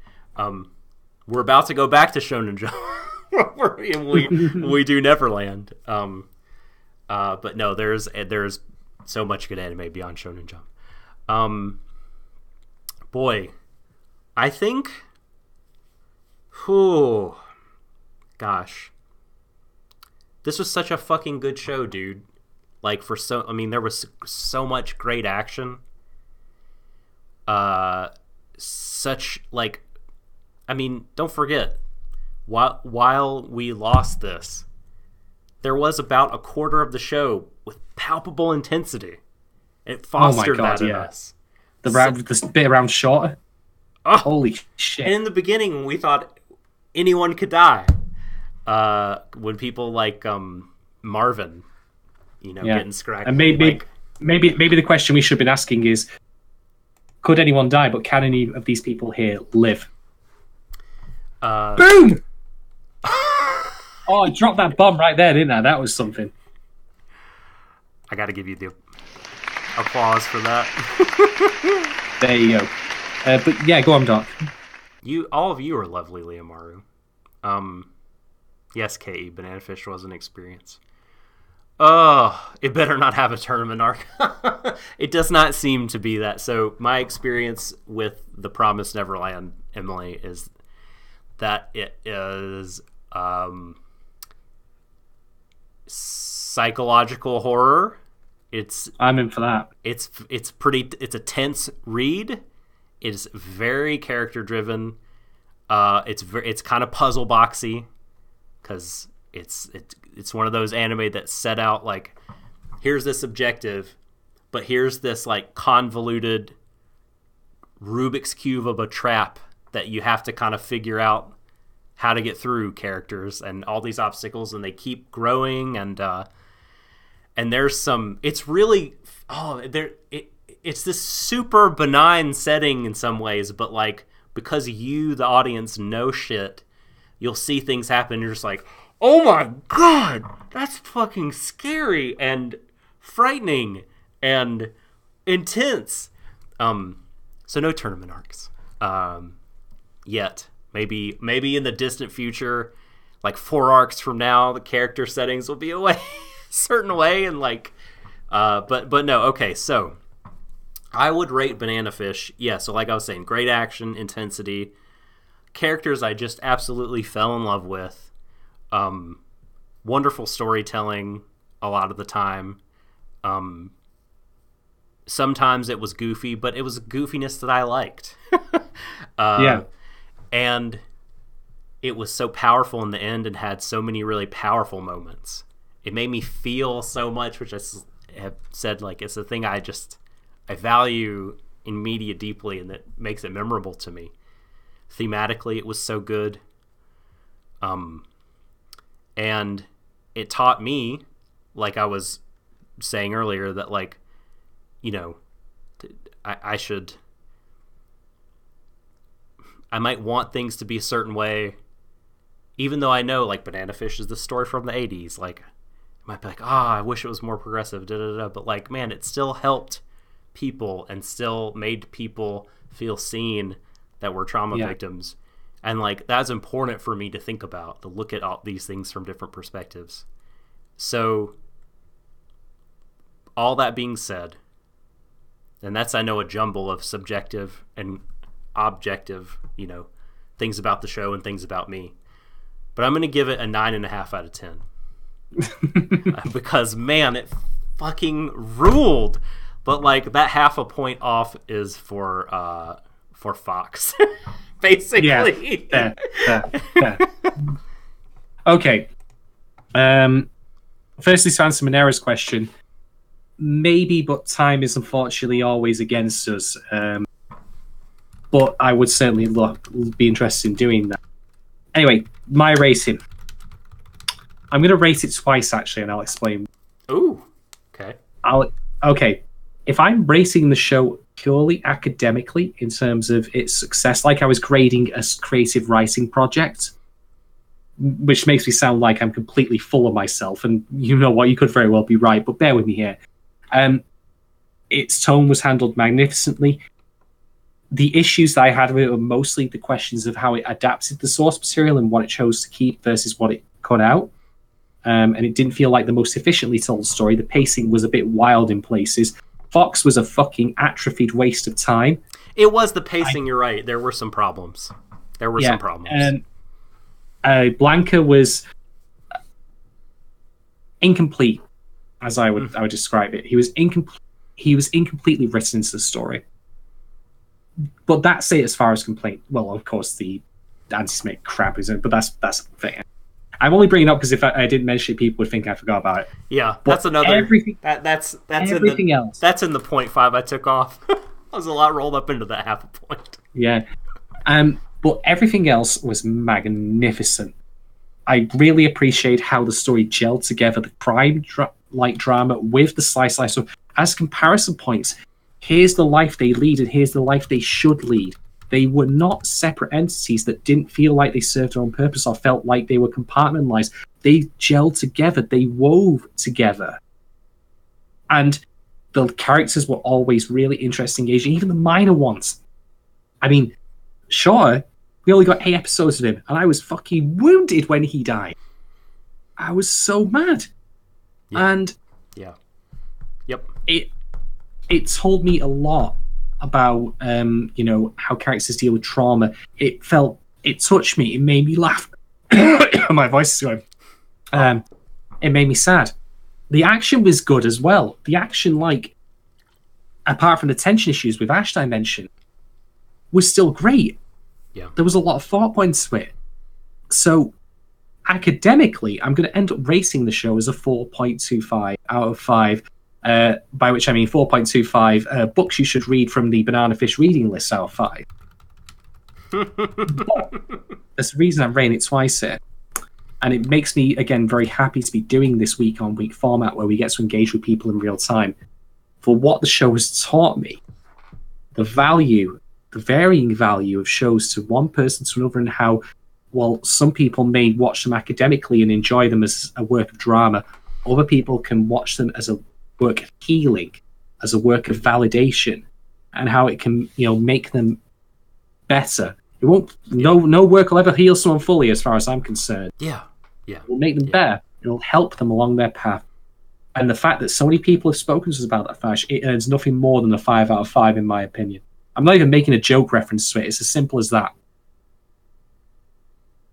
We're about to go back to Shonen Jump. we do Neverland. But no, there's so much good anime beyond Shonen Jump. Boy, I think, gosh, this was such a fucking good show, dude. Like, there was so much great action. Don't forget, while we lost this, there was about a quarter of the show with palpable intensity. It fostered that in us. The bit around Shorter. Oh. Holy shit. And in the beginning, when we thought anyone could die. When people like Marvin, getting scragged. And maybe the question we should have been asking is, could anyone die? But can any of these people here live? Boom! Oh, I dropped that bomb right there, didn't I? That was something. I got to give you the applause for that. There you go. But yeah, go on, Doc. All of you are lovely, Liamaru. Yes, K.E. Banana Fish was an experience. Oh, it better not have a tournament arc. It does not seem to be that. So my experience with The Promised Neverland, Emily, is that it is psychological horror. I'm in for that. It's a tense read. It's very character driven. It's kind of puzzle boxy, because it's one of those anime that set out like, here's this objective, but here's this like convoluted Rubik's Cube of a trap that you have to kind of figure out how to get through, characters and all these obstacles, and they keep growing, and there's some, it's really, it's this super benign setting in some ways, but like, because you, the audience, know shit, you'll see things happen, you're just like, oh my god, that's fucking scary and frightening and intense. So no tournament arcs yet. Maybe in the distant future, like 4 arcs from now, the character settings will be a certain way, and like, but no. Okay, so I would rate Banana Fish. Yeah, so like I was saying, great action, intensity, characters I just absolutely fell in love with, wonderful storytelling a lot of the time. Sometimes it was goofy, but it was goofiness that I liked. Yeah. And it was so powerful in the end and had so many really powerful moments. It made me feel so much, which I have said, like, it's a thing I value in media deeply, and that makes it memorable to me. Thematically, it was so good. And it taught me, like I was saying earlier, that, like, I might want things to be a certain way, even though I know, like, Banana Fish is the story from the 80s. Like, I might be like, I wish it was more progressive, but, like, man, it still helped people and still made people feel seen that were trauma victims. And, like, that's important for me to think about, to look at all these things from different perspectives. So, all that being said, and that's, I know, a jumble of subjective and objective, things about the show and things about me. But I'm going to give it a 9.5 out of 10. Because, man, it fucking ruled. But, like, that half a point off is for Fox, basically. Yeah. Okay. Firstly, to answer Monera's question, maybe, but time is unfortunately always against us. But I would certainly be interested in doing that. Anyway, my rating. I'm going to rate it twice, actually, and I'll explain. Ooh, okay. Okay. If I'm rating the show purely academically in terms of its success, like I was grading a creative writing project, which makes me sound like I'm completely full of myself, and you know what, you could very well be right, but bear with me here. Its tone was handled magnificently. The issues that I had with it were mostly the questions of how it adapted the source material and what it chose to keep versus what it cut out. And it didn't feel like the most efficiently told story. The pacing was a bit wild in places. Fox was a fucking atrophied waste of time. It was the pacing, you're right. There were some problems. Blanca was incomplete, as I would describe it. He was incompletely written into the story. But that's it as far as complaint. Well, of course, the anti-Semitic crap is in it, but that's a thing. I'm only bringing it up because if I didn't mention it, people would think I forgot about it. Yeah, but that's another. That's everything else. That's in the 0.5 I took off. I was a lot rolled up into that half a point. Yeah. But everything else was magnificent. I really appreciate how the story gelled together, the crime-like drama with the slice. So as comparison points, here's the life they lead and here's the life they should lead. They were not separate entities that didn't feel like they served their own purpose or felt like they were compartmentalized. They gelled together. They wove together. And the characters were always really interesting, engaging, even the minor ones. I mean, sure, we only got 8 episodes of him, and I was fucking wounded when he died. I was so mad. Yeah. And Yep. It told me a lot about how characters deal with trauma. It touched me. It made me laugh. My voice is going. It made me sad. The action was good as well. The action, like, apart from the tension issues with Ash I mentioned, was still great. Yeah. There was a lot of thought points to it. So academically, I'm going to end up rating the show as a 4.25 out of 5. By which I mean 4.25 books you should read from the Banana Fish reading list out of 5. But there's the reason I'm rating it twice here. And it makes me, again, very happy to be doing this week-on-week format where we get to engage with people in real time. For what the show has taught me, the varying value of shows to one person to another, and how, while some people may watch them academically and enjoy them as a work of drama, other people can watch them as a work of healing, as a work of validation, and how it can, make them better. It won't. No work will ever heal someone fully, as far as I'm concerned. Yeah. It will make them better. It will help them along their path. And the fact that so many people have spoken to us about that fash, it earns nothing more than a 5 out of 5, in my opinion. I'm not even making a joke reference to it. It's as simple as that.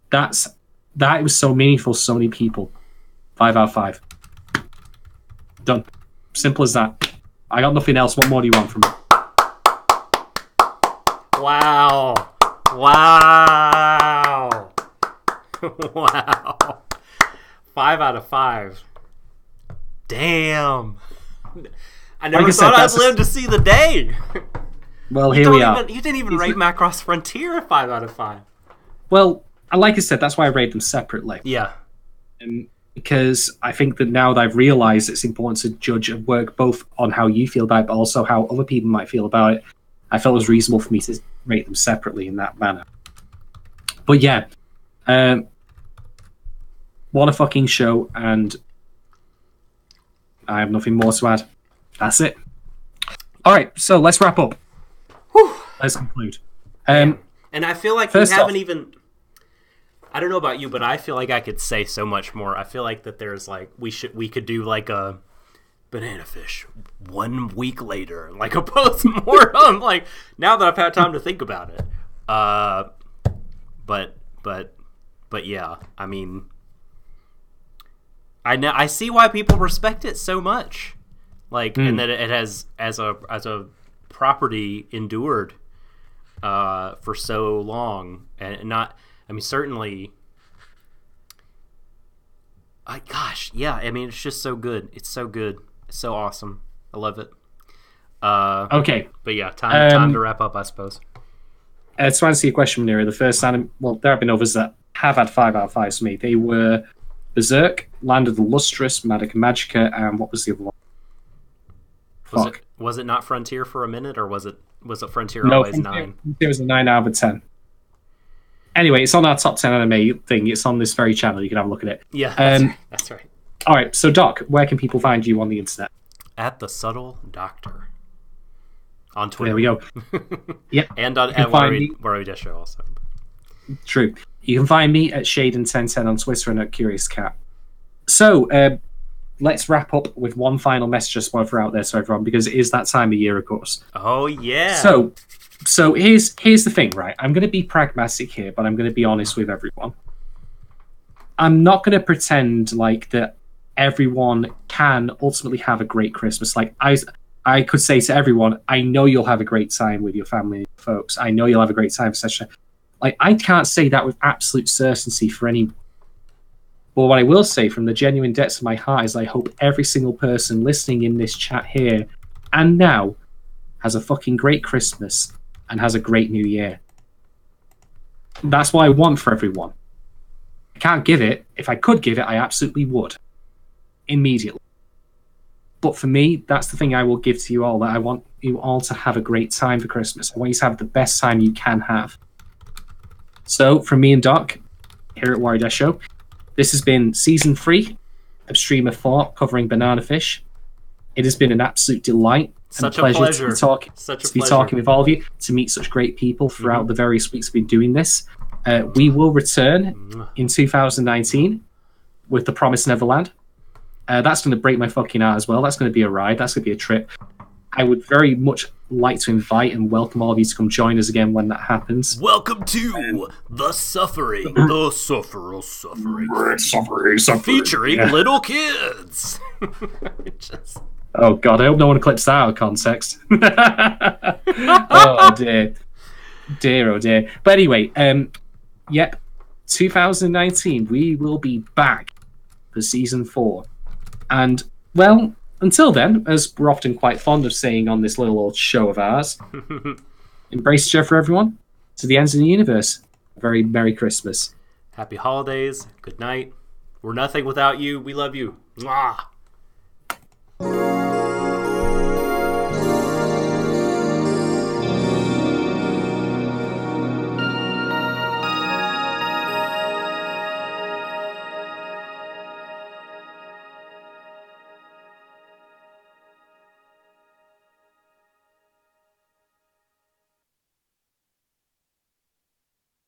That was so meaningful to so many people. 5 out of 5. Done. Simple as that. I got nothing else. What more do you want from me? Wow. Wow. Wow. 5 out of 5. Damn. I never thought I'd live to see the day. Well, here we are. You didn't even rate Macross Frontier a 5 out of 5. Well, like I said, that's why I rate them separately. Yeah. Because I think that now that I've realised it's important to judge a work both on how you feel about it, but also how other people might feel about it, I felt it was reasonable for me to rate them separately in that manner. But yeah, what a fucking show, and I have nothing more to add. That's it. All right, so let's wrap up. Whew. Let's conclude. And I feel like we haven't even... I don't know about you, but I feel like I could say so much more. I feel like that there's like we could do like a Banana Fish 1 week later, like a post-mortem. Like, now that I've had time to think about it. But yeah, I mean, I see why people respect it so much. Like, and that it has as a property endured for so long, and not. I mean, certainly. Gosh, yeah. I mean, it's just so good. It's so good. It's so awesome. I love it. Okay, but yeah, time to wrap up, I suppose. To answer your question, Manira, the first anime. Well, there have been others that have had 5 out of 5 for me. They were Berserk, Land of the Lustrous, Magica Magica, and what was the other one? Was it not Frontier for a minute, or was it Frontier always 9? It was a 9 out of 10. Anyway, it's on our top 10 anime thing. It's on this very channel. You can have a look at it. Yeah, that's right. All right, so Doc, where can people find you on the internet? At The Subtle Doctor. On Twitter. There we go. Yep. And at Warui Deshou also. True. You can find me at Shadon1010 on Twitter and at Curious Cat. So, let's wrap up with one final message just while we're out there to everyone, because it is that time of year, of course. Oh, yeah. So here's the thing, right? I'm going to be pragmatic here, but I'm going to be honest with everyone. I'm not going to pretend like that everyone can ultimately have a great Christmas. Like, I could say to everyone, I know you'll have a great time with your family and folks. I know you'll have a great time for such a... Like, I can't say that with absolute certainty for any... But what I will say from the genuine depths of my heart is I hope every single person listening in this chat here and now has a fucking great Christmas and has a great New Year. That's what I want for everyone. I can't give it. If I could give it, I absolutely would. Immediately. But for me, that's the thing I will give to you all, that I want you all to have a great time for Christmas. I want you to have the best time you can have. So, from me and Doc, here at Warui Deshou, this has been Season 3 of Stream of Thought, covering Banana Fish. It has been an absolute delight and pleasure to be talking with all of you, to meet such great people throughout the various weeks we've been doing this. We will return in 2019 with The Promised Neverland. That's going to break my fucking heart as well. That's going to be a ride. That's going to be a trip. I would very much like to invite and welcome all of you to come join us again when that happens. Welcome to The Suffering. The Suffering. Featuring little kids. Oh, God. I hope no one clips that out of context. Oh, dear. Dear, oh, dear. But anyway, yep. 2019, we will be back for Season 4. And, well, until then, as we're often quite fond of saying on this little old show of ours, embrace each other, everyone, to the ends of the universe. A very Merry Christmas. Happy holidays. Good night. We're nothing without you. We love you. Mwah.